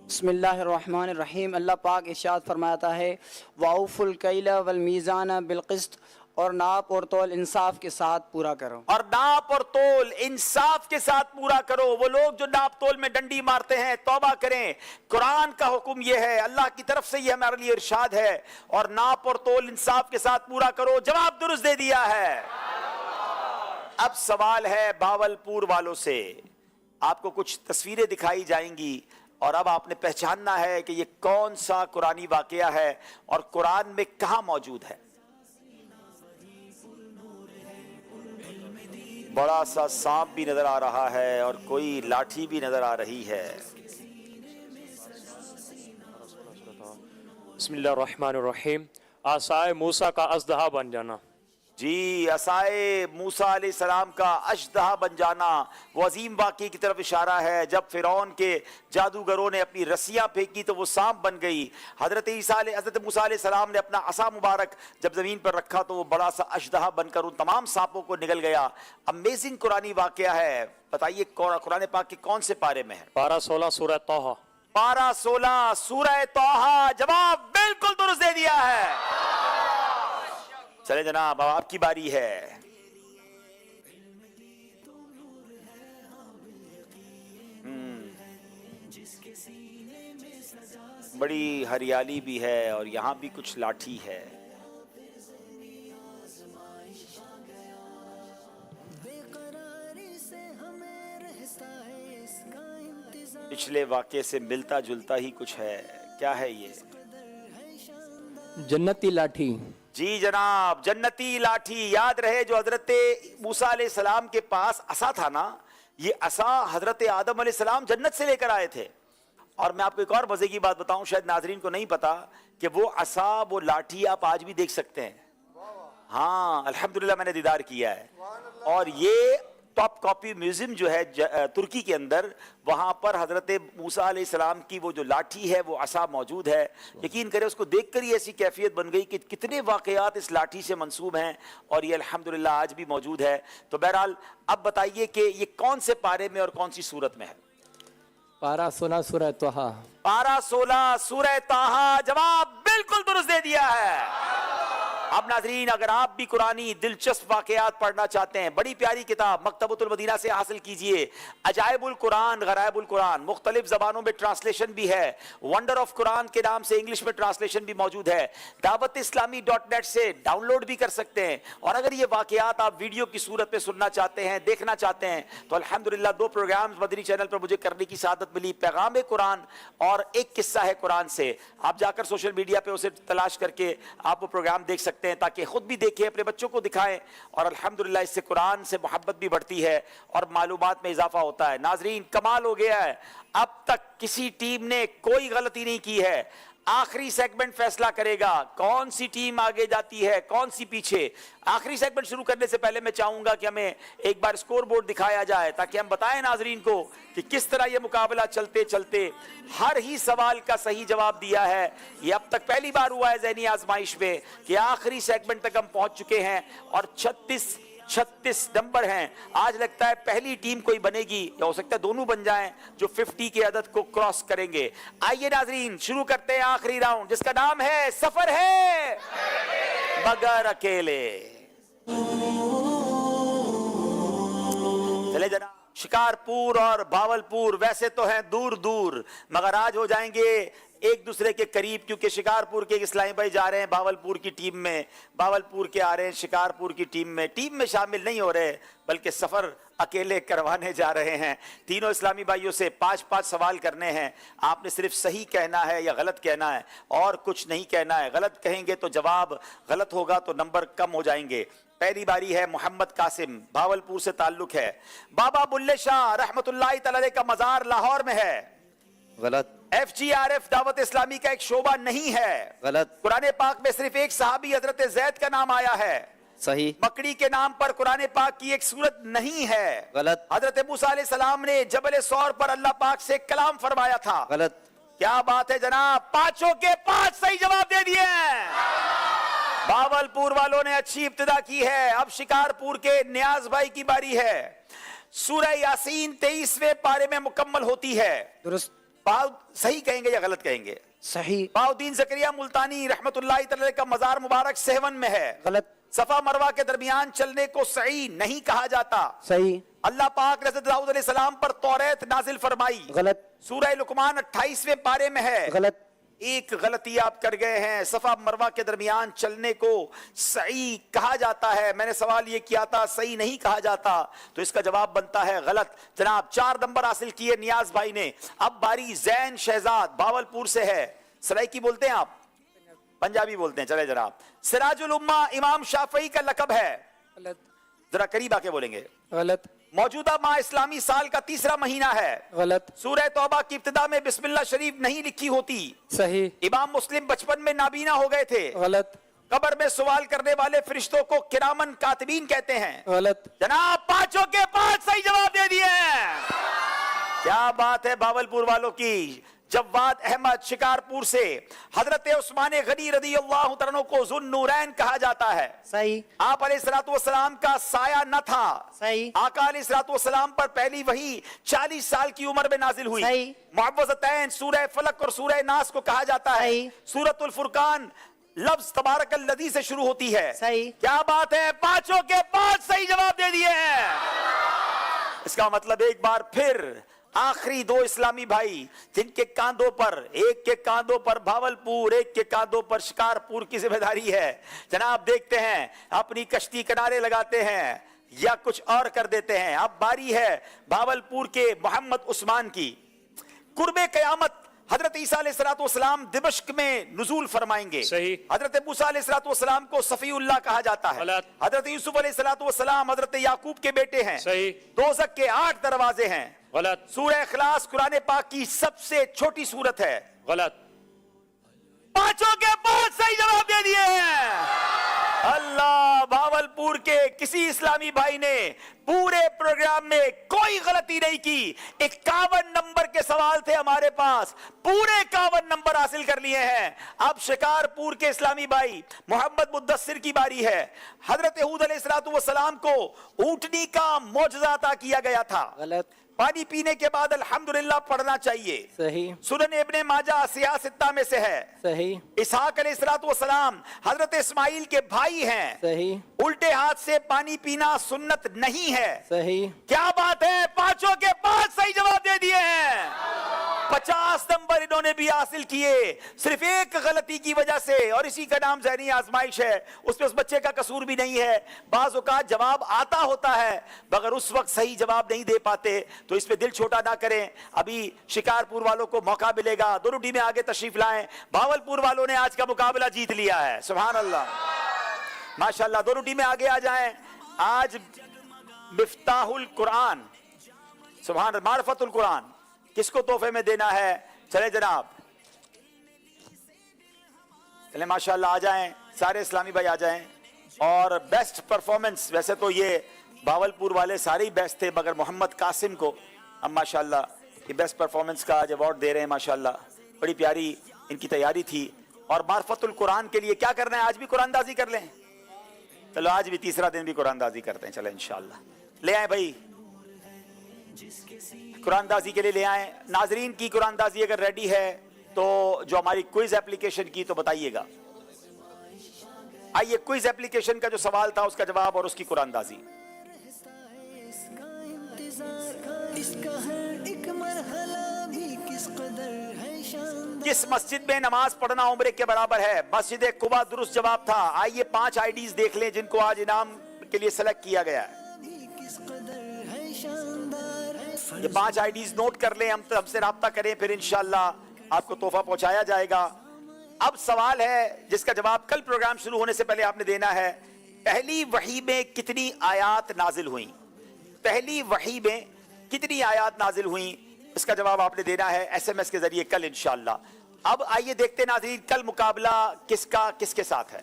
बिस्मिल्लाहिर्रहमानिर्रहीम। अल्लाह पाक इरशाद फरमाता है, वाउफुल कैला वल मीज़ाना बिल क़िस्त, और नाप और तोल इंसाफ के साथ पूरा करो।
और नाप और तोल इंसाफ के साथ पूरा करो। वो लोग जो नाप तोल में डंडी मारते हैं, तौबा करें। कुरान का हुक्म ये है, अल्लाह की तरफ से ये हमारे लिए इरशाद है, और नाप और तोल इंसाफ के साथ पूरा करो। जवाब दुरुस्त दे दिया है। अब सवाल है बावलपुर वालों से। आपको कुछ तस्वीरें दिखाई जाएंगी اور اب آپ نے پہچاننا ہے کہ یہ کون سا قرآنی واقعہ ہے اور قرآن میں کہاں موجود ہے. بڑا سا سانپ بھی نظر آ رہا ہے اور کوئی لاٹھی بھی نظر آ رہی ہے.
بسم اللہ الرحمن الرحیم. عصائے موسیٰ کا اژدہا بن جانا.
جی عصائے موسیٰ علیہ السلام کا اژدہا بن جانا وہ عظیم واقعے کی طرف اشارہ ہے. جب فرعون کے جادوگروں نے اپنی رسیاں پھینکی تو وہ سانپ بن گئی. حضرت موسیٰ علیہ السلام نے اپنا عصا مبارک جب زمین پر رکھا تو وہ بڑا سا اژدہا بن کر ان تمام سانپوں کو نگل گیا. امیزنگ قرآنی واقعہ ہے. بتائیے قرآن پاک کے کون سے پارے میں ہے؟
پارہ 16 سورہ طٰہٰ.
پارہ 16 سورہ طٰہٰ. جواب بالکل درست دے دیا ہے. چلے جناب اب آپ کی باری ہے. بڑی ہریالی بھی ہے اور یہاں بھی کچھ لاٹھی ہے. پچھلے واقعے سے ملتا جلتا ہی کچھ ہے. کیا ہے یہ؟
جنتی لاٹھی.
جی جناب جنتی لاٹھی. یاد رہے جو حضرت موسیٰ علیہ السلام کے پاس عصا تھا نا، یہ عصا حضرت آدم علیہ السلام جنت سے لے کر آئے تھے. اور میں آپ کو ایک اور مزے کی بات بتاؤں، شاید ناظرین کو نہیں پتا کہ وہ عصا وہ لاٹھی آپ آج بھی دیکھ سکتے ہیں. ہاں الحمدللہ میں نے دیدار کیا ہے. اور یہ ٹاپ کاپی میوزیم جو ہے ترکی کے اندر، وہاں پر حضرت موسیٰ علیہ السلام کی وہ جو لاٹھی ہے وہ عصا موجود ہے. یقین کرے اس کو دیکھ کر ہی ایسی کیفیت بن گئی کہ کتنے واقعات اس لاٹھی سے منسوب ہیں اور یہ الحمدللہ آج بھی موجود ہے. تو بہرحال اب بتائیے کہ یہ کون سے پارے میں اور کون سی سورت میں ہے؟
پارہ 16 سورہ طٰہٰ.
پارہ 16 سورہ طٰہٰ. جواب بالکل درست دے دیا ہے. اب ناظرین اگر آپ بھی قرآنی دلچسپ واقعات پڑھنا چاہتے ہیں، بڑی پیاری کتاب مکتبۃ المدینہ سے حاصل کیجئے. عجائب القرآن غرائب القرآن، مختلف زبانوں میں ٹرانسلیشن بھی ہے. ونڈر آف قرآن کے نام سے انگلش میں ٹرانسلیشن بھی موجود ہے. دعوت اسلامی .net سے ڈاؤن لوڈ بھی کر سکتے ہیں. اور اگر یہ واقعات آپ ویڈیو کی صورت میں سننا چاہتے ہیں، دیکھنا چاہتے ہیں، تو الحمدللہ 2 پروگرامز مدنی چینل پر مجھے کرنے کی سعادت ملی، پیغام قرآن اور ایک قصہ ہے قرآن سے. آپ جا کر سوشل میڈیا پہ اسے تلاش کر کے آپ وہ پروگرام دیکھ سکتے ہیں تاکہ خود بھی دیکھیں، اپنے بچوں کو دکھائیں. اور الحمدللہ اس سے قرآن سے محبت بھی بڑھتی ہے اور معلومات میں اضافہ ہوتا ہے. ناظرین کمال ہو گیا ہے، اب تک کسی ٹیم نے کوئی غلطی نہیں کی ہے. آخری سیگمنٹ فیصلہ کرے گا کون سی ٹیم آگے جاتی ہے کون سی پیچھے. آخری سیگمنٹ شروع کرنے سے پہلے میں چاہوں گا کہ ہمیں ایک بار سکور بورڈ دکھایا جائے تاکہ ہم بتائیں ناظرین کو کہ کس طرح یہ مقابلہ چلتے چلتے ہر ہی سوال کا صحیح جواب دیا ہے. یہ اب تک پہلی بار ہوا ہے ذہنی آزمائش میں کہ آخری سیگمنٹ تک ہم پہنچ چکے ہیں اور 36 نمبر ہیں. آج لگتا ہے پہلی ٹیم کوئی بنے گی یا ہو سکتا ہے دونوں بن جائیں جو 50 کے عدد کو کراس کریں گے. آئیے ناظرین شروع کرتے ہیں آخری راؤنڈ جس کا نام ہے سفر ہے مگر اکیلے. چلے جناب شکارپور اور بھاولپور ویسے تو ہیں دور دور مگر آج ہو جائیں گے ایک دوسرے کے قریب، کیونکہ شکارپور کے اسلامی بھائی جا رہے ہیں بھاولپور کی ٹیم میں، بھاولپور کے آ رہے ہیں شکارپور کی ٹیم میں شامل نہیں ہو رہے بلکہ سفر اکیلے کروانے جا رہے ہیں. تینوں اسلامی بھائیوں سے 5 سوال کرنے ہیں. آپ نے صرف صحیح کہنا ہے یا غلط کہنا ہے اور کچھ نہیں کہنا ہے. غلط کہیں گے تو جواب غلط ہوگا تو نمبر کم ہو جائیں گے. پہلی باری ہے محمد قاسم، بھاولپور سے تعلق ہے. بابا بلے شاہ رحمت اللہ تعالی کا مزار لاہور میں ہے.
غلط.
FGRF دعوت اسلامی کا ایک شعبہ نہیں ہے.
غلط.
قرآن پاک میں صرف ایک صحابی حضرت زید کا نام آیا ہے.
صحیح.
مکڑی کے نام پر قرآن پاک کی ایک سورت نہیں ہے.
غلط.
حضرت موسیٰ علیہ السلام نے جبل سور پر اللہ پاک سے کلام فرمایا تھا.
غلط.
کیا بات ہے جناب، 5 کے 5 صحیح جواب دے دیے. بھاولپور والوں نے اچھی ابتدا کی ہے. اب شکارپور کے نیاز بھائی کی باری ہے. سورہ یاسین 23ویں پارے میں مکمل ہوتی ہے.
درست.
صحیح کہیں گے یا غلط کہیں گے؟
صحیح.
باؤدین زکریا ملتانی رحمت اللہ تعالی کا مزار مبارک سہون میں ہے.
غلط.
صفا مروہ کے درمیان چلنے کو سعی نہیں کہا جاتا.
صحیح.
اللہ پاک نے حضرت داؤد علیہ السلام پر توریت نازل فرمائی.
غلط.
سورہ لقمان 28ویں پارے میں ہے.
غلط.
ایک غلطی آپ کر گئے ہیں. صفا مروہ کے درمیان چلنے کو صحیح کہا جاتا ہے. میں نے سوال یہ کیا تھا صحیح نہیں کہا جاتا, تو اس کا جواب بنتا ہے غلط. جناب 4 نمبر حاصل کیے نیاز بھائی نے. اب باری زین شہزاد بھاولپور سے ہے. سرائکی بولتے ہیں آپ, پنجابی بولتے ہیں, چلے جناب. سراج الامہ امام شافعی کا لقب ہے.
غلط.
ذرا قریب آ کے بولیں گے.
غلط.
موجودہ ماہ اسلامی سال کا تیسرا مہینہ ہے.
غلط.
سورہ توبہ کی ابتدا میں بسم اللہ شریف نہیں لکھی ہوتی.
صحیح.
امام مسلم بچپن میں نابینا ہو گئے تھے.
غلط.
قبر میں سوال کرنے والے فرشتوں کو کرامن کاتبین کہتے ہیں.
غلط.
جناب 5 کے 5 صحیح جواب دے دیے ہیں. کیا بات ہے بھاولپور والوں کی. جواد احمد شکارپور سے. حضرت عثمان غنی رضی اللہ تعالیٰ عنہ کو ذو النورین کہا جاتا ہے.
صحیح.
آپ علیہ الصلوۃ والسلام کا سایہ نہ تھا.
صحیح.
آقا علیہ الصلوۃ والسلام پر پہلی وحی 40 سال کی عمر میں نازل ہوئی.
صحیح.
معوذتین سورہ فلق اور سورہ ناس کو کہا جاتا ہے.
صحیح.
سورۃ الفرقان لفظ تبارک الذی سے شروع ہوتی ہے.
صحیح.
کیا بات ہے, 5 کے 5 صحیح جواب دے دیے ہیں. اس کا مطلب ایک بار پھر آخری 2 اسلامی بھائی جن کے کاندھوں پر, ایک کے کاندھوں پر بھاولپور, ایک کے کاندھوں پر شکارپور کی ذمہ داری ہے. جناب دیکھتے ہیں اپنی کشتی کنارے لگاتے ہیں یا کچھ اور کر دیتے ہیں. اب باری ہے بھاولپور کے محمد عثمان کی. قرب قیامت حضرت عیسیٰ علیہ السلام دمشق میں نزول فرمائیں گے.
صحیح.
حضرت موسیٰ علیہ السلام کو صفی اللہ کہا جاتا ہے.
غلط.
حضرت یوسف علیہ السلام حضرت یعقوب کے بیٹے ہیں.
صحیح.
دوزخ کے 8 دروازے ہیں.
غلط.
سورہ اخلاص قرآن پاک کی سب سے چھوٹی سورت ہے.
غلط.
5 کے 5 صحیح جواب دے دیے ہیں. اللہ, بھاولپور کے کسی اسلامی بھائی نے پورے پروگرام میں کوئی غلطی نہیں کی. 51 نمبر کے سوال تھے ہمارے پاس, پورے 51 نمبر حاصل کر لیے ہیں. اب شکارپور کے اسلامی بھائی محمد مدثر کی باری ہے. حضرت ہود علیہ السلام کو اونٹنی کا معجزہ عطا کیا گیا تھا.
غلط.
پانی پینے کے بعد الحمدللہ پڑھنا چاہیے.
صحیح.
سنن ابن ماجہ سیاہ ستہ میں سے ہے.
صحیح.
اسحاق علیہ السلام حضرت اسماعیل کے بھائی ہیں.
صحیح.
الٹے ہاتھ سے پانی پینا سنت نہیں ہے.
صحیح.
کیا بات ہے, 5 کے 5 صحیح جواب دے دیے ہیں. 50 نمبر انہوں نے بھی حاصل کیے صرف ایک غلطی کی وجہ سے, اور اسی کا نام ذہنی آزمائش ہے. اس میں اس بچے کا قصور بھی نہیں ہے. بعض اوقات جواب آتا ہوتا ہے مگر اس وقت صحیح جواب نہیں دے پاتے, تو اس پہ دل چھوٹا نہ کریں. ابھی شکارپور والوں کو موقع ملے گا, دونوں ٹیمیں آگے تشریف لائیں. بھاولپور والوں نے آج کا مقابلہ جیت لیا ہے. سبحان اللہ, ماشاءاللہ. دونوں ٹیمیں آگے آ جائیں. آج مفتاح القرآن, سبحان اللہ, معرفت القرآن کس کو تحفے میں دینا ہے؟ چلے جناب, چلے ماشاءاللہ آ جائیں, سارے اسلامی بھائی آ جائیں. اور بیسٹ پرفارمنس, ویسے تو یہ بھاولپور والے سارے ہی بیسٹ تھے مگر محمد قاسم کو ہم ماشاءاللہ یہ بیسٹ پرفارمنس کا آج ایوارڈ دے رہے ہیں. ماشاءاللہ بڑی پیاری ان کی تیاری تھی. اور معرفت القرآن کے لیے کیا کرنا ہے, آج بھی قرآن دازی کر لیں. چلو آج بھی تیسرا دن بھی قرآن دازی کرتے ہیں. چلیں انشاءاللہ لے آئیں بھائی, قرآن دازی کے لیے لے آئیں. ناظرین کی قرآن دازی اگر ریڈی ہے تو جو ہماری کوئز اپلیکیشن کی تو بتائیے گا. آئیے کوئز اپلیکیشن کا جو سوال تھا اس کا جواب اور اس کی قرآن دازی. کس مسجد میں نماز پڑھنا عمرے کے برابر ہے؟ مسجد قباء درست جواب تھا. آئیے 5 آئیڈیز دیکھ لیں جن کو آج انعام کے لیے سلیکٹ کیا گیا ہے. یہ 5 آئیڈیز نوٹ کر لیں, ہم سے رابطہ کریں, پھر انشاءاللہ آپ کو تحفہ پہنچایا جائے گا. اب سوال ہے جس کا جواب کل پروگرام شروع ہونے سے پہلے آپ نے دینا ہے. پہلی وحی میں کتنی آیات نازل ہوئیں؟ پہلی وحی میں کتنی آیات نازل ہوئیں, اس کا جواب آپ نے دینا ہے ایس ایم ایس کے ذریعے کل انشاءاللہ. اب آئیے دیکھتے ناظرین کل مقابلہ کس کا کس کے ساتھ ہے.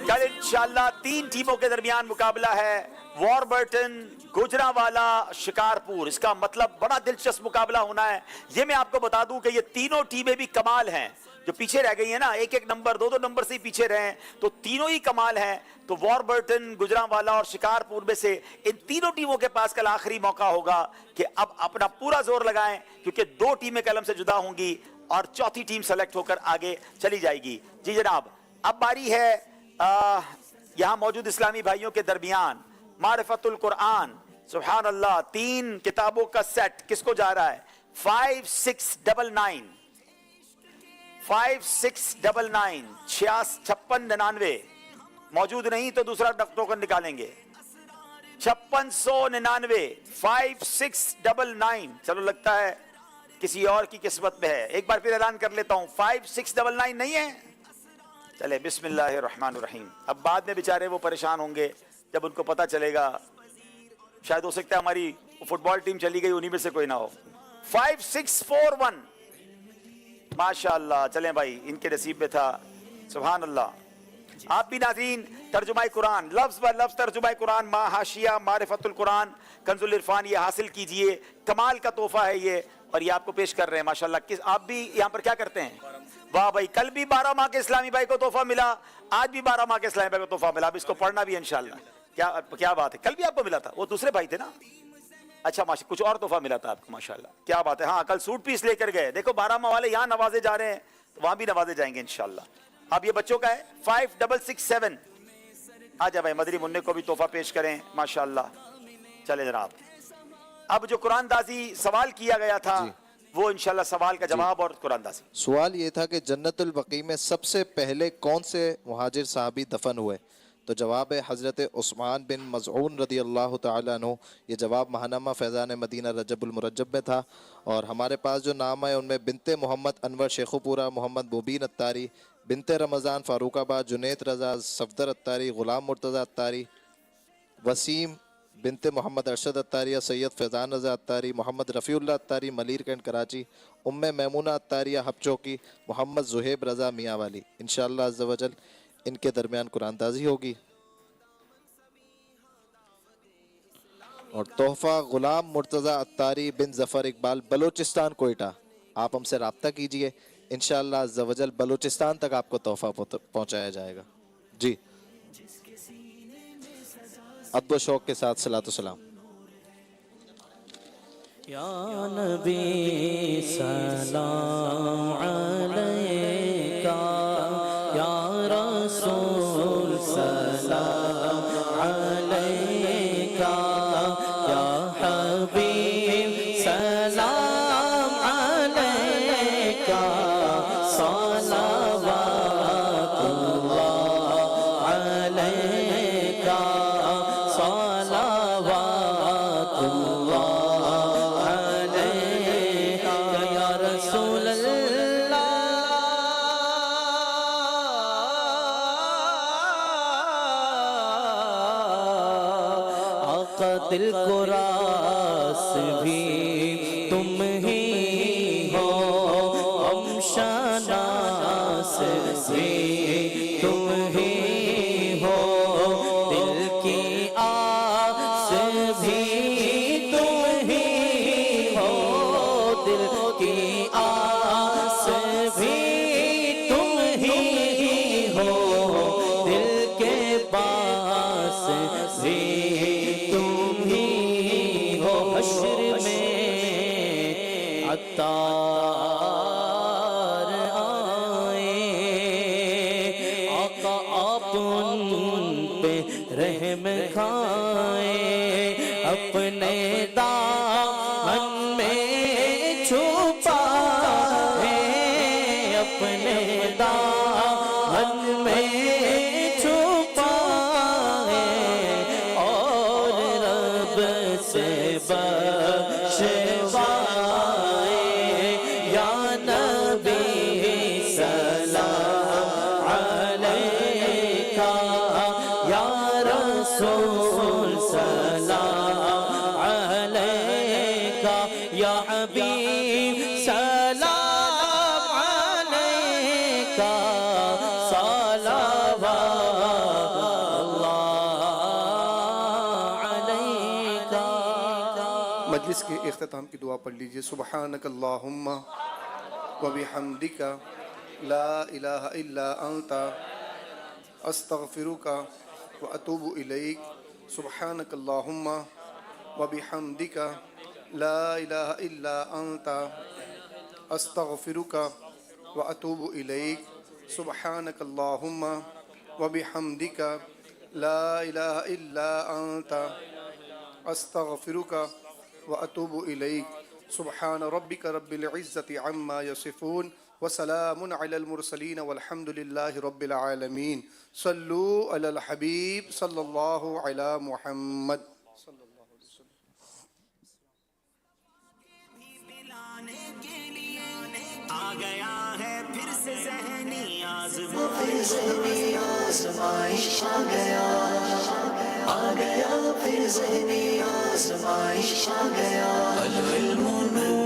کل انشاءاللہ 3 ٹیموں کے درمیان مقابلہ ہے. واربرٹن, گوجرانوالا, شکارپور. اس کا مطلب بڑا دلچسپ مقابلہ ہونا ہے. یہ میں آپ کو بتا دوں کہ یہ تینوں ٹیمیں بھی کمال ہیں. جو پیچھے رہ گئی ہیں نا, 1-1 نمبر 2-2 نمبر سے ہی پیچھے رہے ہیں, تو تینوں ہی کمال ہیں. تو واربرٹن, گوجرانوالا اور شکارپور میں سے ان تینوں ٹیموں کے پاس کل آخری موقع ہوگا کہ اب اپنا پورا زور لگائیں, کیونکہ 2 ٹیمیں قلم سے جدا ہوں گی اور چوتھی ٹیم سلیکٹ ہو کر آگے چلی جائے گی. جی جناب, اب باری ہے یہاں موجود اسلامی بھائیوں کے درمیان मारिफतुल कुरान, सुभान अल्लाह, 3 किताबों का सेट किसको जा रहा है? 5699 5699 5699 मौजूद नहीं तो दूसरा टोकन निकालेंगे। 5699 5699। चलो लगता है किसी और की किस्मत में है। एक बार फिर ऐलान कर लेता हूं, 5699 नहीं है। चले बिस्मिल्लाहिर्रहमानिर्रहीम। अब बाद में बेचारे वो परेशान होंगे जब उनको पता चलेगा, शायद हो सकता है हमारी फुटबॉल टीम चली गई, उन्हीं में से कोई ना हो। 5641 माशाअल्लाह। चलें भाई, इनके नसीब में था, सुभान अल्लाह। आप भी नाज़रीन तर्जुमा कुरान लफ्ज़ ब लफ्ज़ तर्जुमा कुरान मा हाशिया मारिफतुल कुरान कंजुल इरफान ये हासिल कीजिए। कमाल का तोहफा है ये, और ये आपको पेश कर रहे हैं माशाअल्लाह। किस आप भी यहाँ पर क्या करते हैं? वाह भाई, कल भी 12 माह के इस्लामी भाई को तोहफा मिला, आज भी 12 माह के इस्लामी भाई को तोहफा मिला। अब इसको पढ़ना भी इंशाअल्लाह। क्या बात है, कल भी आपको मिला था, वो दूसरे भाई थे ना? अच्छा माशा, कुछ और तोहफा मिला था आपको, माशाअल्लाह, क्या बात है। हाँ, कल सूट पीस लेकर गए। देखो 12 माह वाले यहाँ नवाजे जा रहे हैं, तो वहां भी नवाजे जाएंगे इंशाअल्लाह। अब ये बच्चों का है 5667। आ जा भाई, मदरी मुन्ने को भी तोहफा पेश करें माशाअल्लाह। चले जनाब, अब जो कुरान दाजी सवाल किया गया था वो इंशाअल्लाह सवाल का जवाब और कुरान दाजी।
सवाल ये था कि जन्नतुल बकी में सबसे पहले कौन से मुहाजिर साहबी दफन हुए? तो जवाब है हज़रत उस्मान बिन मज़ऊन रदी अल्लाह तआला अन्हु। ये जवाब महानामा फैज़ान मदीना रजबुल मुरज्जब में था। और हमारे पास जो नाम है उनमें बिनते मोहम्मद अनवर शेखुपुरा, मोहम्मद मुबीन अत्तारी, बिनते रमज़ान फ़ारूकाबाद, जुनैद रज़ा सफदर अत्तारी, ग़ुलाम मुर्तज़ा अत्तारी, वसीम बिनते मोहम्मद अरशद अत्तारिया, सैयद फैज़ान रज़ा अत्तारी, मोहम्मद रफ़ीउल्लाह अत्तारी मलीर कैंट कराची, उम्मे मैमूना अत्तारिया हबचौकी, मोहम्मद ज़ुहैब रज़ा मियाँ वाली। इंशाअल्लाह अज़्ज़ा वजल इनके दरमियान कुरान दाजी होगी। और तोहफ़ा ग़ुलाम मुर्तज़ा अत्तारी बिन ज़फ़र इकबाल, बलूचिस्तान कोयटा। आप हमसे रब्ता कीजिए, इंशाअल्लाह अज़्ज़ा वजल बलूचिस्तान तक आपको तोहफ़ा पहुँचाया जाएगा। जी, अदब शौक़ के साथ सलातो सलाम।
या नबी सलाम अलैका, या रसूल सलाम अलैका, या हबीब सलाम अलैका, सलावतुल्लाह अलैका, सलावतुल्लाह अलैका, या रसूल दिल को रास भी तुम ही हो, हम शानास भी तुम ही हो, दिल की आस भी तुम ही हो, दिल की आस भी तुम ही हो, दिल के पास भी हश्र में अत्तार आए, आका आप उन पे रहम खाए, अपने दामन में छुपाए, अपने दामन में छुपाए, और रब से बख्शवाए, या नबी सलाम अलैका, या रसूल सलाम अलैका, या हबीब सलाम अलैका, सलावतुल्लाह अलैका।
मजलिस के इख्तिताम की दुआ पढ़ लीजिए। सुब्हानक अल्लाहुम्मा व बिहम्दिका ला इलाहा इल्ला अंता अस्तगफिरुका व अतूबु इलैक। सुब्हानक अल्लाहुम्मा व बिहम्दिका ला इलाहा इल्ला अंता अस्तगफिरुका व अतूबु इलैक। सुब्हानक अल्लाहुम्मा व बिहम्दिका لا الہ الا انت استغفرک واتوب الیک سبحان ربک رب العزت عما یصفون وسلام علی المرسلین والحمد للہ رب العالمین صلو علی الحبیب صلی اللہ علی محمد
आ गया है फिर से ज़हनी आज़माइश आ गया फिर ज़हनी आज़माइश आ गया अल इल्मु नूर